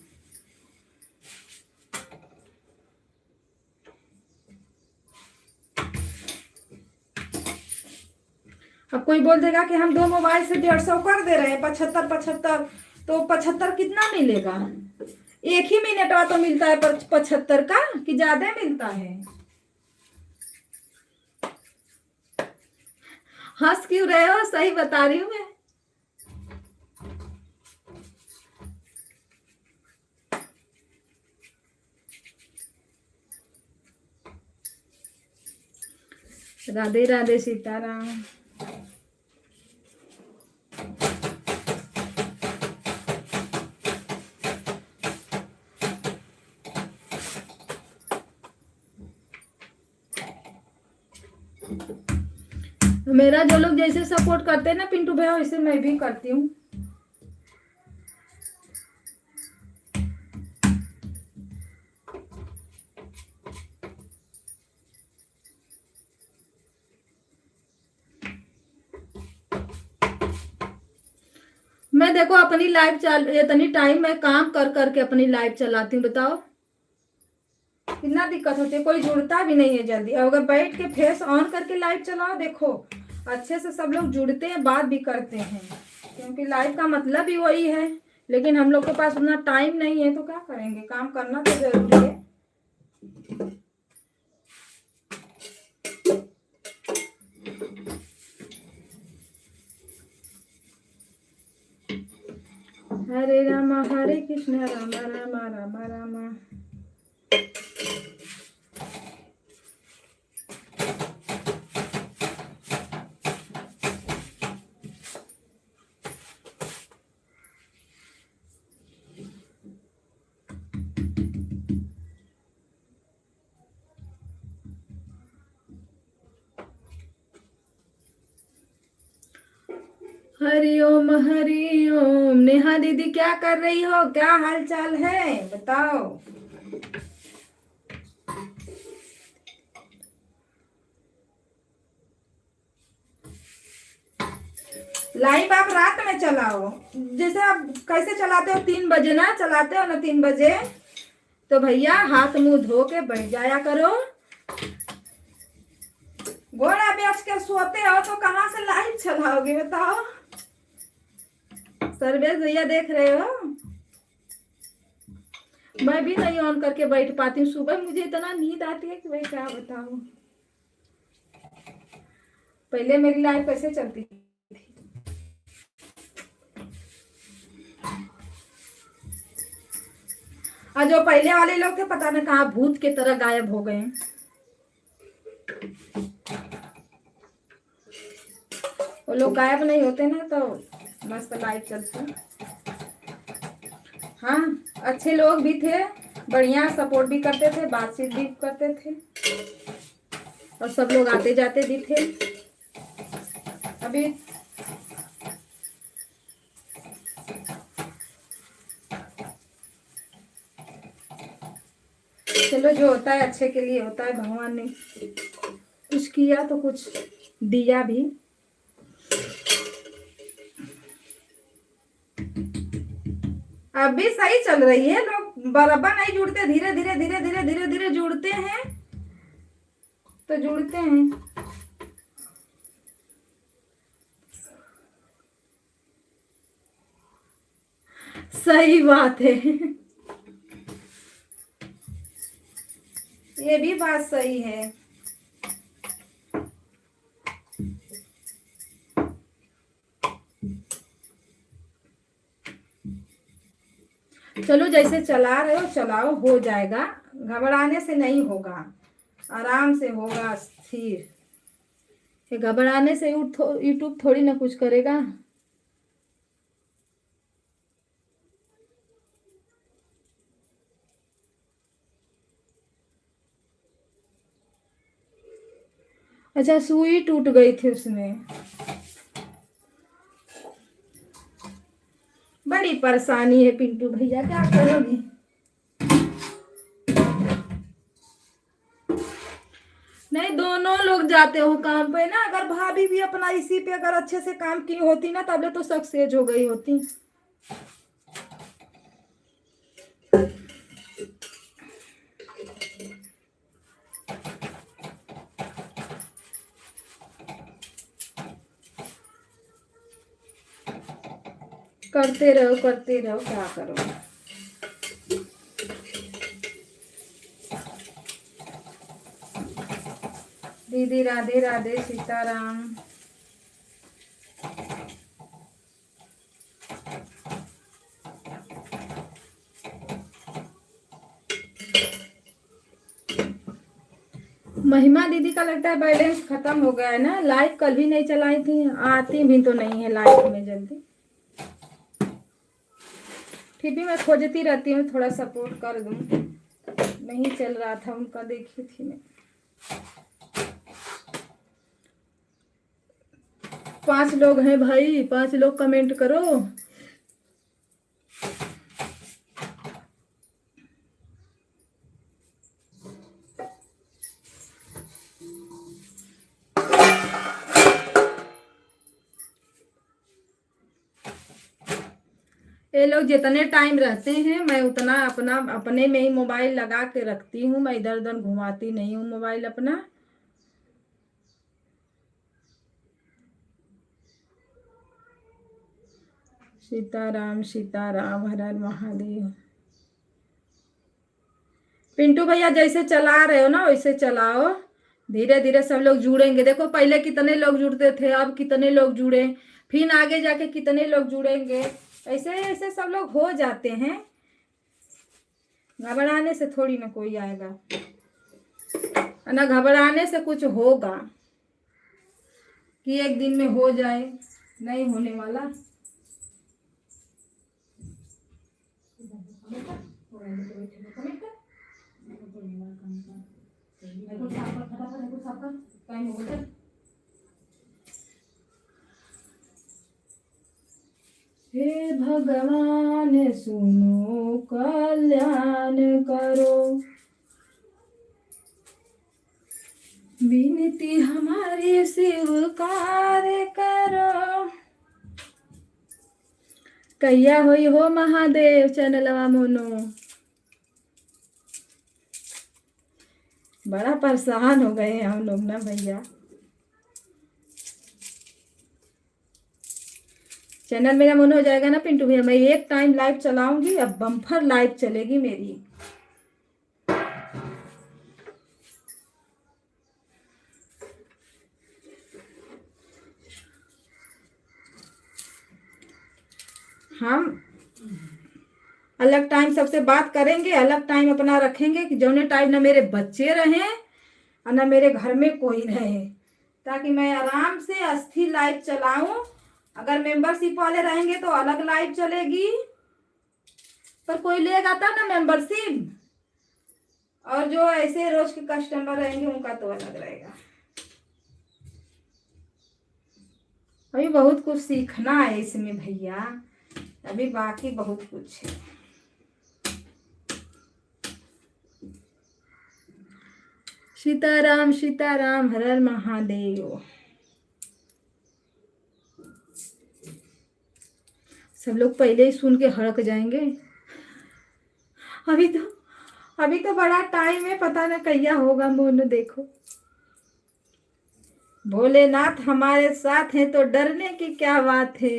अब कोई बोल देगा कि हम 2 मोबाइल से 150 कर दे रहे हैं, 75 तो 75 कितना मिलेगा? 1 ही मिनट तो मिलता है 75 का, कि ज्यादा मिलता है? हंस क्यों रहे हो? सही बता रही हूँ मैं। राधे राधे, सीताराम। मेरा जो लोग जैसे सपोर्ट करते हैं ना पिंटू भैया, वैसे मैं भी करती हूँ। मैं देखो अपनी लाइफ इतनी टाइम मैं काम कर करके अपनी लाइफ चलाती हूँ, बताओ कितना दिक्कत होती है। कोई जुड़ता भी नहीं है जल्दी। अगर बैठ के फेस ऑन करके लाइव चलाओ, देखो अच्छे से सब लोग जुड़ते हैं, बात भी करते हैं, क्योंकि लाइव का मतलब ही वही है। लेकिन हम लोग के पास उतना टाइम नहीं है, तो क्या करेंगे, काम करना तो जरूरी है। हरे राम हरे कृष्ण राम राम राम राम। हरिओम हरिओम। नेहा दीदी क्या कर रही हो, क्या हाल चाल है, बताओ। लाइव आप रात में चलाओ, जैसे आप कैसे चलाते हो, 3 बजे ना चलाते हो ना, 3 बजे, तो भैया हाथ मुंह धो के बैठ जाया करो। गोरा बेच के सोते हो तो कहाँ से लाइव चलाओगे, बताओ। सर्वेश भैया देख रहे हो, मैं भी नहीं ऑन करके बैठ पाती हूँ। सुबह मुझे इतना नींद आती है कि मैं क्या बताऊं। पहले मेरी लाइफ कैसे चलती थी। और जो पहले वाले लोग थे, पता नहीं कहाँ भूत के तरह गायब हो गए। वो लोग गायब नहीं होते ना, तो मस्त लाइफ चलती। हाँ, अच्छे लोग भी थे, बढ़िया सपोर्ट भी करते थे, बातचीत भी करते थे, और सब लोग आते जाते भी थे। अभी चलो, जो होता है अच्छे के लिए होता है। भगवान ने कुछ किया तो कुछ दिया भी। अभी सही चल रही है, लोग बराबर नहीं जुड़ते, धीरे धीरे धीरे धीरे धीरे धीरे जुड़ते हैं, तो जुड़ते हैं। सही बात है, ये भी बात सही है। चलो, जैसे चला रहे हो चलाओ, हो जाएगा। घबराने से नहीं होगा, आराम से होगा, स्थिर। ये घबराने से यूट्यूब थोड़ी ना कुछ करेगा। अच्छा, सुई टूट गई थी उसमें, बड़ी परेशानी है पिंटू भैया, क्या करोगे। नहीं, दोनों लोग जाते हो काम पे ना। अगर भाभी भी अपना इसी पे अगर अच्छे से काम की होती ना, तब तो सक्सेस हो गई होती। करते रहो करते रहो, क्या करोगे। दीदी राधे राधे, सीताराम। महिमा दीदी का लगता है बैलेंस खत्म हो गया है ना। लाइव कल भी नहीं चलाई थी, आती भी तो नहीं है लाइव में जल्दी। फिर भी मैं खोजती रहती हूँ, थोड़ा सपोर्ट कर दूँ। नहीं चल रहा था उनका, देखी थी मैं। 5 लोग हैं भाई, 5 लोग कमेंट करो। ये लोग जितने टाइम रहते हैं मैं उतना अपना अपने में ही मोबाइल लगा के रखती हूँ, मैं इधर उधर घुमाती नहीं हूँ मोबाइल अपना। सीताराम हर हर महादेव। पिंटू भैया जैसे चला रहे हो ना वैसे चलाओ, धीरे धीरे सब लोग जुड़ेंगे। देखो पहले कितने लोग जुड़ते थे, अब कितने लोग जुड़े, फिर आगे जाके कितने लोग जुड़ेंगे, ऐसे ऐसे सब लोग हो जाते हैं। घबराने से थोड़ी ना कोई आएगा, ना घबराने से कुछ होगा कि एक दिन में हो जाए, नहीं होने वाला। हे भगवान सुनो कल्याण करो, विनती हमारी स्वीकार करो। कैया होई हो महादेव चैनलवा मोनो। बड़ा परेशान हो गए हम लोग ना भैया। चैनल मेरा मन हो जाएगा ना पिंटू भैया, मैं एक टाइम लाइव चलाऊंगी, अब बम्फर लाइव चलेगी मेरी। हम अलग टाइम सबसे बात करेंगे, अलग टाइम अपना रखेंगे कि जौने टाइम ना मेरे बच्चे रहें और ना मेरे घर में कोई रहे, ताकि मैं आराम से अस्थिर लाइव चलाऊं। अगर मेंबरशिप वाले रहेंगे तो अलग लाइव चलेगी, पर कोई लेगा तब ना मेंबरशिप, और जो ऐसे रोज के कस्टमर रहेंगे उनका तो अलग रहेगा। अभी बहुत कुछ सीखना है इसमें भैया, अभी बाकी बहुत कुछ है। सीताराम हर हर महादेव। सब लोग पहले ही सुन के हड़क जाएंगे। अभी तो बड़ा टाइम है, पता ना कैया होगा मोनू। देखो भोलेनाथ हमारे साथ हैं तो डरने की क्या बात है।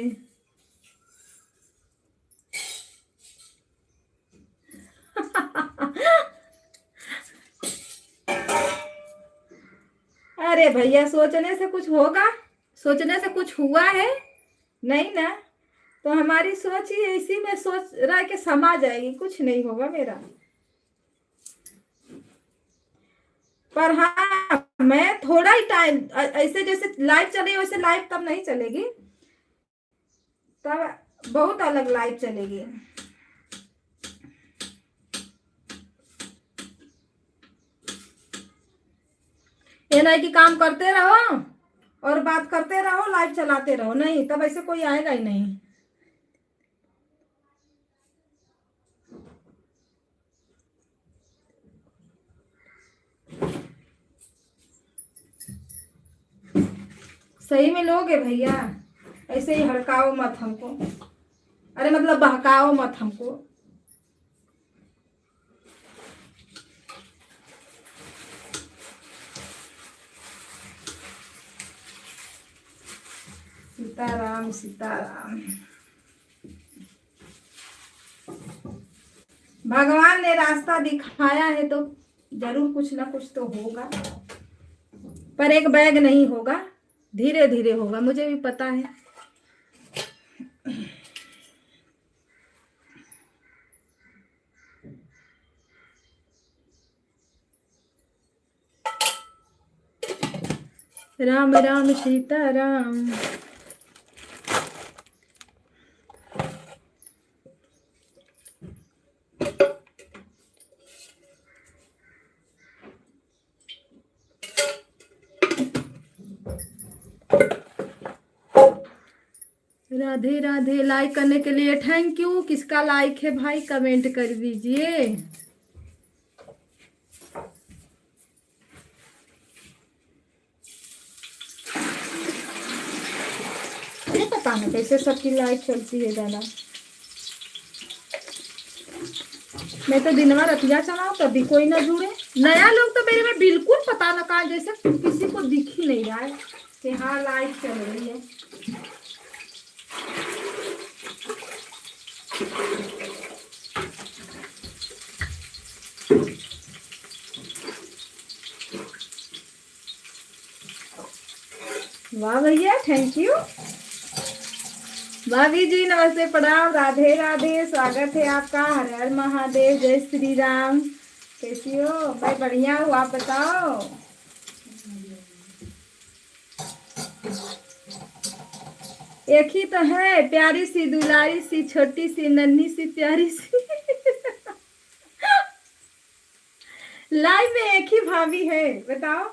अरे भैया सोचने से कुछ होगा, सोचने से कुछ हुआ है नहीं ना, तो हमारी सोच ही इसी में सोच रहा है कि समा जाएगी, कुछ नहीं होगा मेरा। पर हाँ मैं थोड़ा ही टाइम ऐसे जैसे लाइव चले वैसे लाइव तब नहीं चलेगी, तब बहुत अलग लाइव चलेगी। ये नहीं कि काम करते रहो और बात करते रहो, लाइव चलाते रहो, नहीं, तब ऐसे कोई आएगा ही नहीं। सही में लोगे भैया, ऐसे ही हड़काओ मत हमको, अरे मतलब बहकाओ मत हमको। सीताराम। भगवान ने रास्ता दिखाया है तो जरूर कुछ ना कुछ तो होगा, पर एक बैग नहीं होगा, धीरे धीरे होगा, मुझे भी पता है। राम राम सीताराम। राधे राधे। लाइक करने के लिए थैंक यू। किसका लाइक है भाई कमेंट कर दीजिए। ये पता नहीं कैसे सबकी लाइक चलती है ज्यादा। मैं तो दिन भर रतिया चलाऊं तभी कोई ना जुड़े। नया लोग तो मेरे में बिल्कुल पता न कहा, जैसे किसी को दिख ही नहीं रहा है कि हाँ लाइक चल रही है। वाह भैया थैंक यू। भाभी जी नमस्ते प्रणाम राधे राधे। स्वागत है आपका। हर हर महादेव। जय श्री राम। कैसी हो? मैं बढ़िया हूँ, आप बताओ। एक ही तो है, प्यारी सी दुलारी सी छोटी सी नन्ही सी प्यारी सी। लाइव में एक ही भाभी है, बताओ।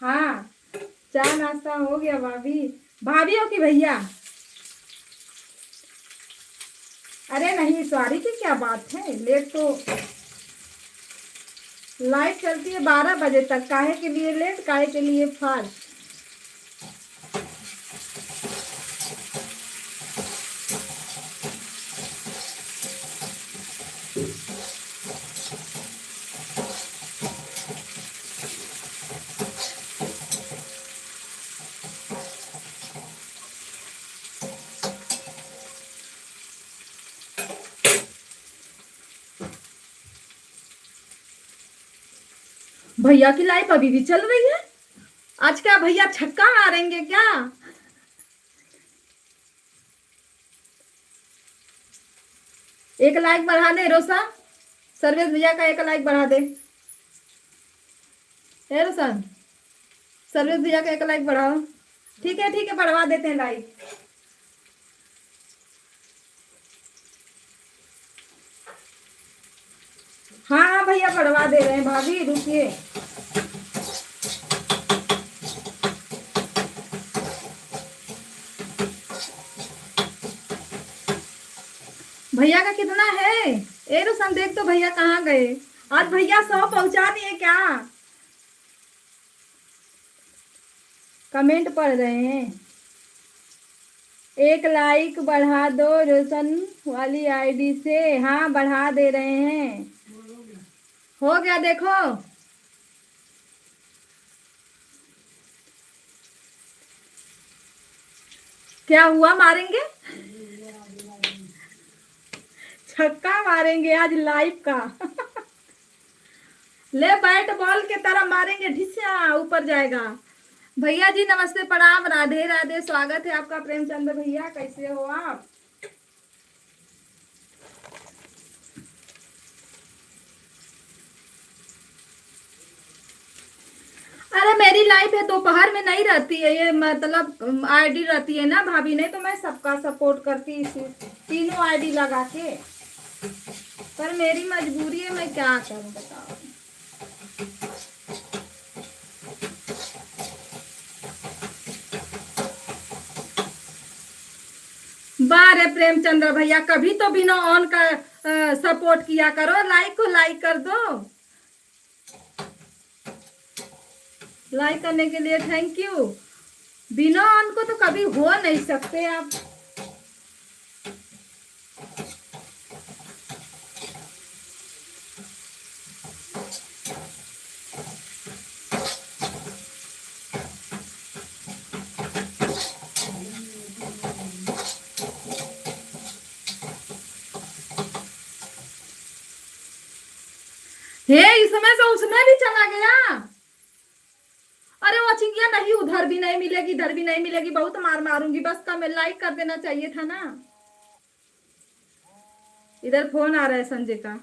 हाँ चाय नाश्ता हो गया भाभी। भाभी हो कि भैया? अरे नहीं सॉरी की क्या बात है, लेट तो लाइट चलती है 12 बजे तक। काहे के लिए लेट, काहे के लिए फास्ट। भैया की लाइफ अभी भी चल रही है। आज क्या भैया छक्का मारेंगे क्या? एक लाइक बढ़ा दे रोसा। सर्वेश भैया का एक लाइक बढ़ा दे। है रोशन, सर्वेश भैया का एक लाइक बढ़ाओ। ठीक है बढ़वा देते हैं लाइक। हाँ भैया बढ़वा दे रहे हैं। भाभी रुकिए। भैया का कितना है? ए रोशन देख तो भैया कहाँ गए। आज भैया 100 पहुंचा दिए क्या? कमेंट पढ़ रहे हैं। एक लाइक बढ़ा दो रोशन वाली आईडी से। हाँ बढ़ा दे रहे हैं। हो गया देखो। क्या हुआ? मारेंगे छक्का मारेंगे आज लाइव का। ले बैट बॉल के तरह मारेंगे, ढिस्या ऊपर जाएगा। भैया जी नमस्ते प्रणाम राधे राधे। स्वागत है आपका प्रेमचंद भैया। कैसे हो आप? अरे मेरी लाइफ है दोपहर में नहीं रहती है, ये मतलब आईडी रहती है ना भाभी, नहीं तो मैं सबका सपोर्ट करती इसी तीनों आईडी लगा के। पर मेरी मजबूरी है, मैं क्या करूं बताओ। बारे प्रेमचंद्र भैया कभी तो बिना ऑन का सपोर्ट किया करो। लाइक को लाइक कर दो। लाइक करने के लिए थैंक यू। बिना ऑन को तो कभी हो नहीं सकते आप। हे इसमें से उसमें भी चला गया। अरे वो चिंगिया नहीं, उधर भी नहीं मिलेगी इधर भी नहीं मिलेगी। बहुत मार मारूंगी। बस का मैं लाइक कर देना चाहिए था ना। इधर फोन आ रहा है संजय का।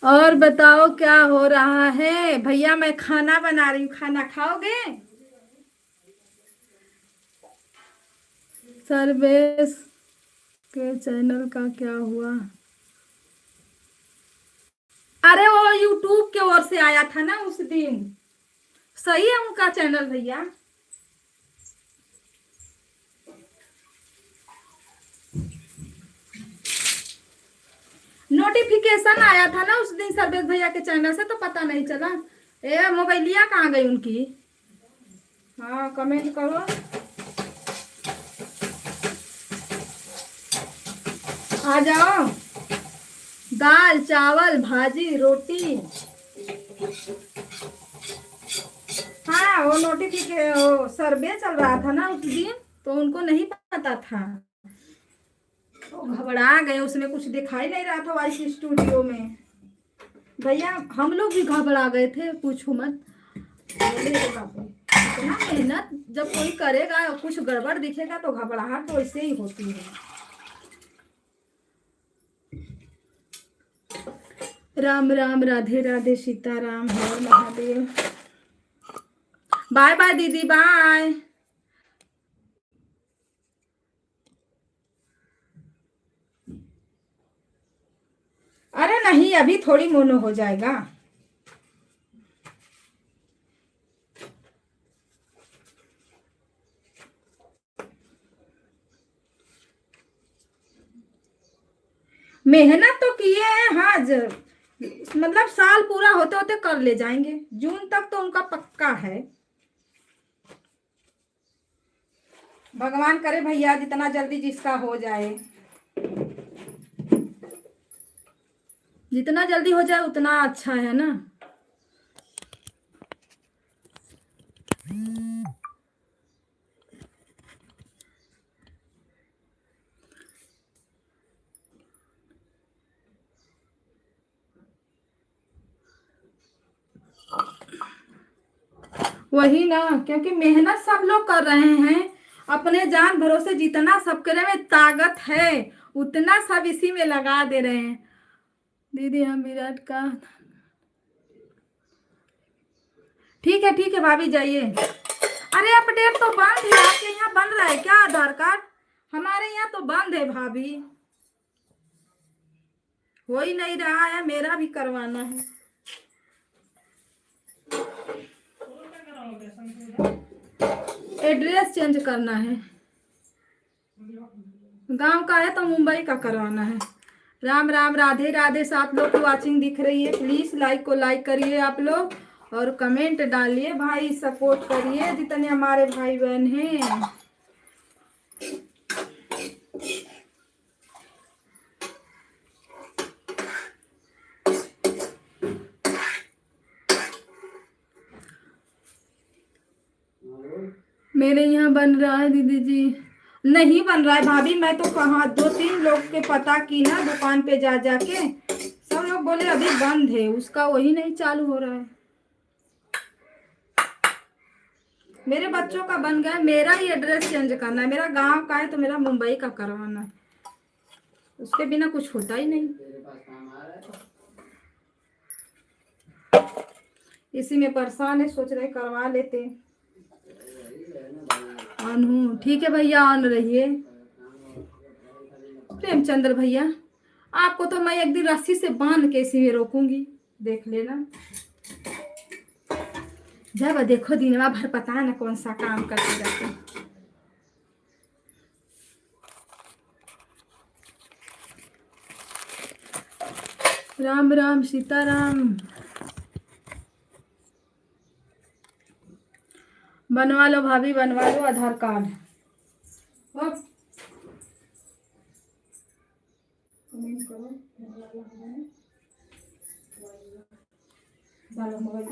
और बताओ क्या हो रहा है? भैया मैं खाना बना रही हूँ, खाना खाओगे? सर्वेश के चैनल का क्या हुआ? अरे वो यूट्यूब के ओर से आया था ना उस दिन। सही है उनका चैनल भैया। नोटिफिकेशन आया था ना उस दिन सर्वेश भैया के चैनल से, तो पता नहीं चला। ए मोबाइलिया कहाँ गई उनकी? हाँ कमेंट करो। आ जाओ। दाल चावल भाजी रोटी। हाँ वो नोटिफिकेशन सर्वे चल रहा था ना उस दिन, तो उनको नहीं पता था, तो घबरा गए। उसमें कुछ दिखाई नहीं रहा था वॉइस स्टूडियो में। भैया हम लोग भी घबरा गए थे, पूछो मत। इतना मेहनत जब कोई करेगा और कुछ गड़बड़ दिखेगा तो घबराहट तो ऐसे ही होती है। राम राम राधे राधे सीताराम हर महादेव। बाय बाय दीदी बाय। अरे नहीं अभी थोड़ी मोनो हो जाएगा। मेहनत तो किए हैं। हाँ मतलब साल पूरा होते होते कर ले जाएंगे, जून तक तो उनका पक्का है। भगवान करे भैया जितना जल्दी जिसका हो जाए, जितना जल्दी हो जाए उतना अच्छा है ना। वही ना, क्योंकि मेहनत सब लोग कर रहे हैं अपने जान भरोसे। जितना सबके में ताकत है उतना सब इसी में लगा दे रहे हैं। दीदी हम विराट का ठीक है भाभी जाइए। अरे अपडेट तो बंद है, आपके यहाँ बन रहा है क्या आधार कार्ड? हमारे यहाँ तो बंद है भाभी, हो ही नहीं रहा है। मेरा भी करवाना है। एड्रेस चेंज करना है, गांव का है तो मुंबई का करवाना है। राम राम राधे राधे। 7 लोग की वाचिंग दिख रही है, प्लीज लाइक को लाइक करिए आप लोग और कमेंट डालिए भाई, सपोर्ट करिए जितने हमारे भाई बहन हैं। मेरे यहाँ बन रहा है दीदी जी। नहीं बन रहा है भाभी, मैं तो कहा 2-3 लोग के पता की ना दुकान पे जा जाके, सब लोग बोले अभी बंद है उसका, वही नहीं चालू हो रहा है। मेरे बच्चों का बन गया, मेरा ही एड्रेस चेंज करना है। मेरा गांव का है तो मेरा मुंबई का करवाना है, उसके बिना कुछ होता ही नहीं। इसी में परेशान है, सोच रहे करवा लेते। ऑन हूँ, ठीक है भैया ऑन रहिए। प्रेमचंद्र भैया आपको तो मैं एक दिन रस्सी से बांध के इसी में रोकूंगी, देख लेना। जब देखो दिनवा भर पता है ना कौन सा काम करते रहते। राम राम सीताराम। बनवा लो भाभी बनवा लो आधार कार्ड। कमेंट करो डालो मोबाइल।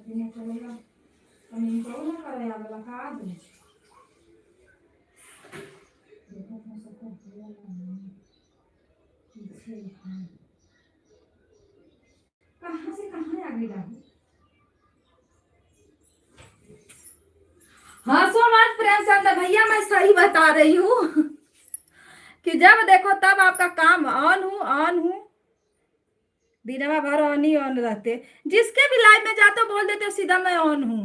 कमेंट करो ना करे वाला कार्ड। कहाँ से कहाँ आ गई राहु? हाँ सो मत प्रेमचंद्र भैया, मैं सही बता रही हूँ कि जब देखो तब आपका काम ऑन हूँ। दिनवा भर ऑन ही ऑन रहते, जिसके भी लाइव में जाते बोल देते सीधा मैं ऑन हूँ।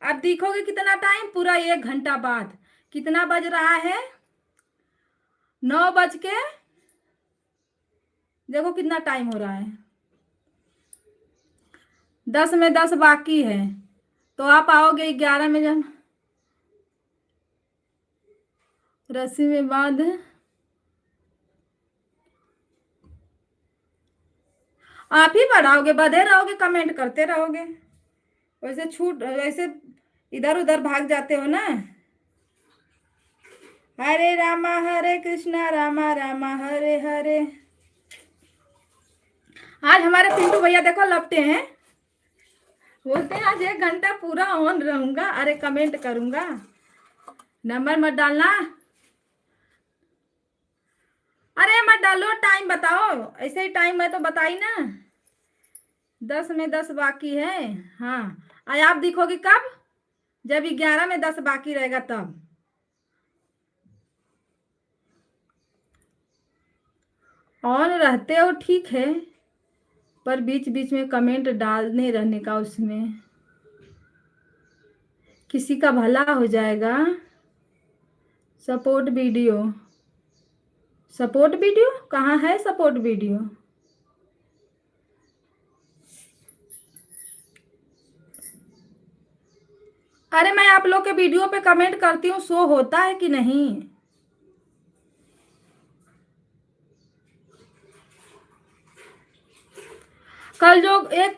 अब देखोगे कितना टाइम, पूरा 1 घंटा बाद। कितना बज रहा है, 9 बज के, देखो कितना टाइम हो रहा है, 10 में 10 बाकी है। तो आप आओगे 11 में, जब रस्सी में बांध, आप ही बढ़ाओगे, बधे रहोगे, कमेंट करते रहोगे, वैसे इधर उधर भाग जाते हो ना। हरे रामा हरे कृष्णा रामा रामा हरे हरे। आज हमारे पिंटू भैया देखो लपटे हैं, बोलते हैं आज 1 घंटा पूरा ऑन रहूंगा, अरे कमेंट करूंगा, नंबर मत डालना, अरे मत डालो, टाइम बताओ, ऐसे ही टाइम मैं तो बताई ना, 10 में 10 बाकी है। हाँ, आज आप दिखोगे कब, जब 11 में 10 बाकी रहेगा तब। ऑन रहते हो ठीक है, पर बीच बीच में कमेंट डालने रहने का, उसमें किसी का भला हो जाएगा। सपोर्ट वीडियो, सपोर्ट वीडियो कहाँ है, सपोर्ट वीडियो? अरे मैं आप लोग के वीडियो पे कमेंट करती हूँ, शो होता है कि नहीं?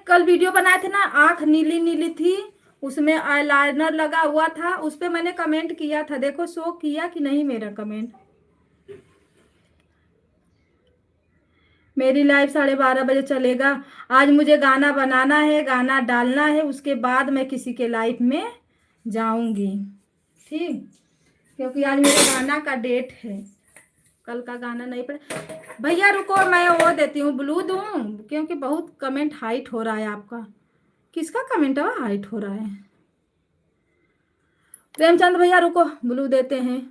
कल वीडियो बनाए थे ना, आंख नीली नीली थी, उसमें आईलाइनर लगा हुआ था, उस पे मैंने कमेंट किया था, देखो शो किया कि नहीं मेरा कमेंट। मेरी लाइव 12:30 बजे चलेगा। आज मुझे गाना बनाना है, गाना डालना है, उसके बाद मैं किसी के लाइव में जाऊंगी, ठीक, क्योंकि आज मेरे गाना का डेट है, कल का गाना नहीं पड़ा। भैया रुको, मैं वो देती हूँ, ब्लू दूँ, क्योंकि बहुत कमेंट हाइट हो रहा है आपका। किसका कमेंट है हाइट हो रहा है? प्रेमचंद भैया रुको, ब्लू देते हैं,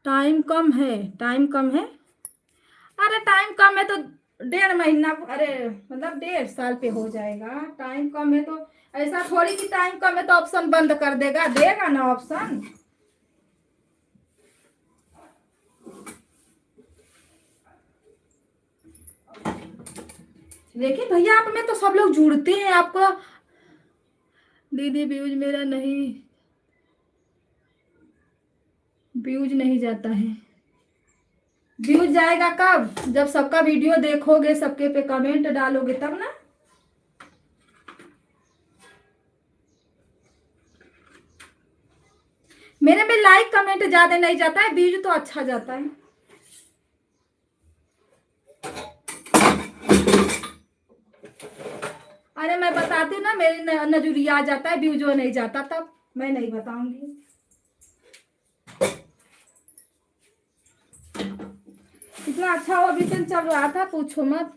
टाइम कम है, टाइम कम है, अरे टाइम कम है तो 1.5 महीना, अरे मतलब 1.5 साल पे हो जाएगा। टाइम कम है तो ऐसा थोड़ी कि टाइम कम है तो ऑप्शन बंद कर देगा, देगा ना ऑप्शन। देखिए भैया, आप में तो सब लोग जुड़ते हैं, आपका दीदी व्यूज नहीं जाता है। व्यूज जाएगा कब? जब सबका वीडियो देखोगे, सबके पे कमेंट डालोगे तब ना। मेरे में लाइक कमेंट ज्यादा नहीं जाता है, व्यूज तो अच्छा जाता है। अरे मैं बताती हूँ ना, मेरी नजरिया आ जाता है, व्यूज नहीं जाता, तब मैं नहीं बताऊंगी। इतना अच्छा वो विजन चल रहा था, पूछो मत।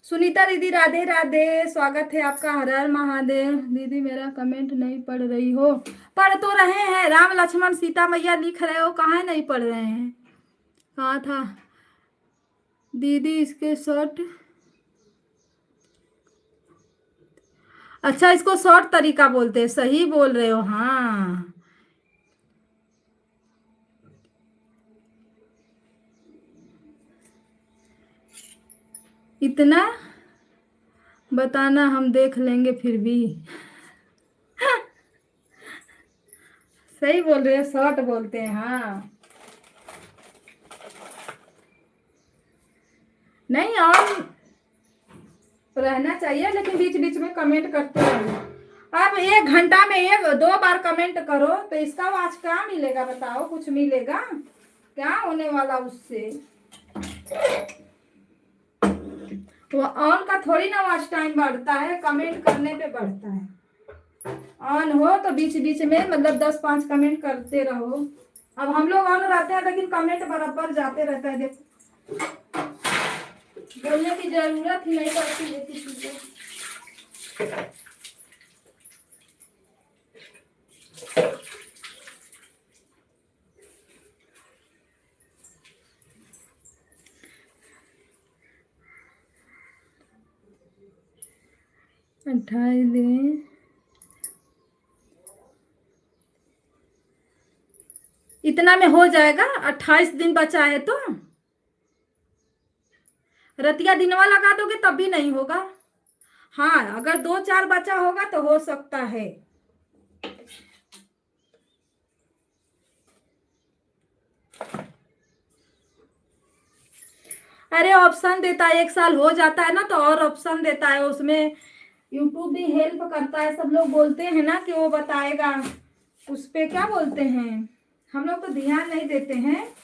सुनीता दीदी राधे राधे, स्वागत है आपका, हर हर महादेव। दीदी मेरा कमेंट नहीं पढ़ रही हो? पढ़ तो रहे हैं, राम लक्ष्मण सीता मैया लिख रहे हो, कहाँ नहीं पढ़ रहे हैं? कहाँ था दीदी इसके शॉर्ट? अच्छा, इसको शॉर्ट तरीका बोलते हैं, सही बोल रहे हो, हाँ। इतना बताना हम देख लेंगे फिर भी। सही बोल रहे हो, शॉर्ट बोलते हैं, हाँ। नहीं, ऑन रहना चाहिए, लेकिन बीच बीच में कमेंट करते रहो। अब 1 घंटा में 1-2 बार कमेंट करो तो इसका वाच क्या मिलेगा बताओ? कुछ मिलेगा क्या होने वाला उससे? तो ऑन का थोड़ी ना वाच टाइम बढ़ता है, कमेंट करने पे बढ़ता है। ऑन हो तो बीच बीच में मतलब 10-5 कमेंट करते रहो। अब हम लोग ऑन रहते हैं लेकिन कमेंट बराबर जाते रहता है, देखो, बोलने की जरूरत ही नहीं पड़ती है किसी को। 28 दिन, इतना में हो जाएगा। 28 दिन बचा है तो रतिया दिनवा लगा दोगे तब भी नहीं होगा। हाँ, अगर 2-4 बचा होगा तो हो सकता है। अरे ऑप्शन देता है, 1 साल हो जाता है ना तो और ऑप्शन देता है उसमें। यूट्यूब भी हेल्प करता है, सब लोग बोलते हैं ना कि वो बताएगा। उस पे क्या बोलते हैं, हम लोग तो ध्यान नहीं देते हैं।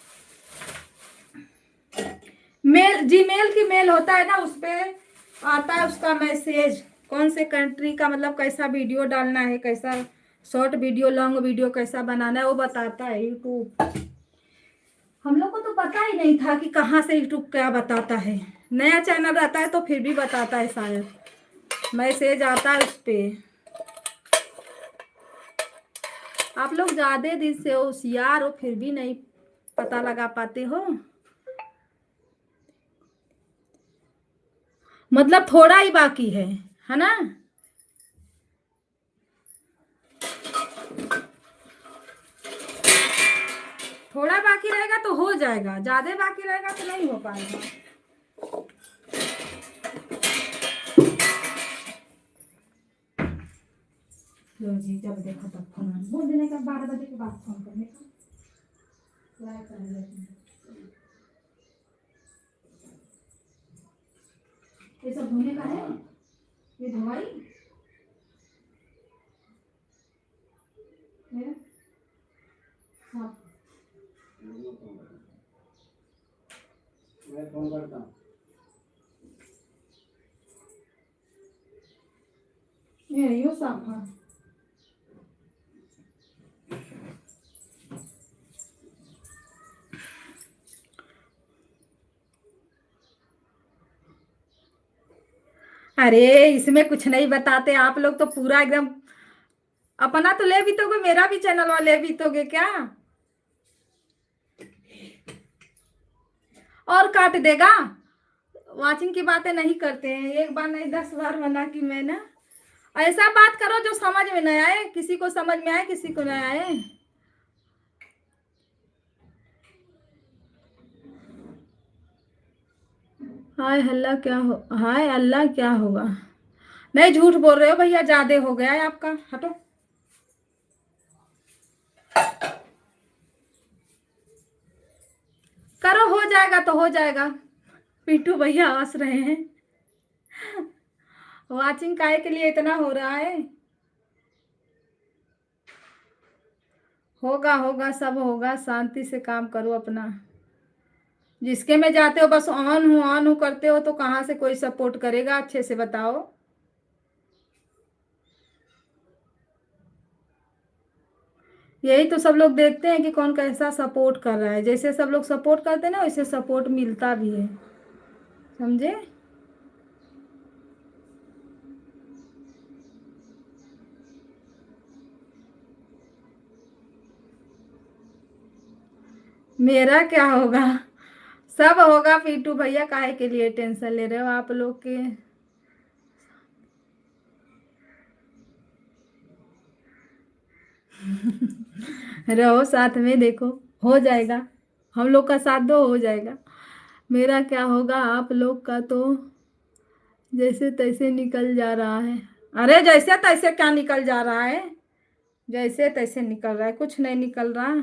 मेल, जीमेल की मेल होता है ना, उस पे आता है उसका मैसेज, कौन से कंट्री का, मतलब कैसा वीडियो डालना है, कैसा शॉर्ट वीडियो, लॉन्ग वीडियो कैसा बनाना है, वो बताता है यूट्यूब। हम लोग को तो पता ही नहीं था कि कहाँ से यूट्यूब क्या बताता है। नया चैनल रहता है तो फिर भी बताता है, शायद मैसेज आता है उस पे। आप लोग ज्यादा दिन से होशियार हो फिर भी नहीं पता लगा पाते हो। मतलब थोड़ा ही बाकी है ना। थोड़ा बाकी रहेगा तो हो जाएगा, ज्यादा बाकी रहेगा तो नहीं हो पाएगा। लो जी, जब देखो तब फोन बोल देने का, 12 बजे के बाद फोन करने का। ये सब धोने का है, ये धोवाई है। हाँ, मैं फोन करता हूँ। ये यो साफा। अरे इसमें कुछ नहीं बताते आप लोग तो, पूरा एकदम अपना तो ले भी दोगे, मेरा भी चैनल वाले ले भी दोगे क्या? और काट देगा। वाचिंग की बातें नहीं करते हैं, एक बार नहीं 10 बार मना कि मैं ना। ऐसा बात करो जो समझ में नहीं आए, किसी को समझ में आए किसी को नहीं आए। हाय हल्ला क्या हो, हाय अल्लाह क्या होगा। नहीं झूठ बोल रहे हो भैया, ज्यादा हो गया है आपका, हटो। करो, हो जाएगा तो हो जाएगा। पिंटू भैया हंस रहे हैं। वाचिंग काहे के लिए इतना हो रहा है? होगा होगा, सब होगा, शांति से काम करो अपना। जिसके में जाते हो बस ऑन हूँ करते हो तो कहाँ से कोई सपोर्ट करेगा, अच्छे से बताओ। यही तो सब लोग देखते हैं कि कौन कैसा सपोर्ट कर रहा है। जैसे सब लोग सपोर्ट करते हैं ना, वैसे सपोर्ट मिलता भी है, समझे। मेरा क्या होगा, सब होगा। पीटू भैया काहे के लिए टेंशन ले रहे हो आप लोग के। रहो साथ में, देखो हो जाएगा। हम लोग का साथ दो, हो जाएगा। मेरा क्या होगा, आप लोग का तो जैसे तैसे निकल जा रहा है। अरे जैसे तैसे क्या निकल जा रहा है, जैसे तैसे निकल रहा है, कुछ नहीं निकल रहा।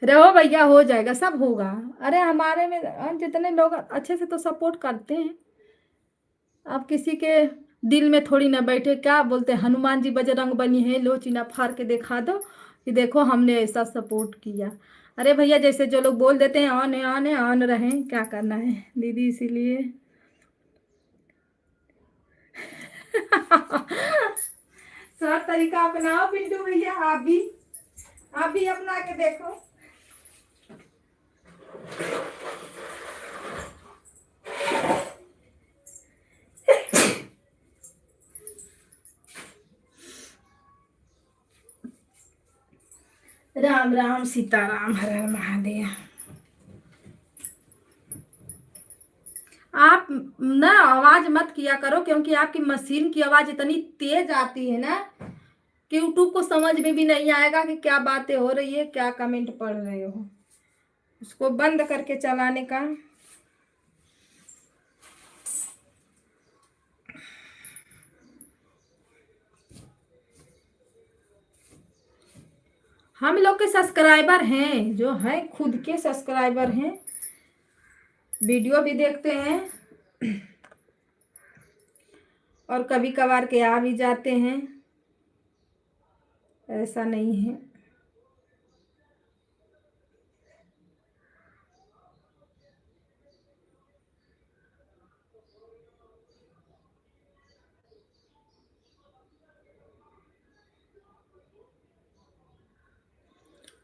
रहो भैया, हो जाएगा, सब होगा। अरे हमारे में जितने लोग अच्छे से तो सपोर्ट करते हैं। आप किसी के दिल में थोड़ी ना बैठे, क्या बोलते हैं, हनुमान जी बजरंग बनी है, लो चीना फाड़ के दिखा दो कि देखो हमने ऐसा सपोर्ट किया। अरे भैया जैसे जो लोग बोल देते हैं ऑन है ऑन है, ऑन रहें, क्या करना है दीदी, इसीलिए। सब तरीका अपनाओ पिंटू भैया, आप भी अपना के देखो। राम राम सीताराम, हर हर महादेव। आप ना आवाज मत किया करो, क्योंकि आपकी मशीन की आवाज इतनी तेज आती है ना कि यूट्यूब को समझ में भी नहीं आएगा कि क्या बातें हो रही है, क्या कमेंट पढ़ रहे हो। उसको बंद करके चलाने का। हम लोग के सब्सक्राइबर हैं, जो हैं खुद के सब्सक्राइबर हैं, वीडियो भी देखते हैं और कभी कभार के आ भी जाते हैं, ऐसा नहीं है।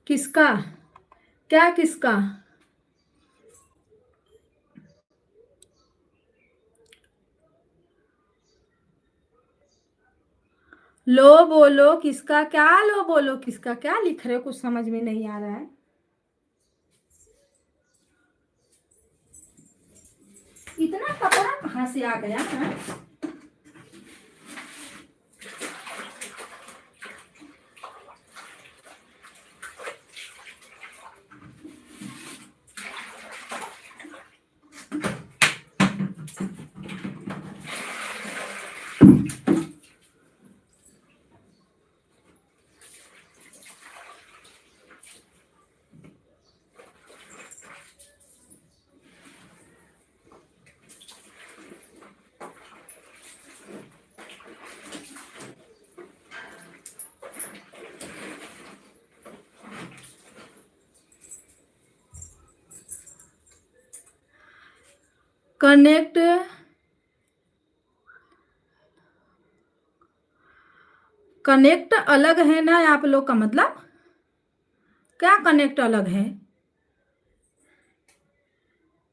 किसका? क्या किसका? लो बोलो किसका? क्या लो बोलो किसका? क्या लिख रहे हो? कुछ समझ में नहीं आ रहा है। इतना कपड़ा कहाँ से आ गया है? कनेक्ट कनेक्ट अलग है ना आप लोग का मतलब? क्या कनेक्ट अलग है?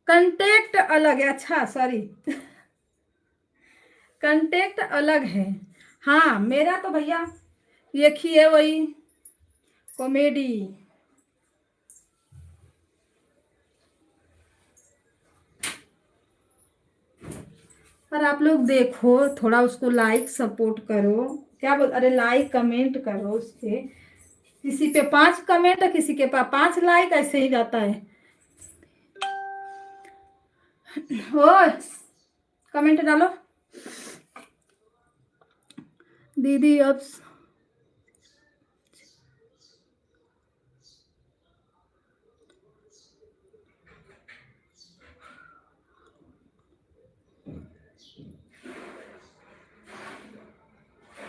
कंटेक्ट अलग है, अच्छा सॉरी कंटेक्ट अलग है। हाँ मेरा तो भैया एक ही है, वही कॉमेडी। पर आप लोग देखो थोड़ा, उसको लाइक सपोर्ट करो। क्या बोल, अरे लाइक कमेंट करो उस पे। किसी पे 5 कमेंट, किसी के पास 5 लाइक, ऐसे ही जाता है। ओ कमेंट डालो दीदी। अब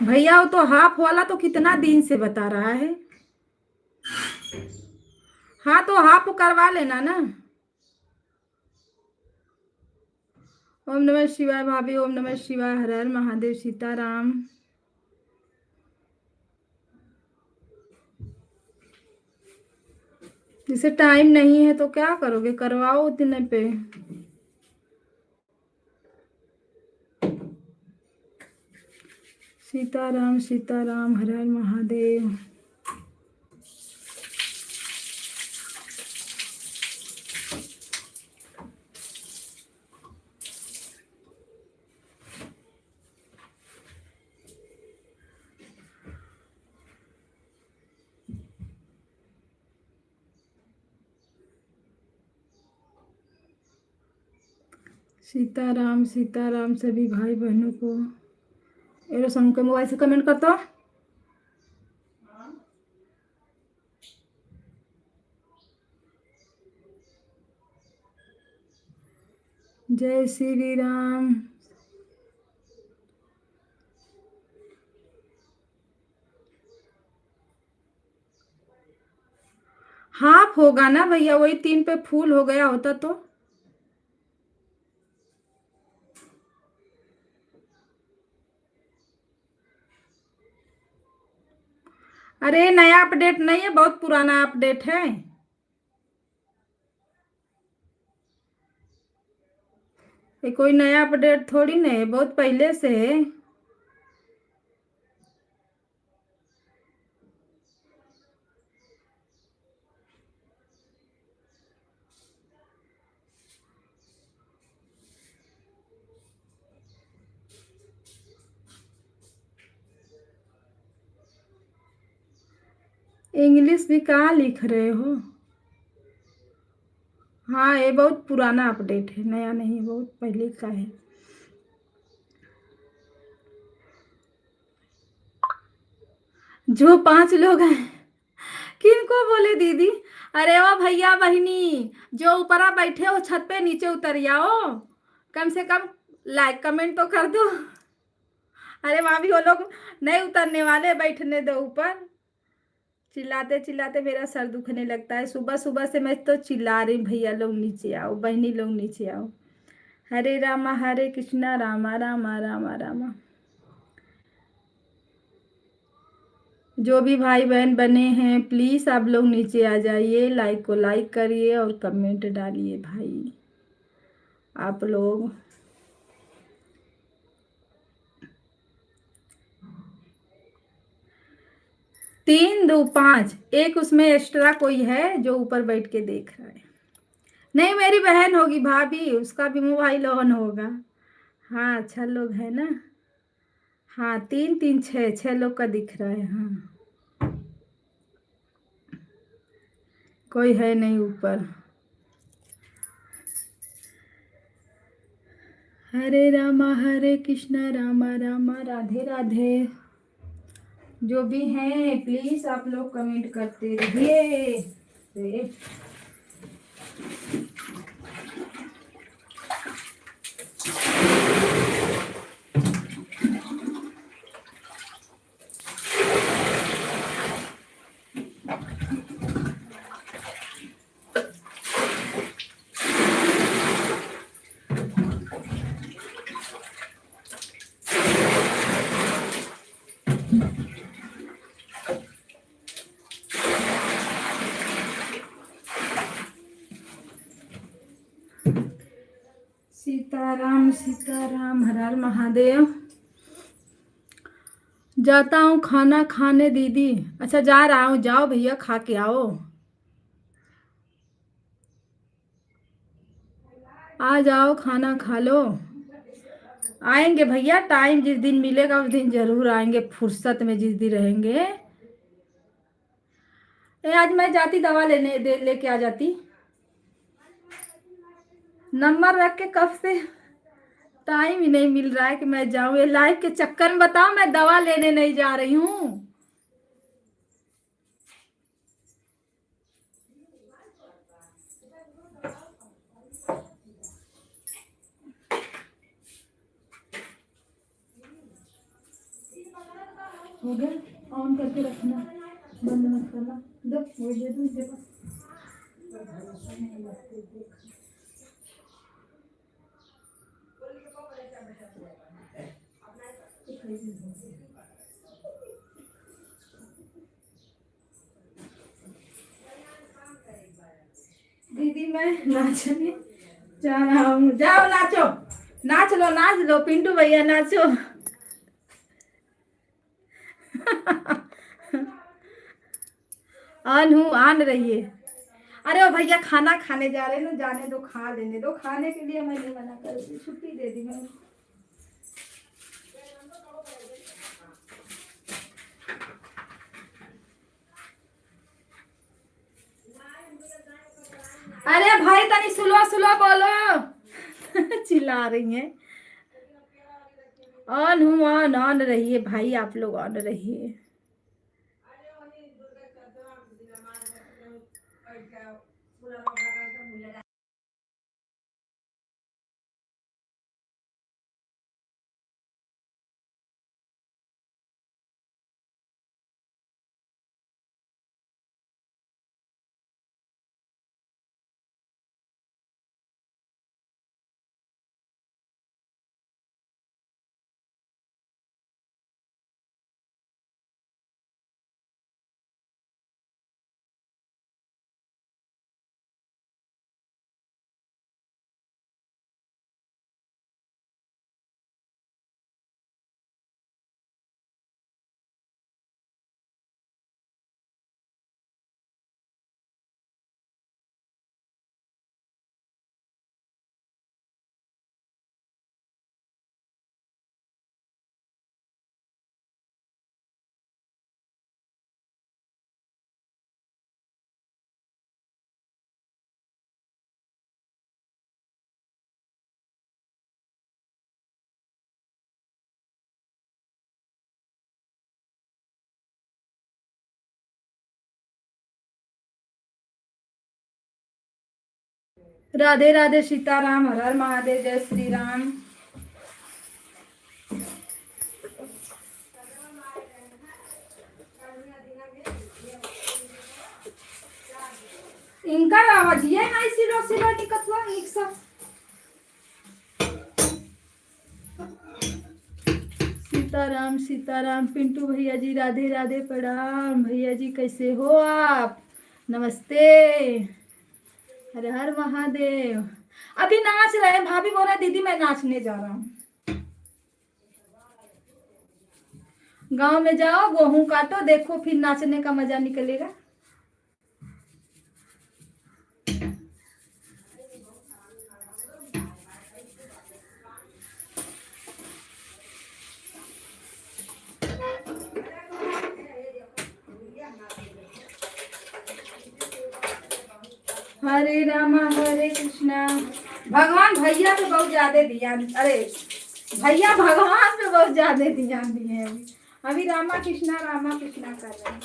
भैया वो तो हाफ वाला तो कितना दिन से बता रहा है। हाँ तो हाफ करवा लेना ना। ओम नमः शिवाय भाभी, ओम नमः शिवाय, हर हर महादेव, सीताराम। जिसे टाइम नहीं है तो क्या करोगे, करवाओ उतने पे। सीताराम सीताराम, हर हर महादेव। सीताराम सीताराम सभी भाई बहनों को। एरो संग के मोबाइल से कमेंट कर दो। जय श्री राम। हाफ होगा ना भैया, वही 3 पे फूल हो गया होता तो। अरे नया अपडेट नहीं है, बहुत पुराना अपडेट है। ये कोई नया अपडेट थोड़ी नहीं है, बहुत पहले से है। इंग्लिश भी कहाँ लिख रहे हो? हाँ, ये बहुत पुराना अपडेट है, नया नहीं, बहुत पहले का है। जो 5 लोग हैं, किनको बोले दीदी? अरे वो भैया बहिनी जो ऊपर आप बैठे हो छत पे, नीचे उतर आओ, कम से कम लाइक कमेंट तो कर दो। अरे वहां भी वो लोग नहीं उतरने वाले, बैठने दो ऊपर। चिल्लाते चिल्लाते मेरा सर दुखने लगता है, सुबह सुबह से मैं तो चिल्ला रही, भैया लोग नीचे आओ, बहनी लोग नीचे आओ। हरे रामा हरे कृष्णा रामा रामा रामा रामा। जो भी भाई बहन बने हैं प्लीज आप लोग नीचे आ जाइए, लाइक को लाइक करिए और कमेंट डालिए भाई आप लोग। 3 2 5, एक उसमें एक्स्ट्रा कोई है जो ऊपर बैठ के देख रहा है। नहीं, मेरी बहन होगी भाभी, उसका भी मोबाइल ऑन होगा। हाँ, 6 लोग है ना। हाँ, 3 3 6 6 लोग का दिख रहा है। हाँ, कोई है नहीं ऊपर। हरे रामा हरे कृष्णा रामा रामा राधे राधे। जो भी हैं प्लीज आप लोग कमेंट करते रहिए। सीताराम सीताराम, हर हर महादेव। जाता हूँ खाना खाने दीदी। अच्छा, जा रहा हूँ, जाओ भैया खा के आओ। आ जाओ खाना खा लो। आएंगे भैया, टाइम जिस दिन मिलेगा उस दिन जरूर आएंगे, फुर्सत में जिस दिन रहेंगे। आज मैं जाती दवा लेके आ जाती। नंबर रख के कब से, टाइम ही नहीं मिल रहा है कि मैं जाऊं। ये लाइफ के चक्कर में बताओ मैं दवा लेने नहीं जा रही हूँ। हो गया, ऑन करके रखना, बंद मत करना। दो वो दे दो इसे बस। दीदी मैं नाचने जा रहा हूँ, जाओ नाचो, नाच लो पिंटू भैया नाचो। ऑन हूँ, ऑन रहिए। अरे ओ भैया खाना खाने जा रहे हैं ना, जाने दो, खा लेने दो, खाने के लिए मैंने मना कर दी, छुट्टी दे दी मैंने। अरे भाई तनी सुलो सुलो बोलो। चिल्ला रही हैं। ऑन हूँ, ऑन ऑन रहिए भाई, आप लोग ऑन रहिए। राधे राधे, सीताराम, हर हर महादेव, जय श्री राम। इनका आवाज ये नहीं सिलो सिलो टिकटवा एक साथ। सीताराम सीताराम, पिंटू भैया जी राधे राधे, प्रणाम भैया जी, कैसे हो आप? नमस्ते, हर हर महादेव। अभी नाच रहे हैं, भाभी बोला दीदी मैं नाचने जा रहा हूँ। गांव में जाओ, गेहूं काटो, देखो फिर नाचने का मजा निकलेगा। हरे रामा हरे कृष्णा। भगवान भैया पे बहुत ज्यादा ध्यान, अरे भैया भगवान पे बहुत ज्यादा ध्यान दिए हैं। अभी रामा कृष्णा कर रहे हैं।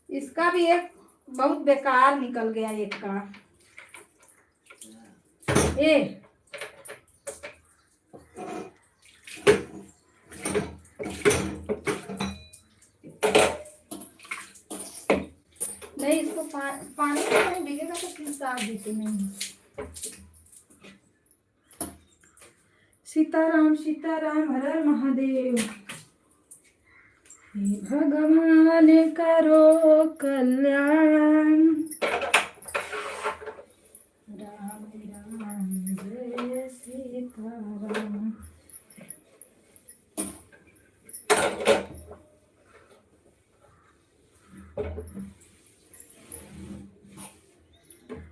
इसका भी एक बहुत बेकार निकल गया एक का। ए नहीं, इसको पानी में नहीं भीगेगा तो फिर साफ देते नहीं। सीताराम सीताराम, हर हर महादेव। हे भगवान करो कल्याण, राम राम जय सीताराम।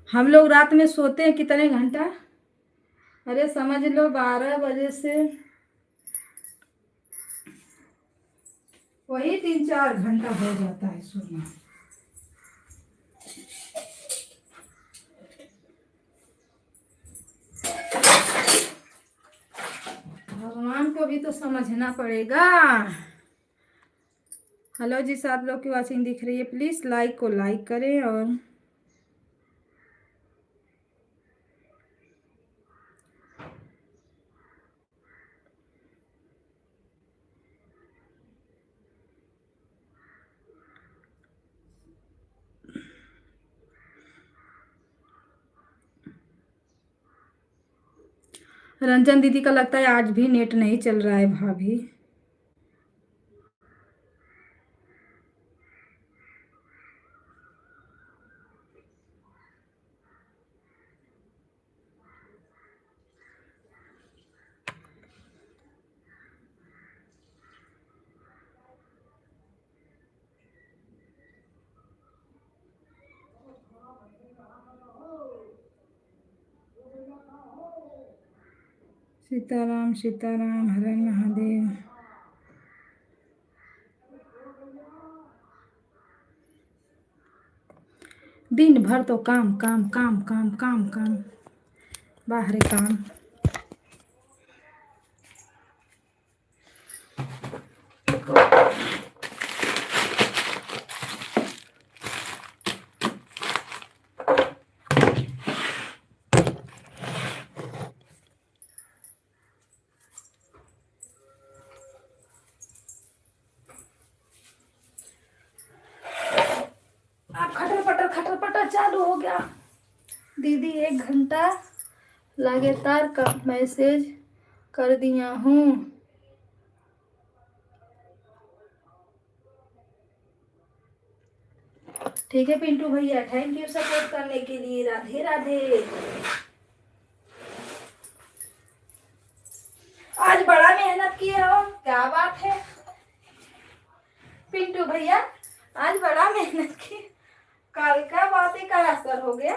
हम लोग रात में सोते हैं कितने घंटा? अरे समझ लो 12 बजे से वही 3-4 घंटा हो जाता है सोना। भगवान को भी तो समझना पड़ेगा। हेलो जी, 7 लोग की वॉचिंग दिख रही है, प्लीज लाइक को लाइक करें। और रंजन दीदी का लगता है आज भी नेट नहीं चल रहा है भाभी। सीताराम सीताराम, हर हर महादेव। दिन भर तो काम काम काम काम काम काम, बाहर काम। अब खटर पटर चालू हो गया। दीदी 1 घंटा लगातार का मैसेज कर दिया हूँ। ठीक है पिंटू भैया, थैंक यू सपोर्ट करने के लिए। राधे राधे। आज बड़ा मेहनत किए हो, क्या बात है पिंटू भैया, आज बड़ा मेहनत की। कल का बातें का असर हो गया।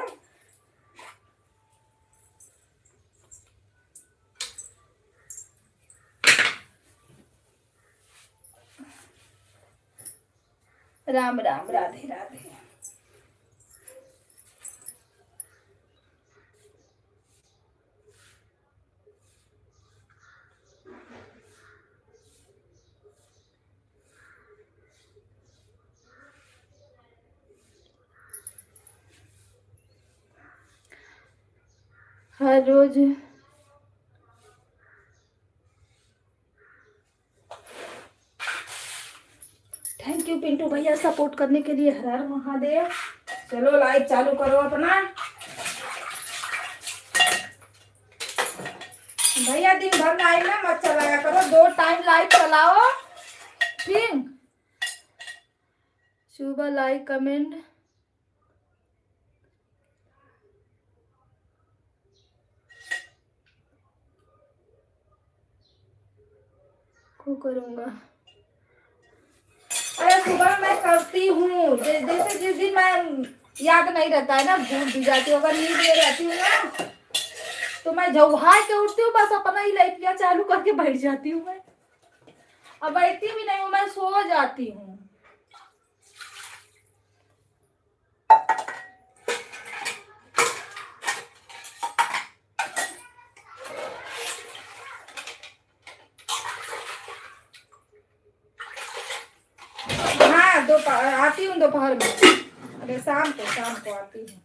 राम राम, राधे राधे। हर रोज थैंक यू पिंटू भैया सपोर्ट करने के लिए। हर हर महादेव। चलो लाइव चालू करो अपना भैया। दिन भर लाइव में मत चलाया करो, 2 टाइम लाइव चलाओ ठीक। सुबह लाइक कमेंट को करूंगा। अरे सुबह मैं करती हूँ, जैसे जिस दिन मैं याद नहीं रहता है ना, भूल भी जाती हूँ। अगर नींद में रहती हूँ ना तो मैं झौहाई के उठती हूँ, बस अपना ही लाइटिया चालू करके बैठ जाती हूँ। मैं अब बैठती भी नहीं हूँ, मैं सो जाती हूँ। हाँ दोपहर आती हूँ, दोपहर में। अरे शाम को आती हूँ।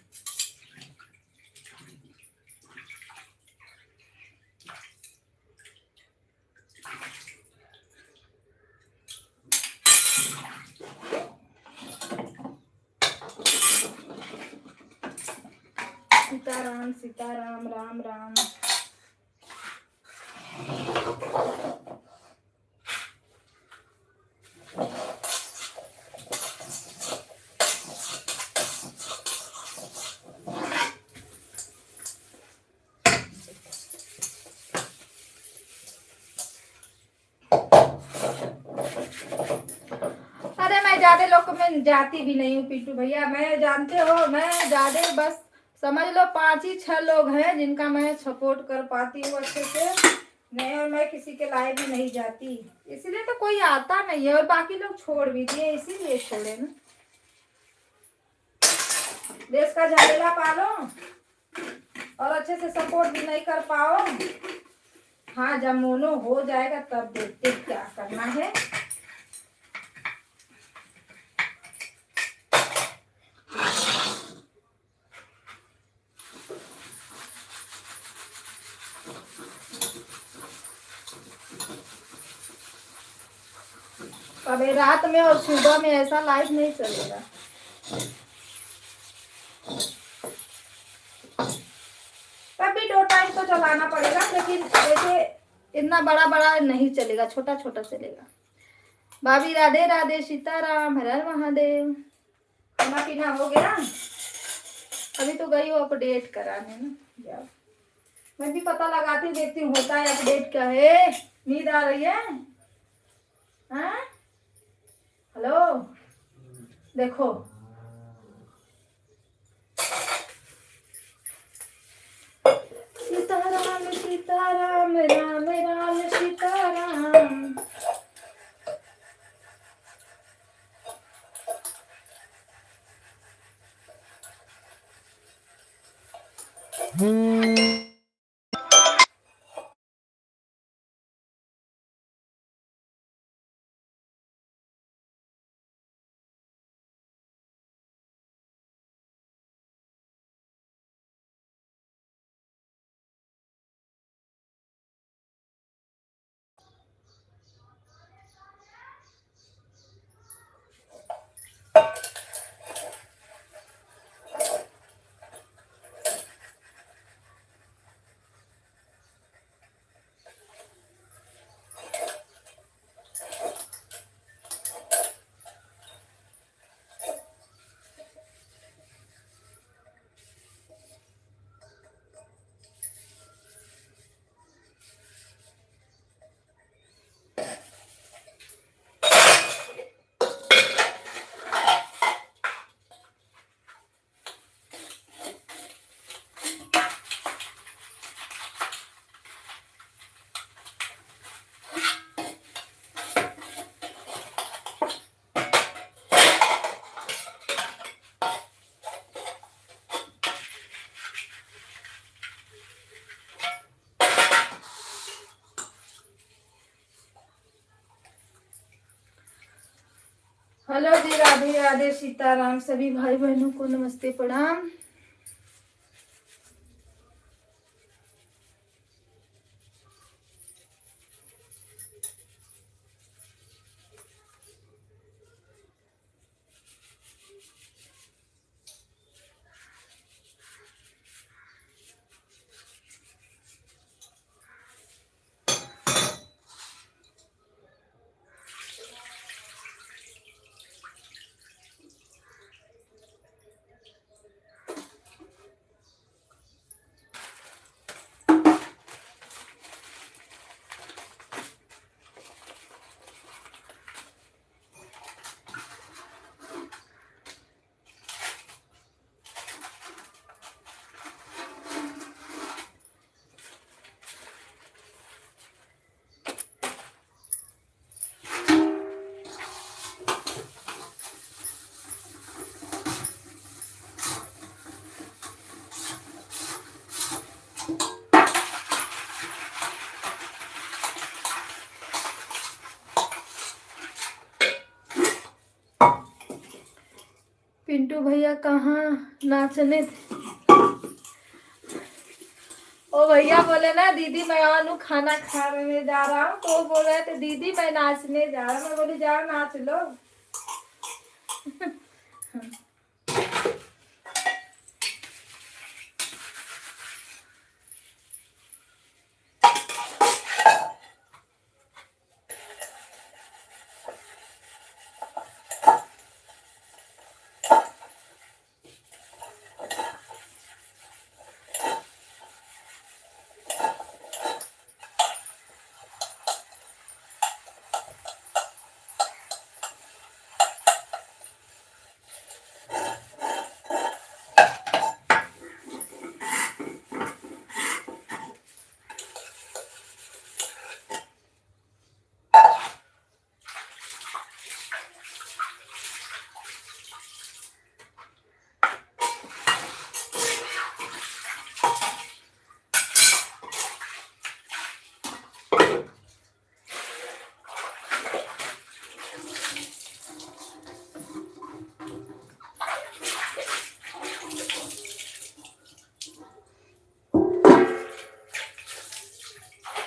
सीताराम सीताराम राम राम। अरे मैं ज्यादा लोग में जाती भी नहीं हूँ पिंटू भैया। मैं जानते हो, मैं ज्यादा बस समझ लो 5 ही 6 लोग हैं जिनका मैं सपोर्ट कर पाती हूँ अच्छे से। नहीं, और मैं किसी के लाइव भी नहीं जाती, इसलिए तो कोई आता नहीं है। और बाकी लोग छोड़ भी दिए, इसीलिए छोड़े ना। देश का झंडा पालो और अच्छे से सपोर्ट भी नहीं कर पाओ। हाँ, जब मोनो हो जाएगा तब देखते क्या करना है। कभी रात में और सुबह में ऐसा लाइव नहीं चलेगा। तब भी 2 टाइम तो चलाना पड़ेगा, लेकिन जैसे इतना बड़ा बड़ा नहीं चलेगा, छोटा छोटा चलेगा। भाभी राधे राधे, सीताराम, हर हर महादेव। खाना पीना हो गया? अभी तो गई हो अपडेट कराने ना। जाओ, मैं भी पता लगाती हूँ, देखती हूँ होता है अपडेट क्या है। नींद आ रही है? हाँ हेलो, देखो सीताराम सीताराम राम राम सीताराम। हेलो जी, राधे राधे, सीताराम। सभी भाई बहनों को नमस्ते प्रणाम। पिंटू भैया कहाँ नाचने थे? ओ भैया बोले ना दीदी मैं आनू खाना खाने जा रहा हूँ, तो वो बोल रहे थे दीदी मैं नाचने जा रहा हूँ। मैं बोली जाओ नाच लो।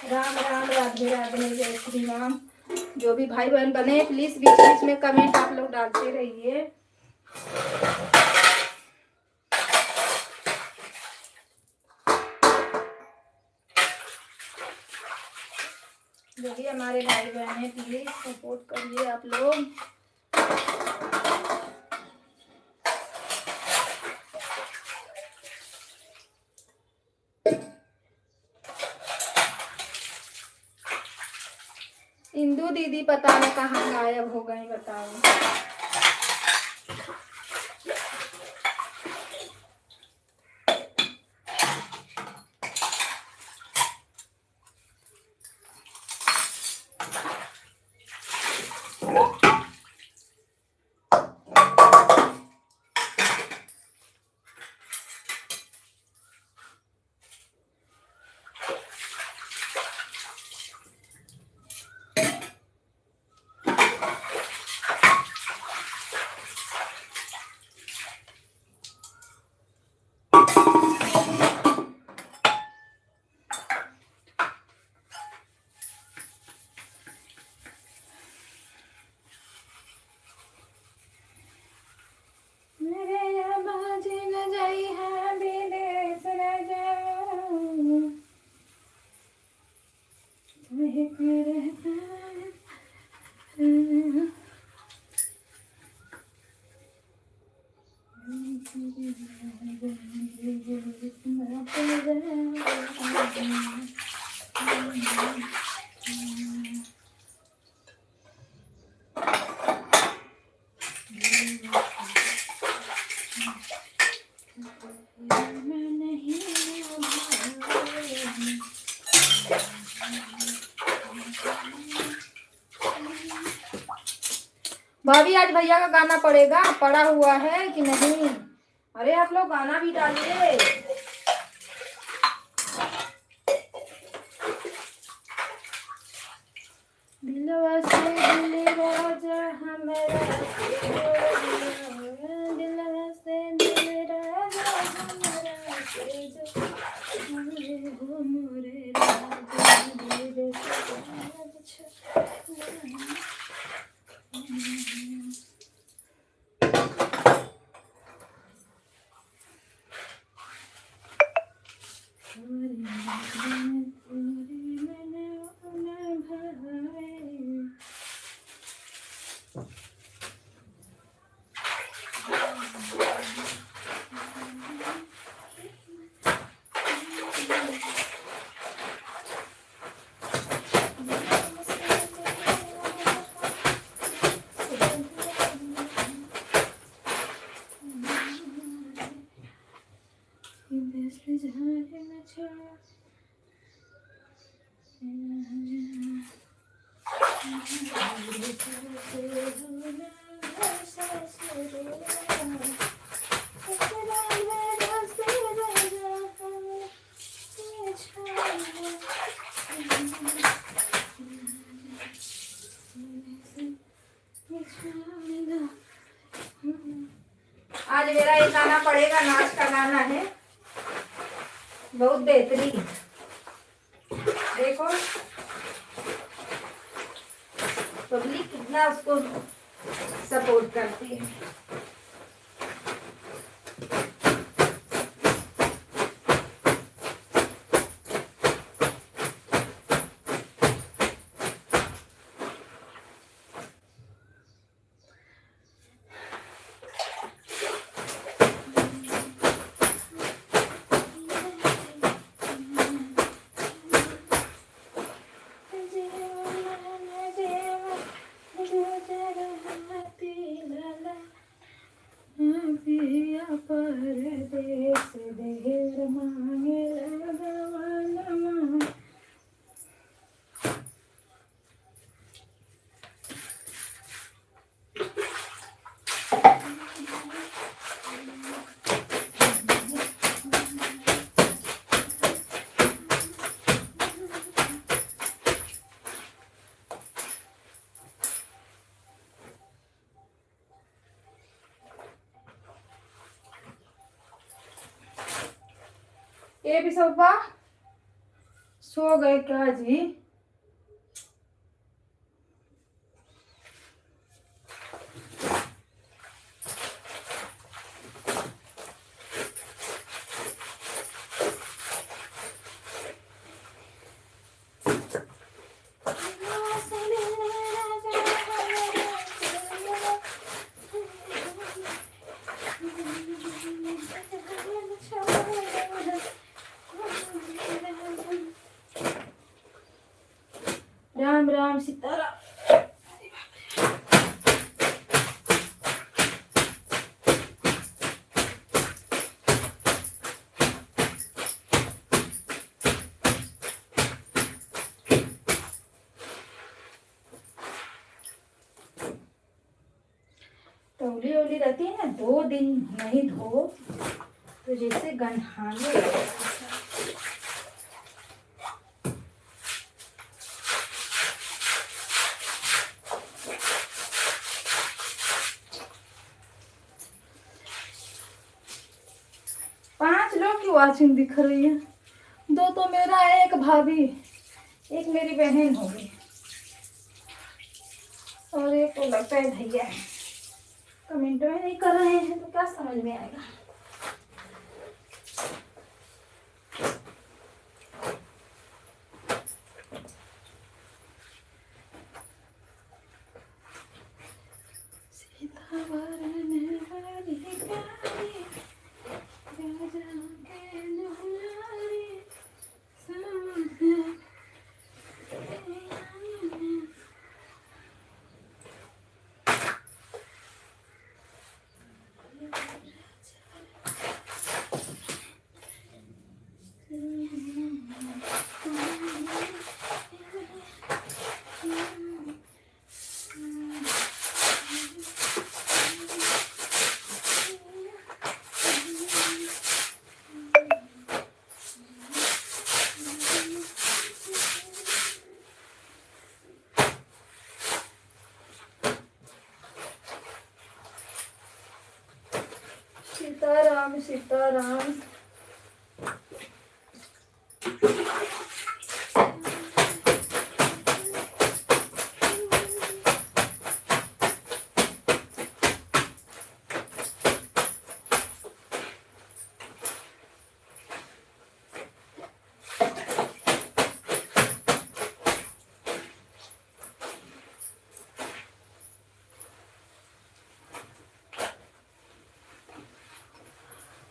राम राम, राधे राधे, जय श्री राम। जो भी भाई बहन बने प्लीज बीच बीच में कमेंट आप लोग डालते रहिए। जो भी हमारे भाई बहन है प्लीज सपोर्ट करिए आप लोग। इंदू दीदी पता नहीं कहाँ गायब हो गई, बताओ। भाभी आज भैया का गाना पड़ेगा, पड़ा हुआ है कि नहीं? अरे आप लोग गाना भी डालिए। दिलवा से दिल राजा हमारा, दिलवा से दिल राजा हमारा, मोरे आज मेरा ये गाना पड़ेगा, नाच का गाना है, बहुत बेहतरीन। देखो पब्लिक कितना उसको सपोर्ट करती है। परदेस देर मांगे लगवानमा। ये भी सब सो गए क्या जी? राम राम सीताराम। तौली ओली रहती है ना, 2 दिन नहीं धो तो जैसे गंधाने लगता है। 5 लोग की वॉचिंग दिख रही है, 2 तो मेरा है, 1 भाभी, 1 मेरी बहन होगी और 1 को लगता है भैया है। कमेंट में नहीं कर रहे हैं तो क्या समझ में आएगा। सीताराम सीताराम।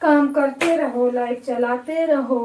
काम करते रहो, लाइट चलाते रहो।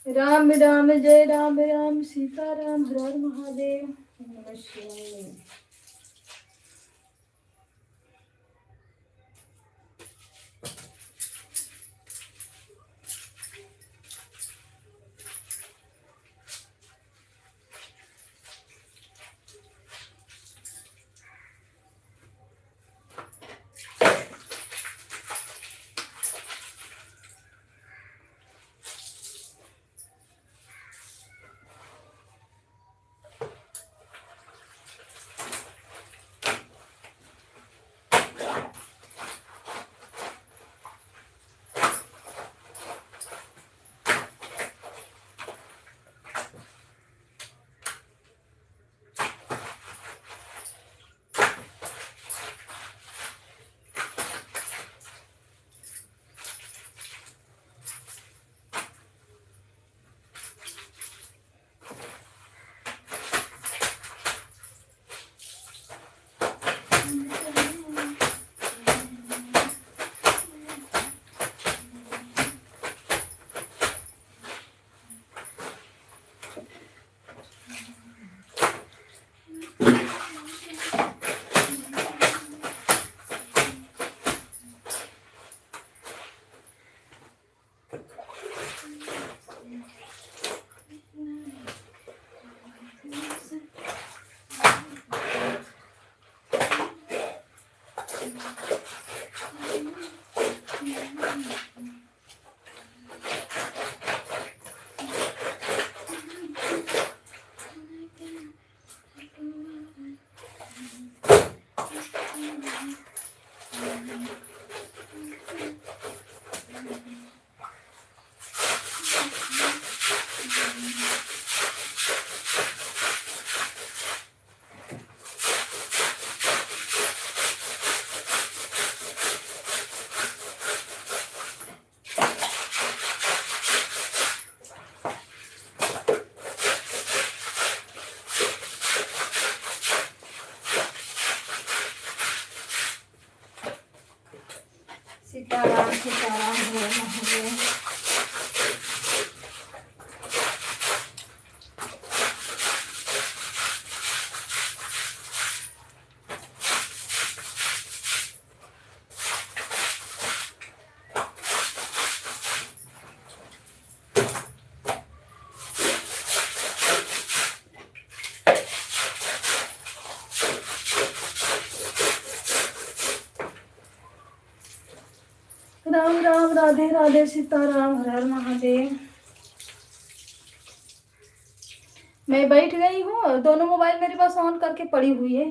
राम राम जय राम राम सीता राम हर हर महादेव। नमः शिवाय। सीताराम सीताराम हर हर महादेव। राम राम राधे राधे सीताराम हर हर महादेव। मैं बैठ गई हूँ, दोनों मोबाइल मेरे पास ऑन करके पड़ी हुई है।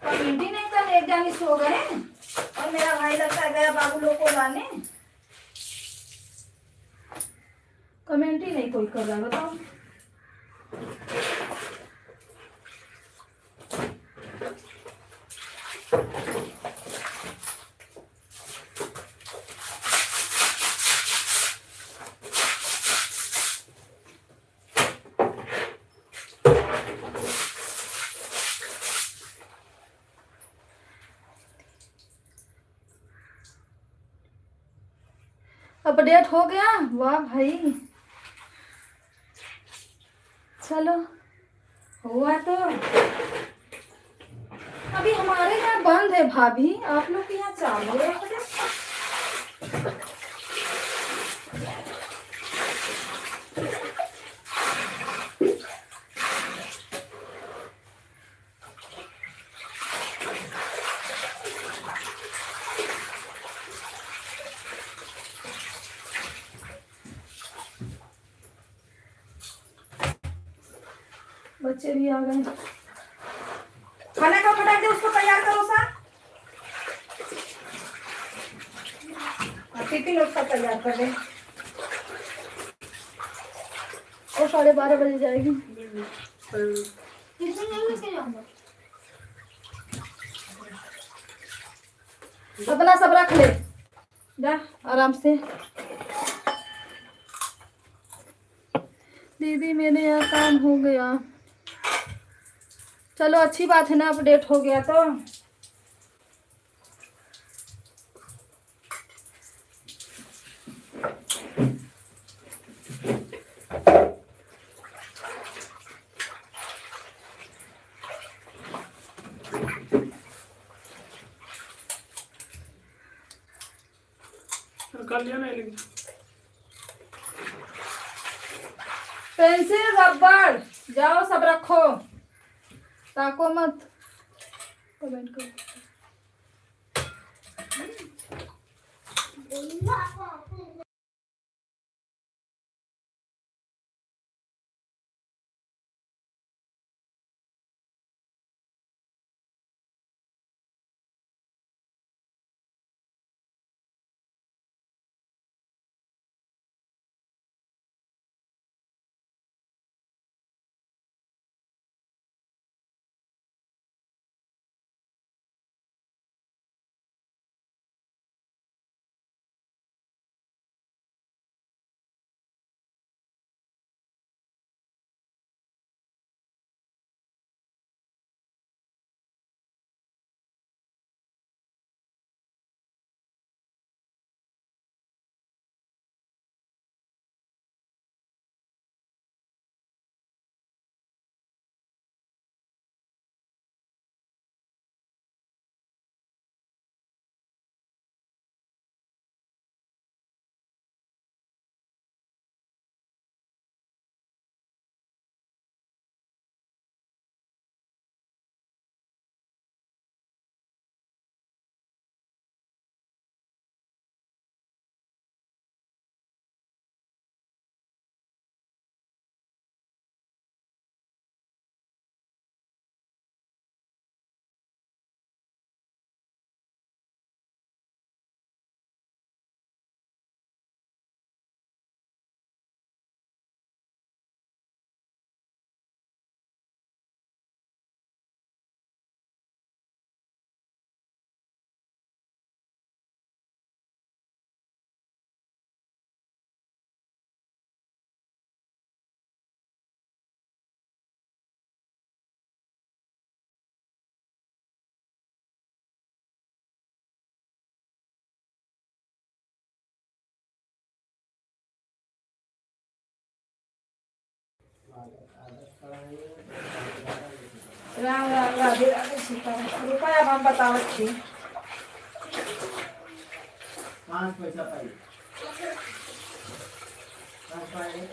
कमेंट ही नहीं कर, एक जानी सो गए और मेरा भाई लगता है गया बाबू लोग को लाने। कमेंट ही नहीं कोई कर रहा, बताओ। अपडेट हो गया, वाह भाई। चलो हुआ तो। अभी हमारे यहाँ बंद है भाभी, आप लोग के यहाँ चालू है अपडेट। बच्चे भी आ गए। खाना का फटाक दे, उसको तैयार करो सा। टिफिन उसका तैयार कर दे। और 12:30 बजे जाएगी। टिफिन नहीं लेके जाऊंगा, अपना सब रख ले, जा आराम से। दीदी मेरे यहाँ काम हो गया। चलो अच्छी बात है ना, अपडेट हो गया तो। कर लिया ना लेकिन पेंसिल रबड़ जाओ सब रखो, ताको मत। कमेंट करो। राम राम राधे राधे सीताराम। रुपया हम बतावत थी 5 पैसा पाई 5 पाई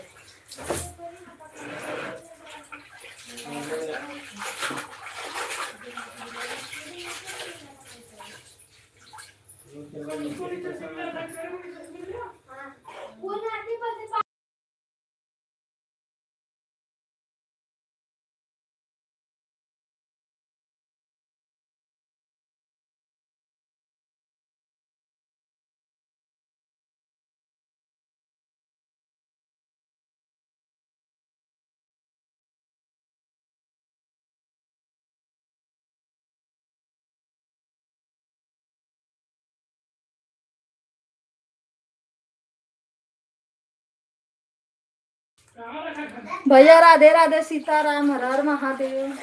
भैया। राधे राधे सीताराम। हर हर महादेव।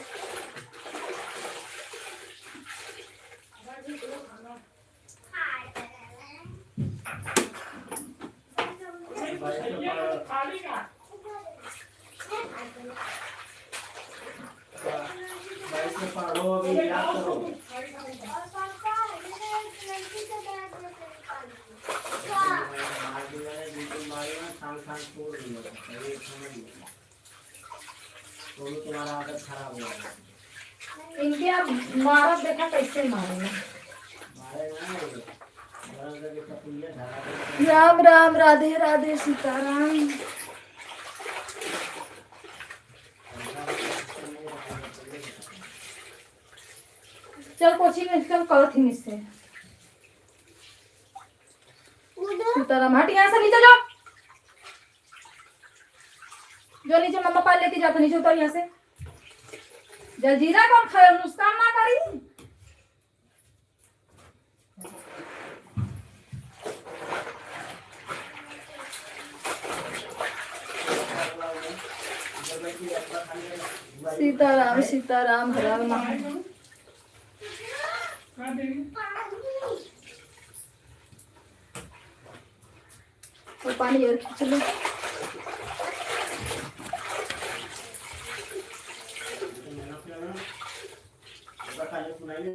खाली का भाई से पढ़ो अभी याद करो तो तुम्हारा आदत खराब हो जाएगा। इनके आप मारत देखा कैसे मारेंगे। मारे ना राम राम राधे राधे सीताराम। चल कोचिंग में चल कल थी मिससे सीताराम। हट यहाँ से नीचे जाओ, जो नीचे मम्मा पाल लेके जाता नीचे उतर यहाँ से। जलजीरा कम खाए, नुकसान ना करी। सीताराम सीताराम। हर हर महादेव। तो पानी और खींच लो। सुनाइए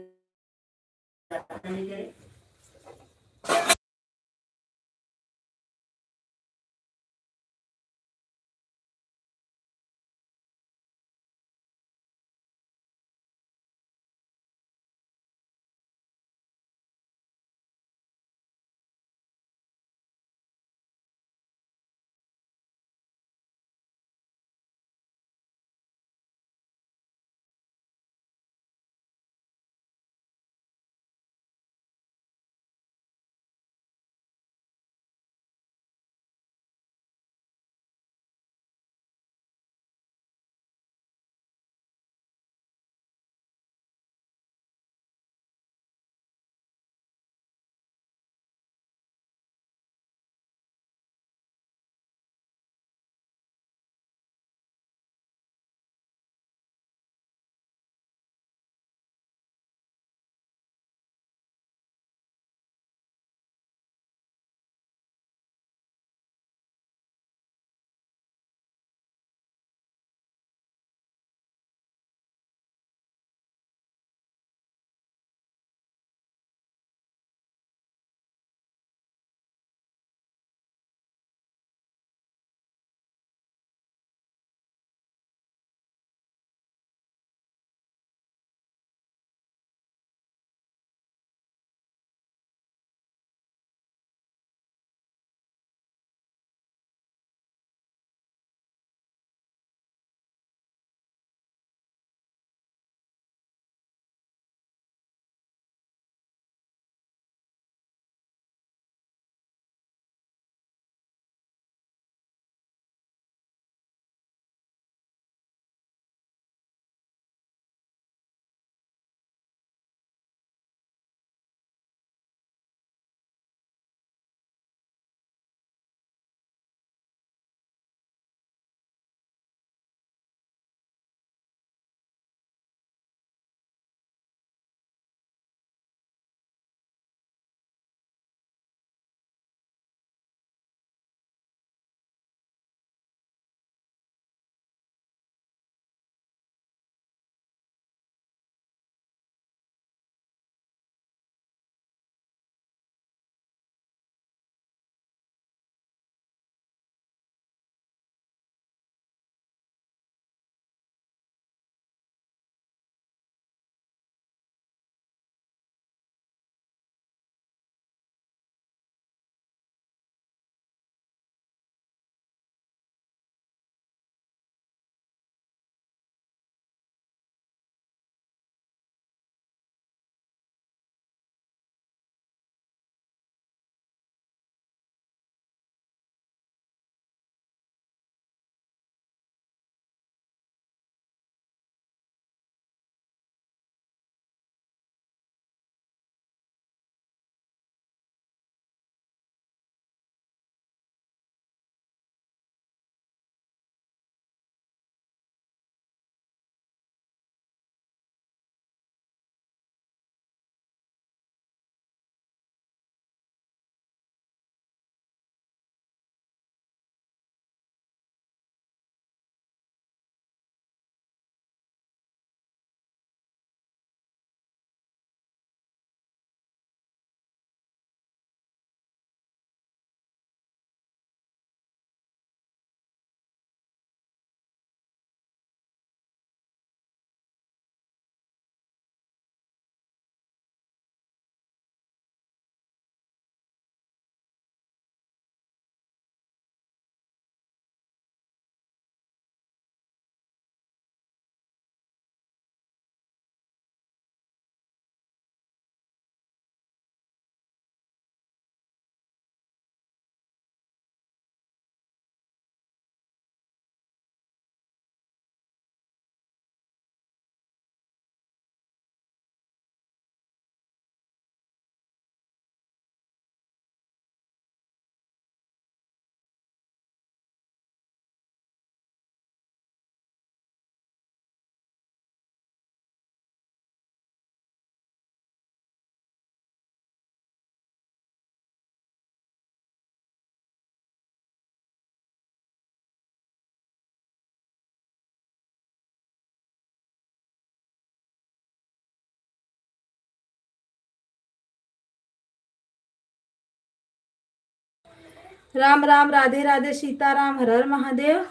राम राम, राधे राधे, सीताराम, हर हर महादेव।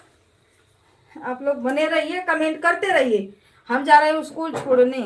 आप लोग बने रहिए, कमेंट करते रहिए। हम जा रहे हैं स्कूल छोड़ने।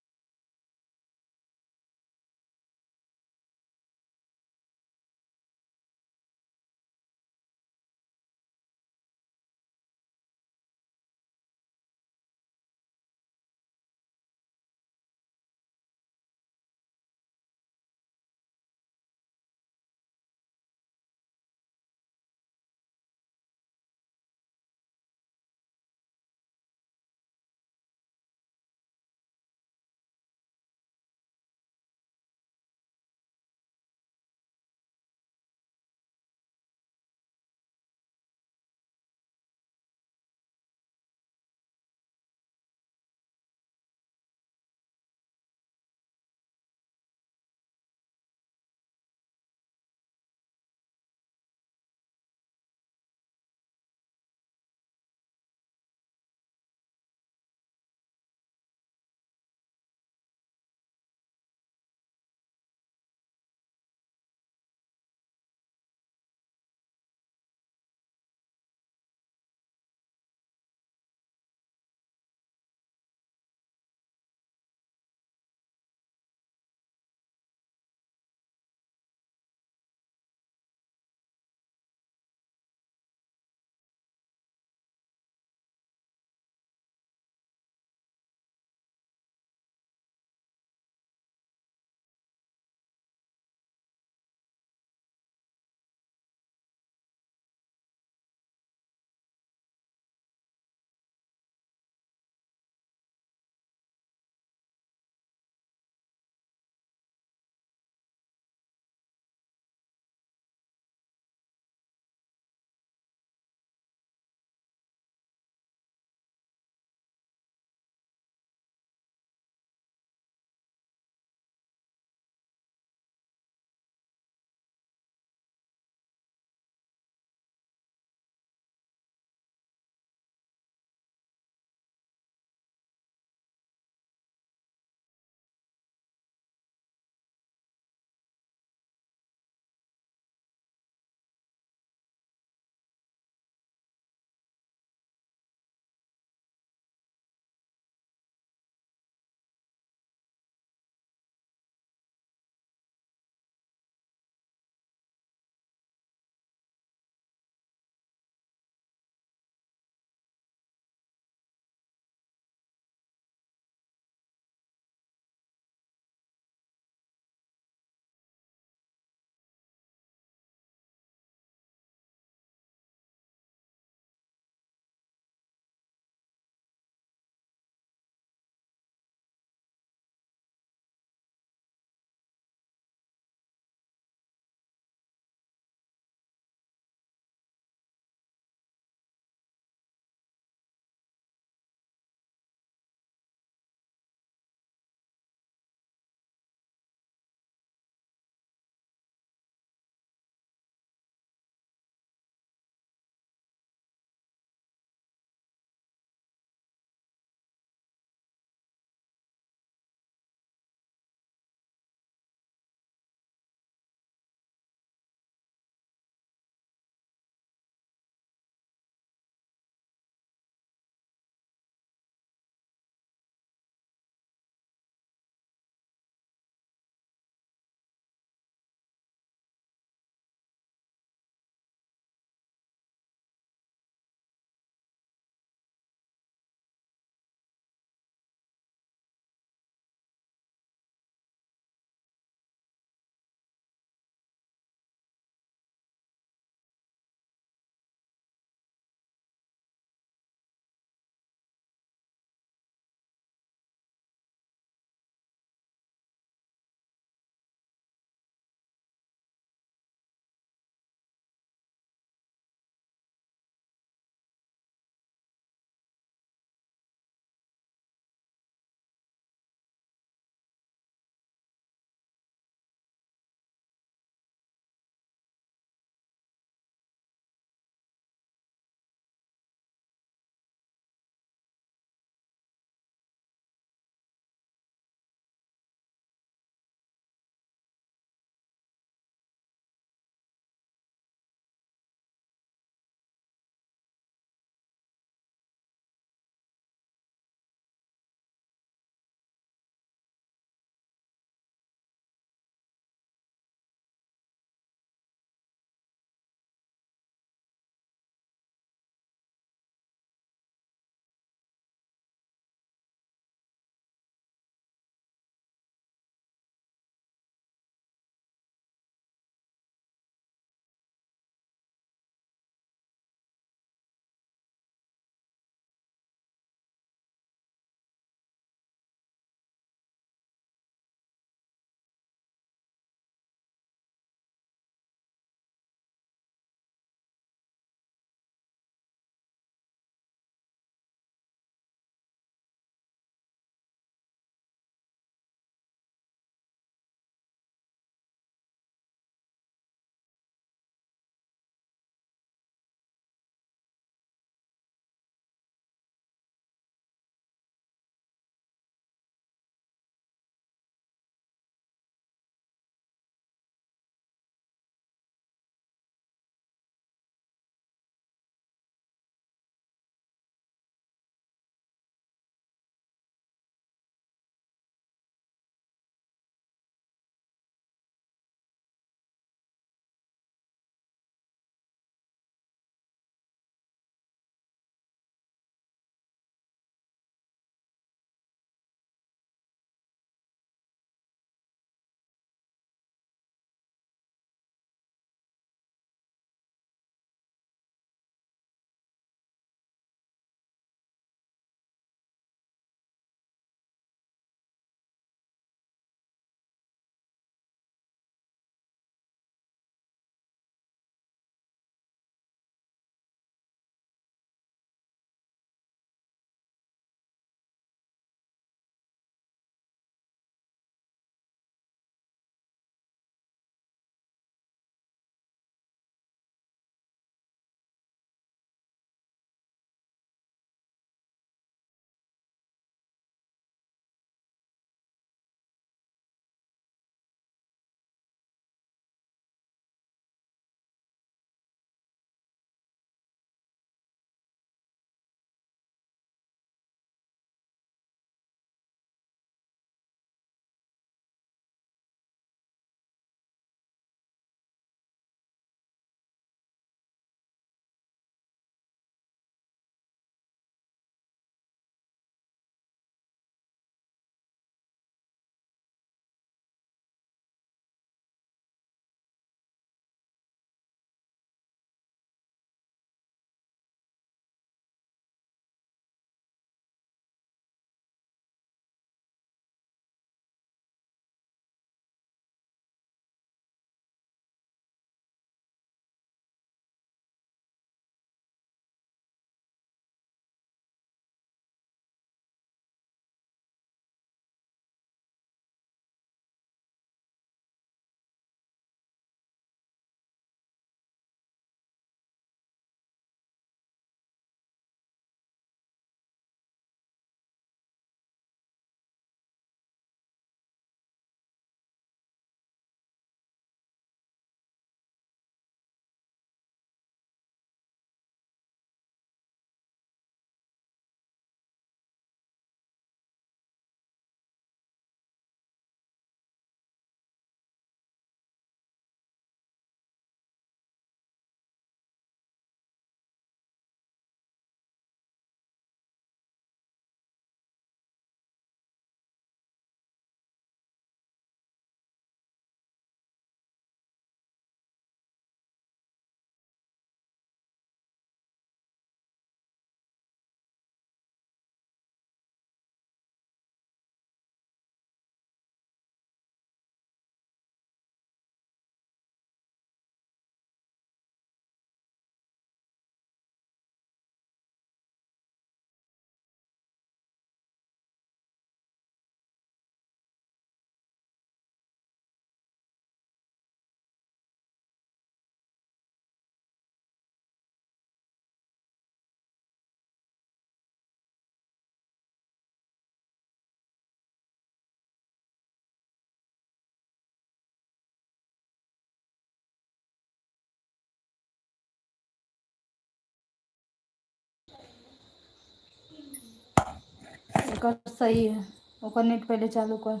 कर सही है। ओकर नेट पहले चालू कर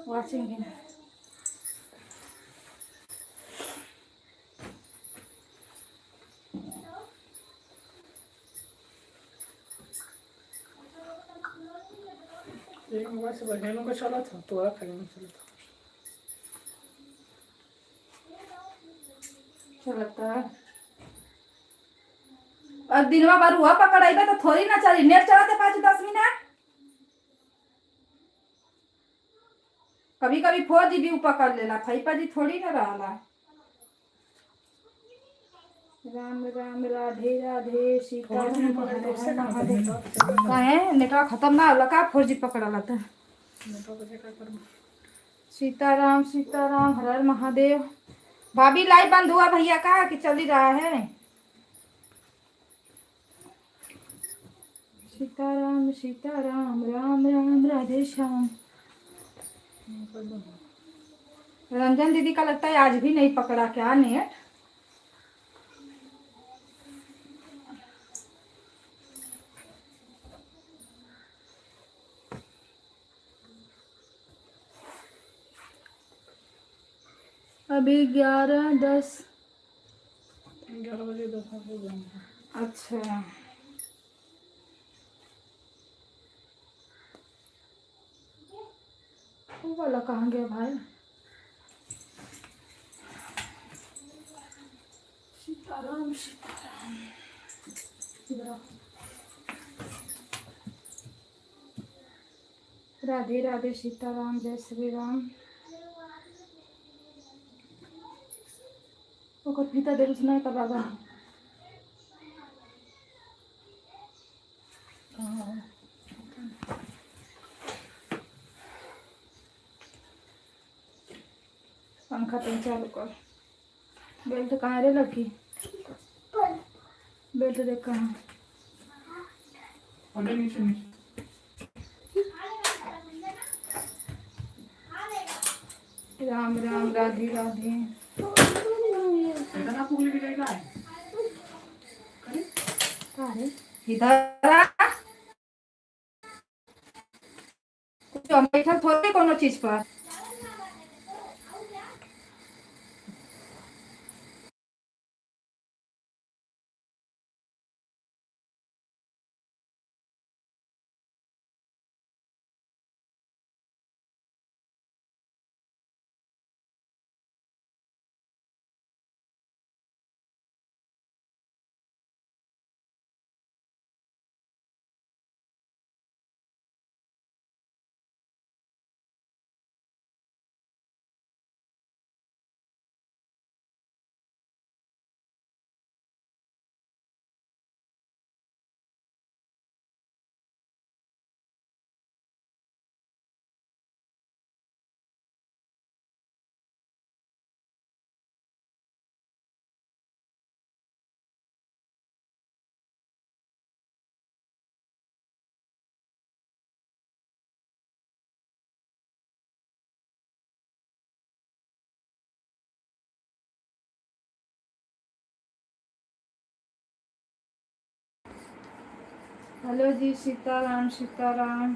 वाचिंग है। एक मोबाइल से बहनों का चला था, तोरा खाली में चला था। चलता है। अब दिनवा भर हुआ पकड़ाइबे तो थोड़ी ना चली, नेट चलाते 5-10 मिनट। कभी कभी 4 GB पकड़ लेला, 5 जी थोड़ी ना रहला। राम राम राधे राधे सीता फोन में पकड़ के उससे कहाँ महादेव। पकड़ेगा? काहे नेटवर्क खत्म ना होला का? 4G पकड़ला था। नेटवर्क से क्या करूँ? सीताराम सीताराम हर हर महादेव। भाभी लाइव बंद हुआ भैया का कि चल ही रहा है? सीताराम सीताराम राम राम राधे श्याम। रंजन दीदी का लगता है आज भी नहीं पकड़ा क्या नेट? अभी 11:10। 11 बजे 10 मिनट हो जाएंगे। अच्छा वो वाला कहाँ गया भाई? सीताराम सीताराम। इधर आओ। राधे राधे सीताराम जय श्री राम। ओकर पिता देर सुनाई का बाबा पंखा तो चालू कर। बेल्ट कहाँ रे लड़की? बेल्ट देख कहाँ? अरे नीचे नीचे। राम राम राधे राधे। इतना पुगली भी जाएगा है। कहाँ रे? इधर आ। कुछ हम बैठल थोड़े कोनो चीज पर। हेलो जी सीताराम सीताराम।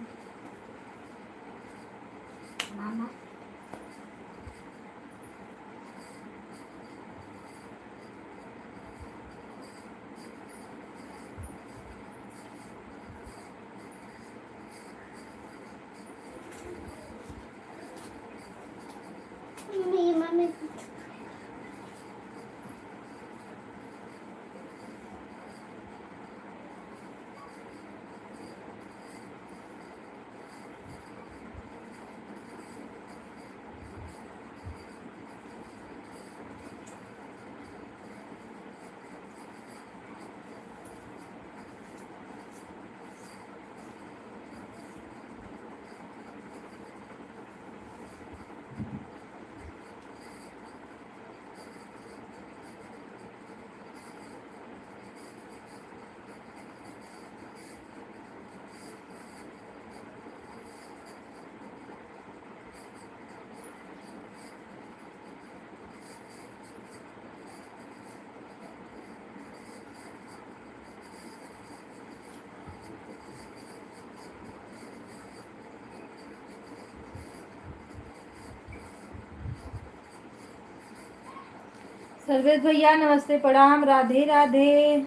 सर्वेश भैया नमस्ते, प्रणाम, राधे राधे।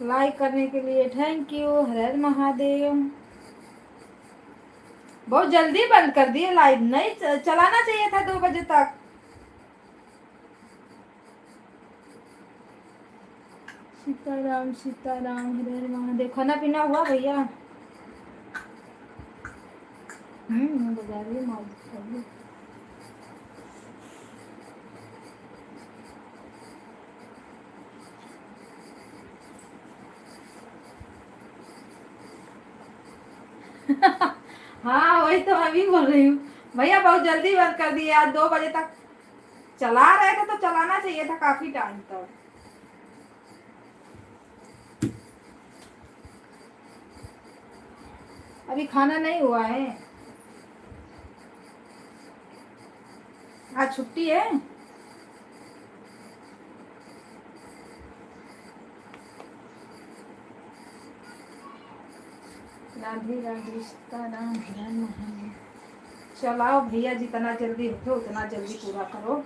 लाइक करने के लिए थैंक यू। हर हर महादेव। बहुत जल्दी बंद कर दिए लाइव, नहीं चलाना चाहिए था 2 बजे तक। सीताराम सीताराम, हर हर महादेव। खाना पीना हुआ भैया? बजा रही हूँ, हाँ वही तो मैं भी बोल रही हूँ भैया, बहुत जल्दी बंद कर दिए। आज 2 बजे तक चला रहे थे तो चलाना चाहिए था काफी टाइम तक। अभी खाना नहीं हुआ है, आज छुट्टी है। राधे राधे सीताराम, हर हर महादेव। चलाओ भैया, जितना जल्दी उठो उतना जल्दी पूरा करो।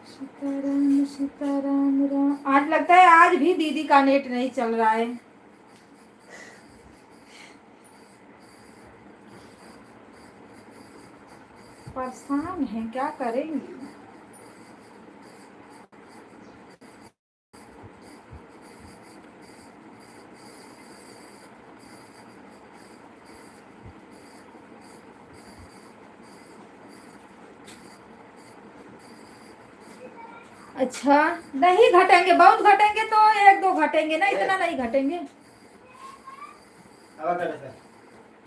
सीताराम सीताराम राम। आज लगता है आज भी दीदी का नेट नहीं चल रहा है। परेशान है, क्या करेंगे। अच्छा नहीं घटेंगे, बहुत घटेंगे तो 1-2 घटेंगे ना, इतना नहीं घटेंगे।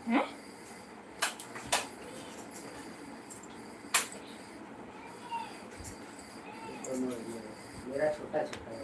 हैं? मेरा छोटा छोटा है।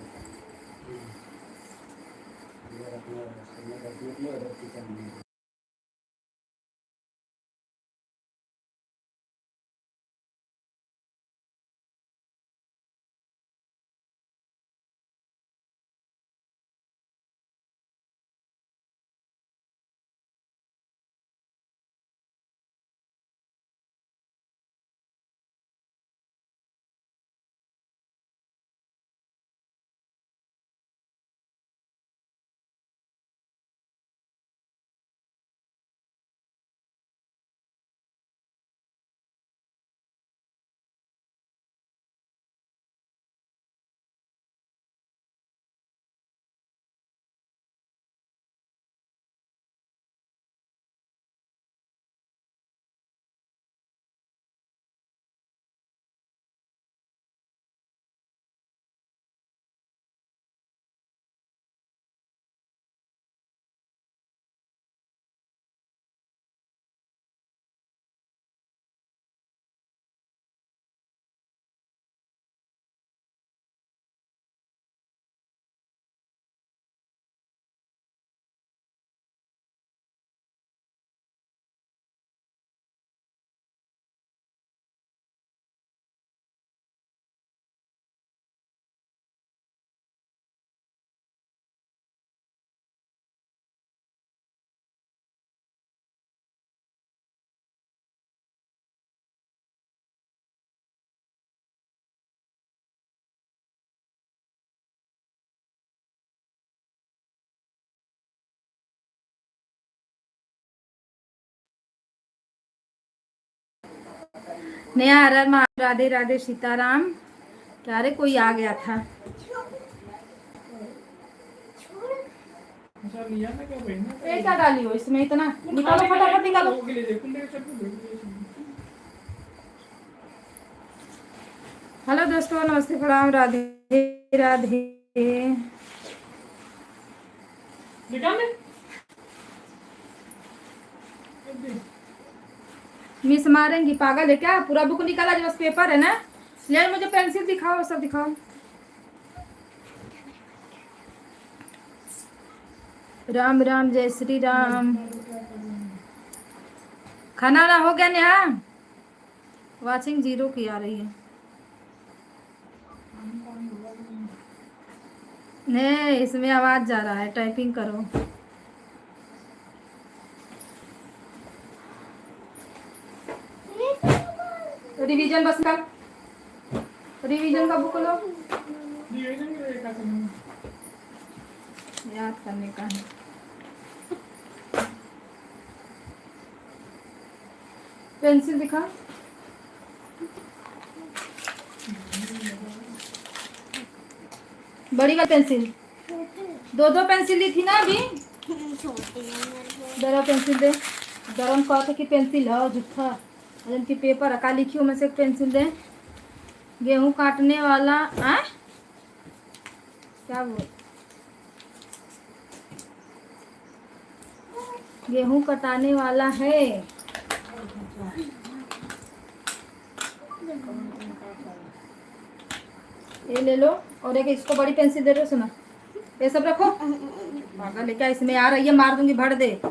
नया हर हर महादेव, राधे राधे सीताराम। क्या रे, कोई आ गया था। अच्छा लिया ना क्या बहना? पैसा डाली हो इसमें इतना, निकालो फटाफट निकालो। के लिए देखो ले चल। हेलो दोस्तों, नमस्ते, प्रणाम, राधे राधे। निकाल ले। मिस मारेंगी, पागल है क्या? पूरा बुक निकाला जो बस पेपर है ना। ले मुझे पेंसिल दिखाओ, सब दिखाओ। राम राम, जय श्री राम। खाना वाना हो गया नेहा? वाचिंग 0 की आ रही है। नहीं, इसमें आवाज जा रहा है, टाइपिंग करो। रिवीजन बस कर, रिवीजन का बुक लो, रिवीजन के लिए क्या करना है? याद करने का है। पेंसिल दिखा, बड़ी वाली पेंसिल, दो पेंसिल ली थी ना अभी। जरा पेंसिल दे, गरम कहते कि पेंसिल है जूठा, की पेपर का लिखियो में से एक पेंसिल दे। गेहूं काटने वाला आ? क्या बोल, गेहूं कटाने वाला है। ये ले लो, और एक इसको बड़ी पेंसिल दे दो। सुना, ये सब रखो। पागल है क्या, इसमें आ रही है, मार दूंगी, भर दे।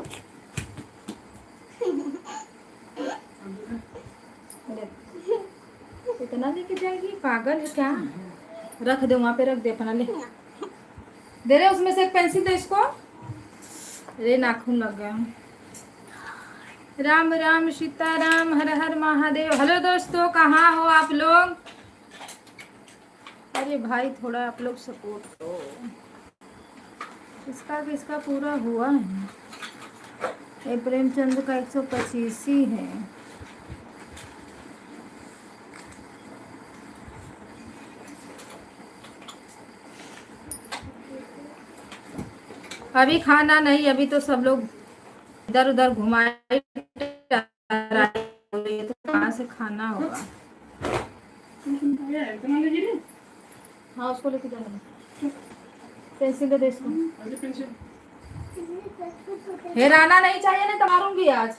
इतना लेके जाएगी, पागल है क्या। रख दे वहां पे, रख दे अपना, ले दे रहे उसमें से एक पेंसिल दे इसको। अरे नाखून लग गया। राम राम सीताराम, हर हर महादेव। हेलो दोस्तों, कहाँ हो आप लोग। अरे भाई थोड़ा आप लोग सपोर्ट करो। किसका पूरा हुआ है। ये प्रेमचंद का 125 ही है। अभी खाना नहीं, अभी तो सब लोग इधर उधर घुमाए, तो कहाँ से खाना होगा। ये इतना ले गिरी? हाँ उसको लेके जाना, पेंसिल दे इसको। अरे पेंसिल हेराना नहीं चाहिए, नहीं तो मारूंगी आज।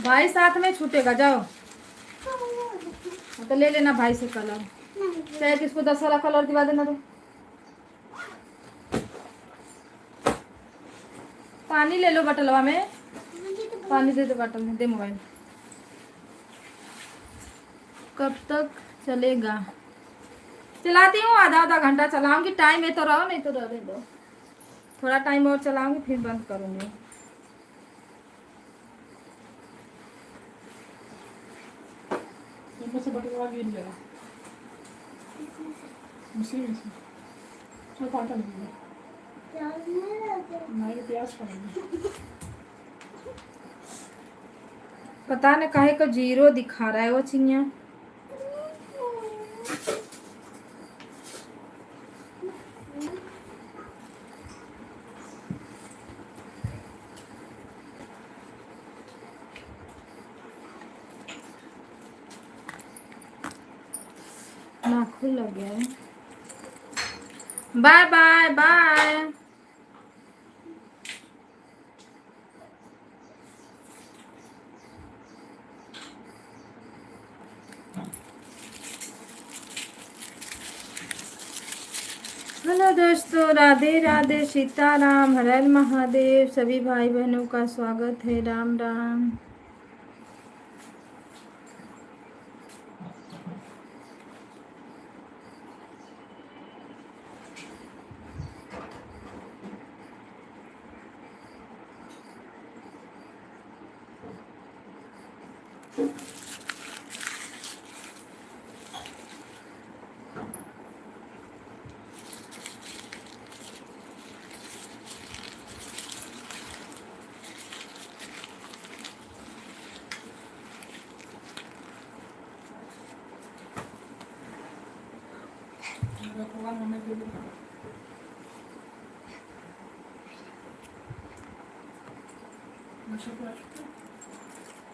भाई साथ में छूटेगा, जाओ तो ले लेना भाई से कलर, चाहे किसको 10 वाला कलर दिवा देना। तो पानी ले लो बटलवा में, पानी दे दो बटल में, दे मोबाइल। कब तक चलेगा। चलाती हूँ, आधा घंटा चलाऊंगी, टाइम है तो रहो, नहीं तो रहने दो। थोड़ा टाइम और चलाऊंगी, फिर बंद करूंगी। ऊपर से बटवा गिर जाएगा। उसी में से उसमें कांटा लगेगा। नहीं, प्याज पड़ेगा। पता न काहे को 0 दिखा रहा है वो चिड़िया। नाखून लग गया है। Bye bye bye. हेलो दोस्तों, राधे राधे, सीताराम, हर हर महादेव। सभी भाई बहनों का स्वागत है। राम राम।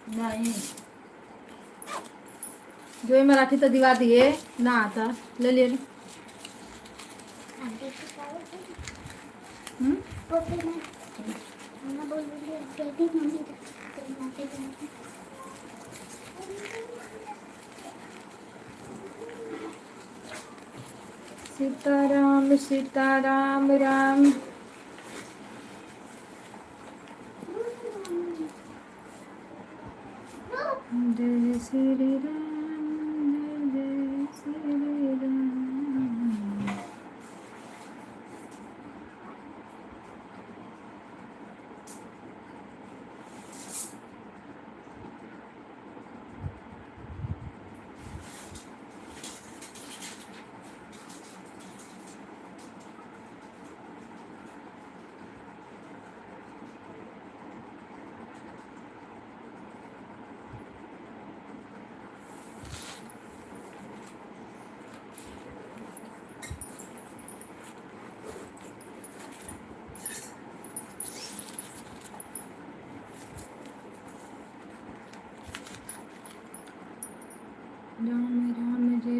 नहीं, जो मराठी तो दिवा दिए ना आता, ले ले। सीताराम सीताराम राम। जय श्री राम, जय श्री राम।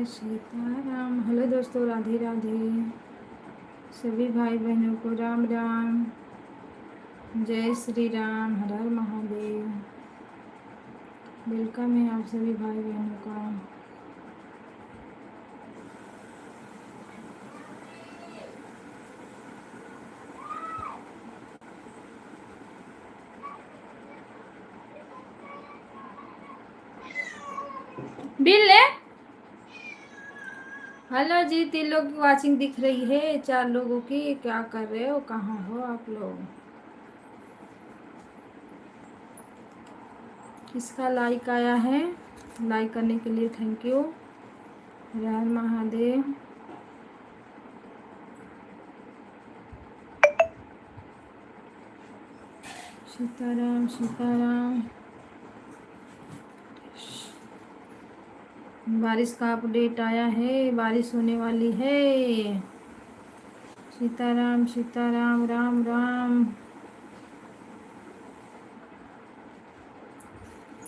सीताराम। हेलो दोस्तों, राधे राधे। सभी भाई बहनों को राम राम, जय श्री राम, हर हर महादेव। वेलकम है आप सभी भाई बहनों का। बिल ले। हेलो जी, 3 लोग की वाचिंग दिख रही है, 4 लोगों की। क्या कर रहे हो, कहाँ हो आप लोग? किसका लाइक आया है? लाइक करने के लिए थैंक यू। हर हर महादेव। सीताराम सीताराम। बारिश का अपडेट आया है, बारिश होने वाली है। सीताराम सीताराम, राम राम।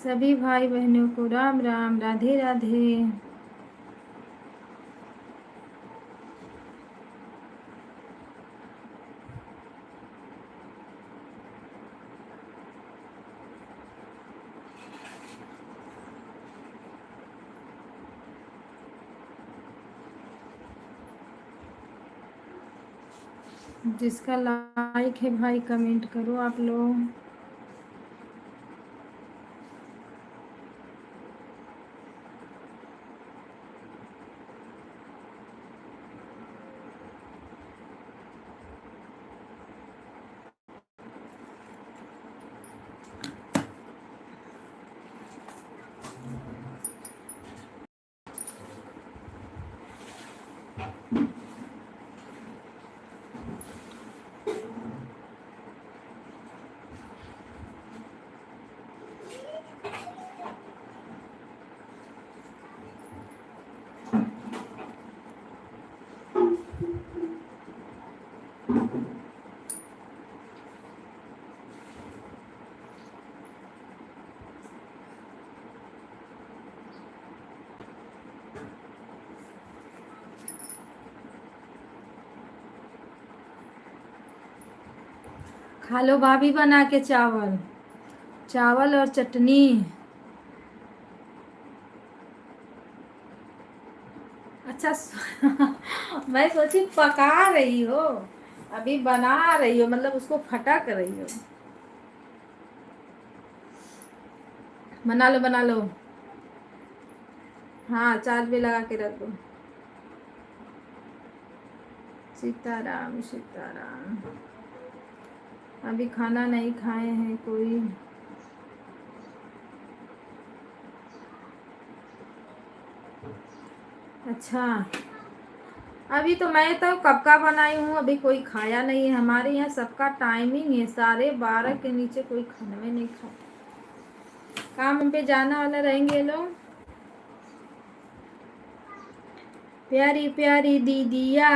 सभी भाई बहनों को राम राम, राधे राधे। जिसका लाइक है भाई कमेंट करो आप लोग। खा लो भाभी बना के चावल, चावल और चटनी। अच्छा मैं सोची पका रही हो, अभी बना रही हो, मतलब उसको फटक रही हो। बना लो बना लो। हाँ, चार्ज भी लगा के रख दो। सीताराम सीताराम। अभी खाना नहीं खाए हैं कोई। अच्छा, अभी तो मैं तो कब का बनाई हूँ, अभी कोई खाया नहीं है। हमारे यहाँ सबका टाइमिंग है, 12:30 के नीचे कोई खाना में नहीं खाता। काम पे जाना वाला रहेंगे लोग। प्यारी प्यारी दीदिया।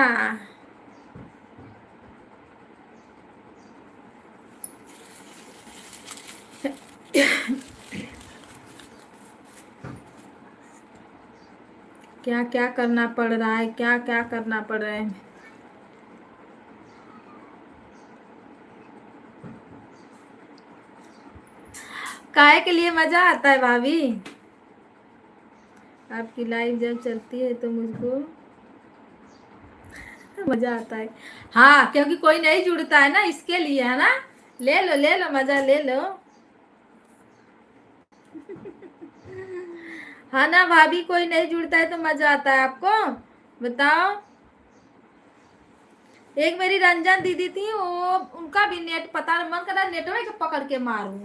क्या क्या करना पड़ रहा है, क्या क्या करना पड़ रहा है। काहे के लिए मजा आता है भाभी? आपकी लाइव जब चलती है तो मुझको मजा आता है। हाँ, क्योंकि कोई नहीं जुड़ता है ना, इसके लिए है ना। ले लो मजा ले लो। हाँ ना भाभी, कोई नहीं जुड़ता है तो मजा आता है आपको, बताओ। एक मेरी रंजन दीदी थी, वो उनका भी नेट पता नहीं, मन कर रहा नेटवर्क पकड़ के मारूं।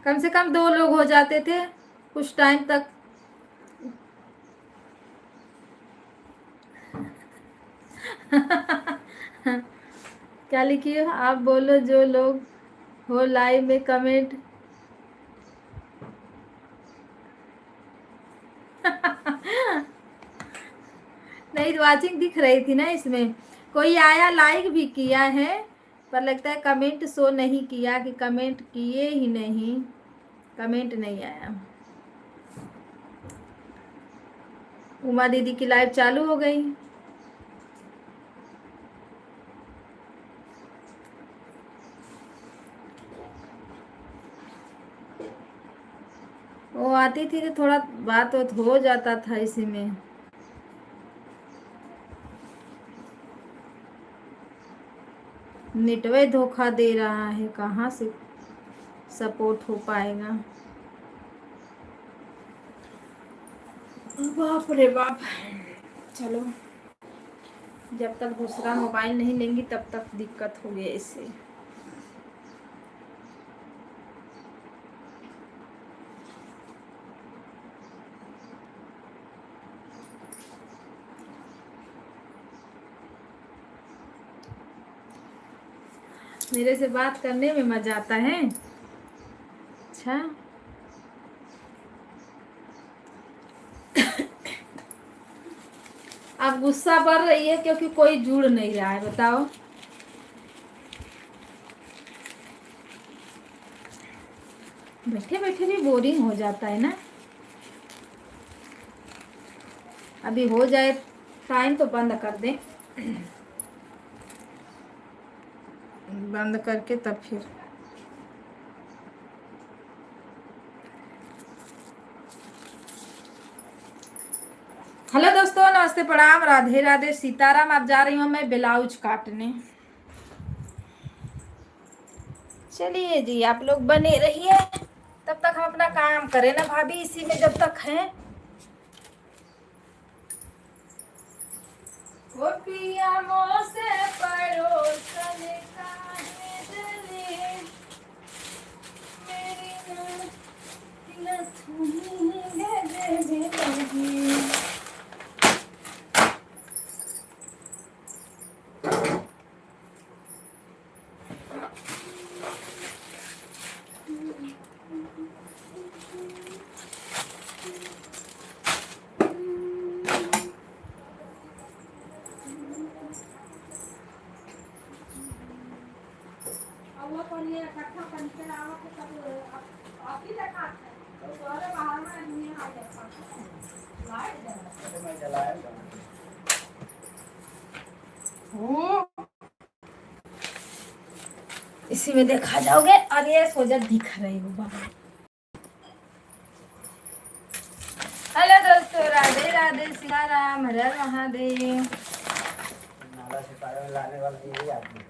कम से कम 2 लोग हो जाते थे कुछ टाइम तक। क्या लिखी हो आप? बोलो जो लोग हो लाइव में कमेंट। नहीं, वाचिंग दिख रही थी ना इसमें। कोई आया, लाइक भी किया है, पर लगता है कमेंट शो नहीं किया, कि कमेंट किए ही नहीं। कमेंट नहीं आया। उमा दीदी की लाइव चालू हो गई। वो आती थी तो थोड़ा बात हो जाता था इसी में। नेटवर्क धोखा दे रहा है, कहाँ से सपोर्ट हो पाएगा। बाप रे बाप। चलो, जब तक दूसरा मोबाइल नहीं लेंगी तब तक दिक्कत होगी इससे। मेरे से बात करने में मजा आता है। अच्छा, आप गुस्सा कर रही है क्योंकि कोई जुड़ नहीं रहा है, बताओ। बैठे बैठे भी बोरिंग हो जाता है ना। अभी हो जाए टाइम तो बंद कर दें, बंद करके तब फिर। हेलो दोस्तों, नमस्ते, प्रणाम, राधे राधे, सीताराम। अब जा रही हूँ मैं ब्लाउज काटने। चलिए जी, आप लोग बने रहिए, तब तक हम अपना काम करें ना भाभी, इसी में जब तक हैं। वो पिया मोसे पड़ोसन काहे जले, मेरी नथुनी गले लगी। मैं जलाया इसी में देखा जाओगे। और ये सोजा दिख रही हो बाबा। हेलो दोस्तों, राधे राधे, सीताराम, हर हर महादेव। नाला से पार में लाने वाला यही आदमी है।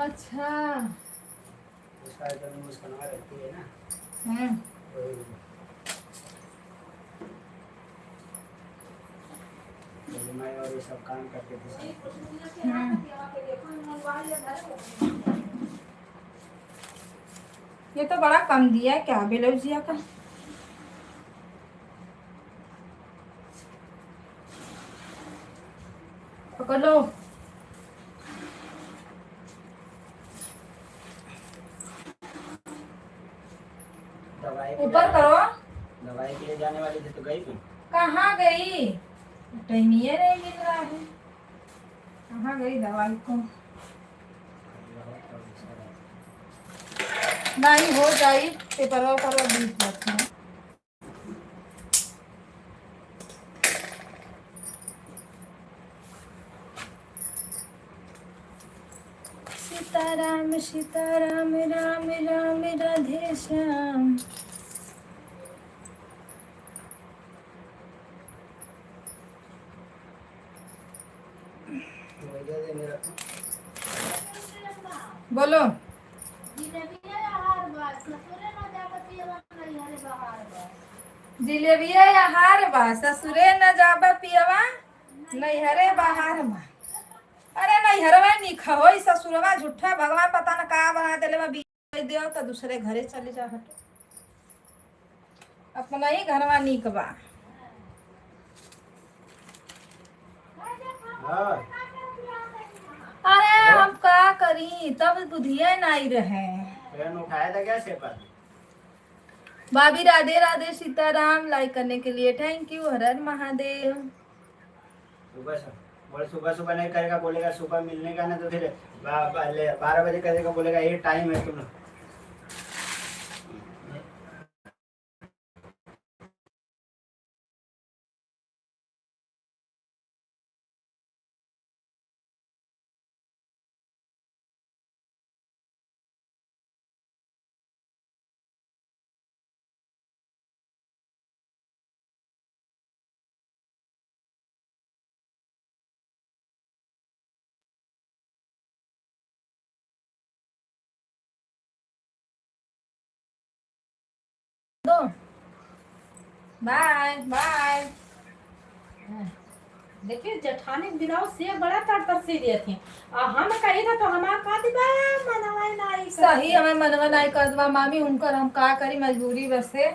अच्छा, उसका जो मुस्कुरा रहती है ना, हम्म, वही मैं और ये सब काम करते थे। ये तो बड़ा कम दिया है क्या ब्लाउजिया का। पकड़ लो। दवाई ऊपर करो। दवाई के लिए जाने वाली थी तो गई थी। कहाँ गई? टाइम ही नहीं मिल रहा है। कहाँ गई दवाई को? नहीं हो जाए पेपर पर बीत जाते हैं। सीताराम सीताराम, राम राम, राधे श्याम। बोलो। जिलेबिया या हार बा, ससुरे न जाबा पियवा, नैहरे बाहर बा। अरे नैहरवा नहीं खहोई, ससुरवा झूठा, भगवान पता न का बना देले बा। बियाह देव तो दूसरे घरे चले जा, हट। अपना ही घरवा नीक बा। अरे हम का करी, तब बुधिया नहीं रहे। उठाया था क्या सेपर? भाभी राधे राधे, सीताराम। लाइक करने के लिए थैंक यू, हर हर महादेव। सुबह से बोले सुबह सुबह नहीं करेगा, बोलेगा सुबह मिलने का ना, तो फिर 12 बजे करेगा, बोलेगा ये टाइम है तुम। Bye bye. देखिए जेठानी ब्लाउज से बड़ा तर सी दिए थे और हम कही था तो हमार का दिबा मनवाई नहीं सही हमें मनवा नहीं कर दवा मामी उनकर हम का करी मजबूरी बसे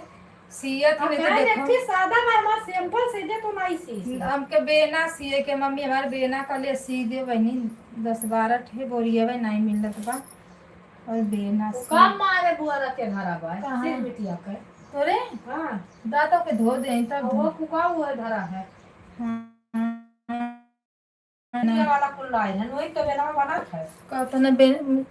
सियत नहीं तो देखो देखिए सादा हमार सिंपल सीधे तो नहीं सी हमके बेना सिए के मम्मी हमारे बेना का ले सी दे बहनी 10-12 ठे बोरिया भाई नहीं मिलत बा और बेना सी कम मारे बुआ रखे धरा बा कहाँ? सिर बिटिया के तोरे हां दांतों के धो दे तब वो कुका हुआ धरा है हाँ, ये वाला कुल लाई है वही तो बेना बना है का तने बेन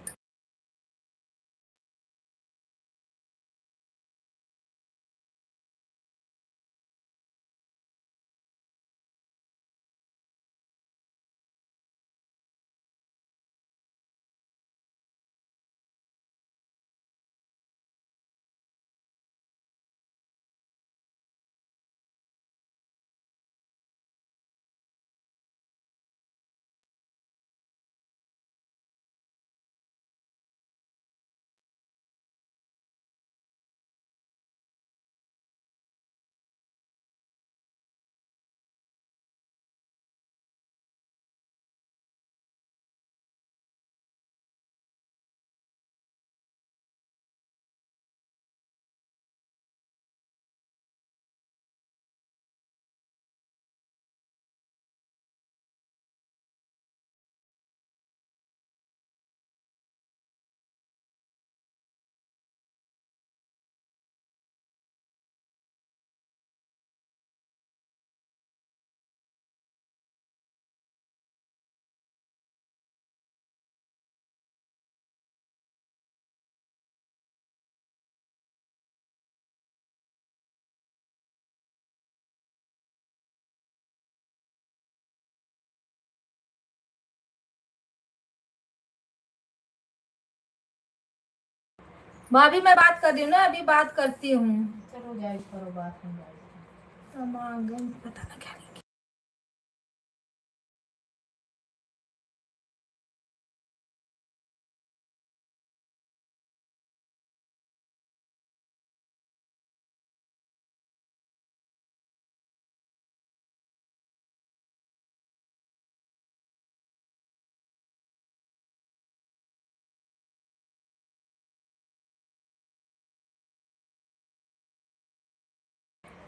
भाभी मैं बात कर रही हूँ ना अभी बात करती हूँ चलो जाए करो बात हो जाए हम आ गए पता ना क्या लेंगे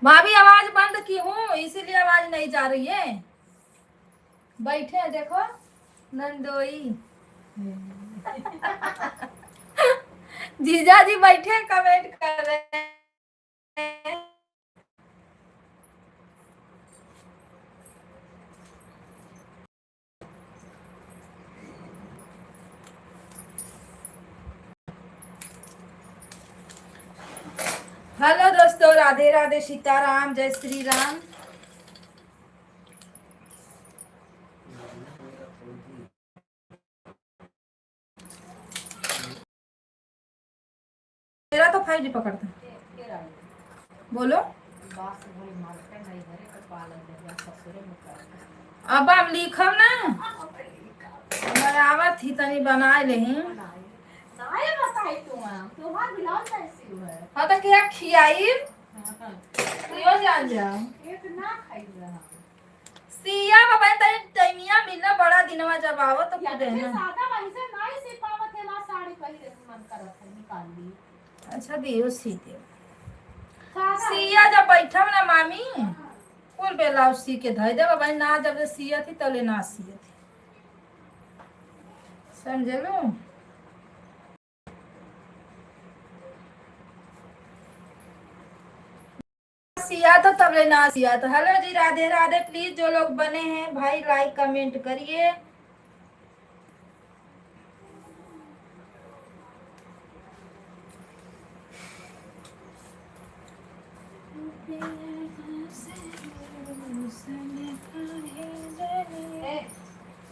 भाभी आवाज बंद की हूँ इसीलिए आवाज नहीं जा रही है बैठे हैं देखो नंदोई जीजा जी बैठे कमेंट कर रहे हैं हेलो दोस्तों राधे राधे सीताराम जय श्री राम मेरा तो 5G पकड़ता बोलो अब हम लिखम ना हमारे आवत थी तनी बनाए ले नाये बताई तुम्हार ब्लाउज कैसी है हाँ तो क्या खियाई क्यों जान जाओ एक ना खाई रहा सिया बाबा तनी टाइमिया मिलना बड़ा दिनवा जब आवो तो या खुद है ना सादा वहीं से नहीं सी पावत है ना साड़ी पहले मन करत है निकाल ली अच्छा दियो सी दियो सादा सिया जब बैठम ना मामी कुल ब्लाउज सी के धई दे बाबा ना जब से सिया थी तले ना सिया थी समझलो सिया तो तबले ना सिया तो हेलो जी राधे राधे प्लीज जो लोग बने हैं भाई लाइक कमेंट करिए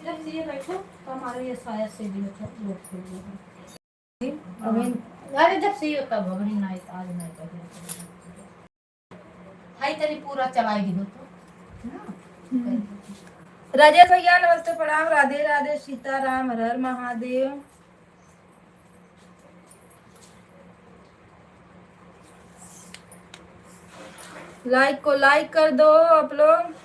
जब ये बैठो तो हमारे ये साया से भी होता लोग खेल अरे जब से होता भगनी नहीं आज नहीं पहले हाई तेरी पूरा चलाई दी हो तो राजेश भैया नमस्ते प्रणाम राधे राधे सीताराम हर हर महादेव लाइक को लाइक कर दो आप लोग।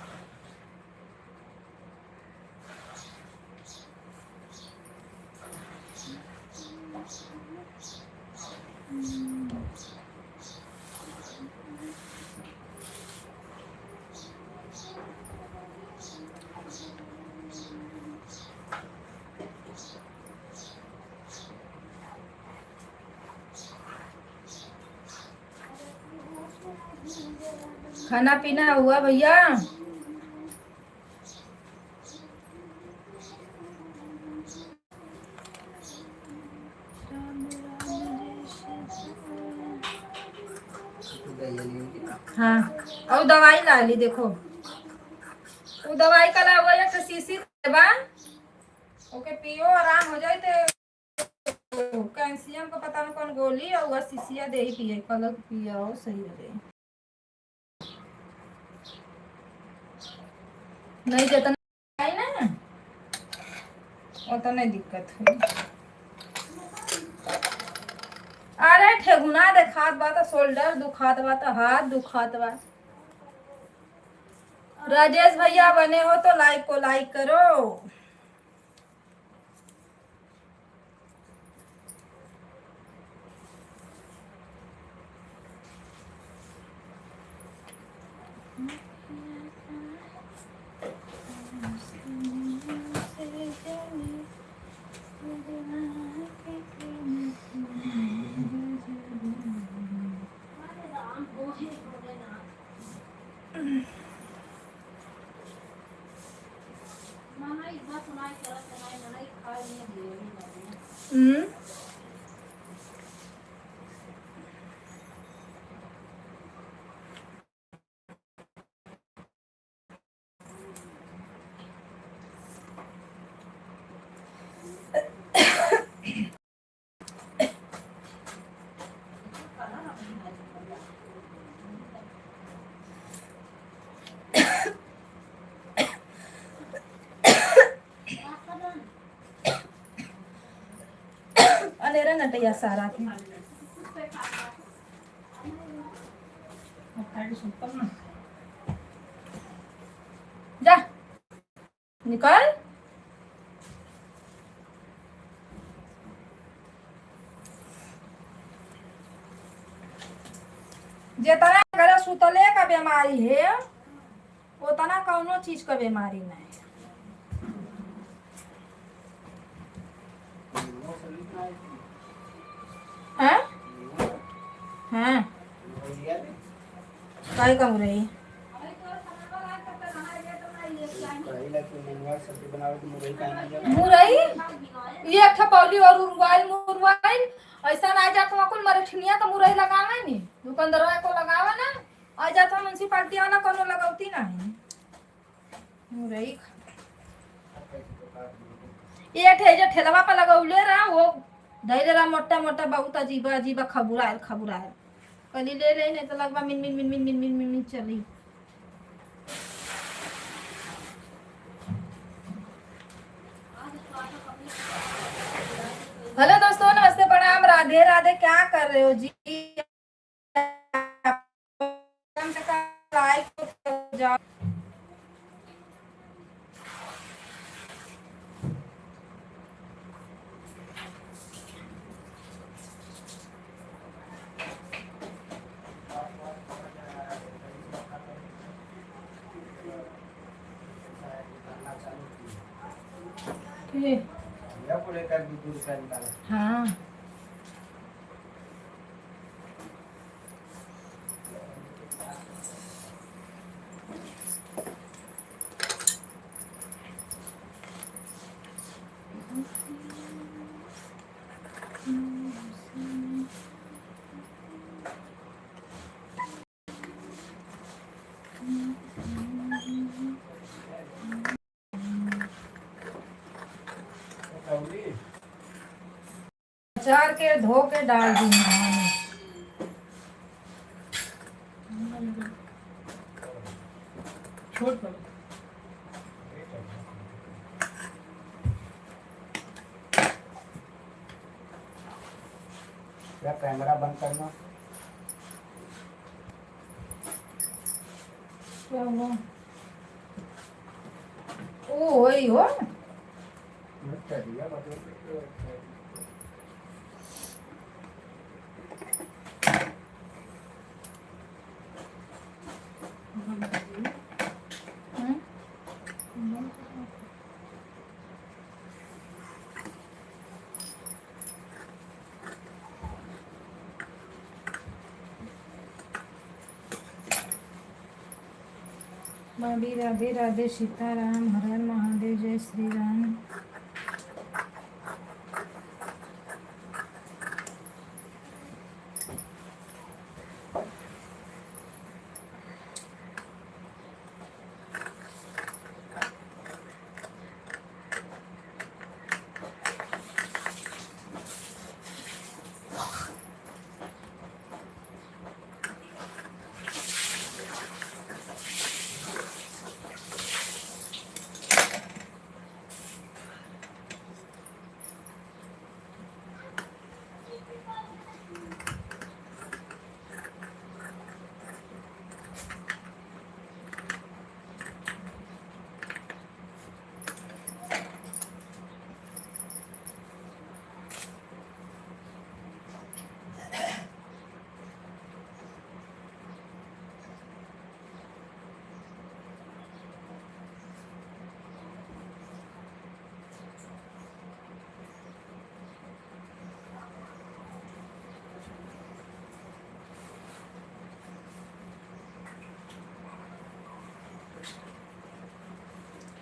खाना पीना हुआ भैया? हाँ, और दवाई ला ली देखो, वो दवाई का ला हुआ एक शीशी बा, ओके पियो आराम हो जाए। तो कैल्शियम का पता नहीं कौन गोली और वह शीशिया दे ही पिए, कल पिया हो सही रहे। नहीं जितना ना उतना दिक्कत हुई। अरे ठेगुना देखात बा, तो शोल्डर दुखात बा, तो हाथ दुखात बा। राजेश भैया बने हो तो लाइक को लाइक करो। अंधेरा नटिया सारा के जा निकल। जितना अगर सुतले का बीमारी है उतना कौनो चीज का बीमारी नहीं है। हाँ काय कम रही मुरई ये खपौली और मुरवाइल ऐसा ना जा तो कुल मरठनिया तो मुरई लगावे नी दुकानदारवा को लगावे ना आ जा तो म्युनिसिपालिटी वाला कोनो लगावती नहीं मुरई। ये ठे ठेलवा पे लगौले रहा वो धैर्य रहा मोटा मोटा बहुत अजीब अजीब खबुरायल कली ले ले नहीं तो लगवा मिन मिन मिन मिन मिन मिन मिन, मिन चली। हेलो दोस्तों, नमस्ते प्रणाम राधे राधे। क्या कर रहे हो जी? लाइक जाओ। हाँ अचार के धो के डाल दी छोड़ दो। क्या कैमरा बंद करना? क्या हुआ? ओ वही हो भाभी राधे राधे सीताराम हर हर महादेव जय श्री राम।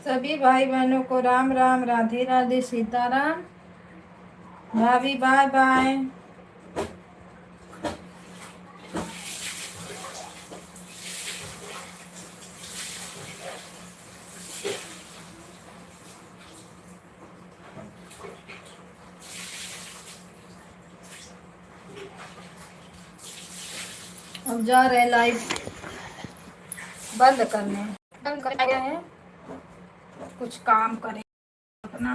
सभी भाई बहनों को राम राम राधे राधे सीताराम। भाभी बाय बाय। अब जा रहे लाइव बंद करने। बंद कर रहे हैं, कुछ काम करें अपना।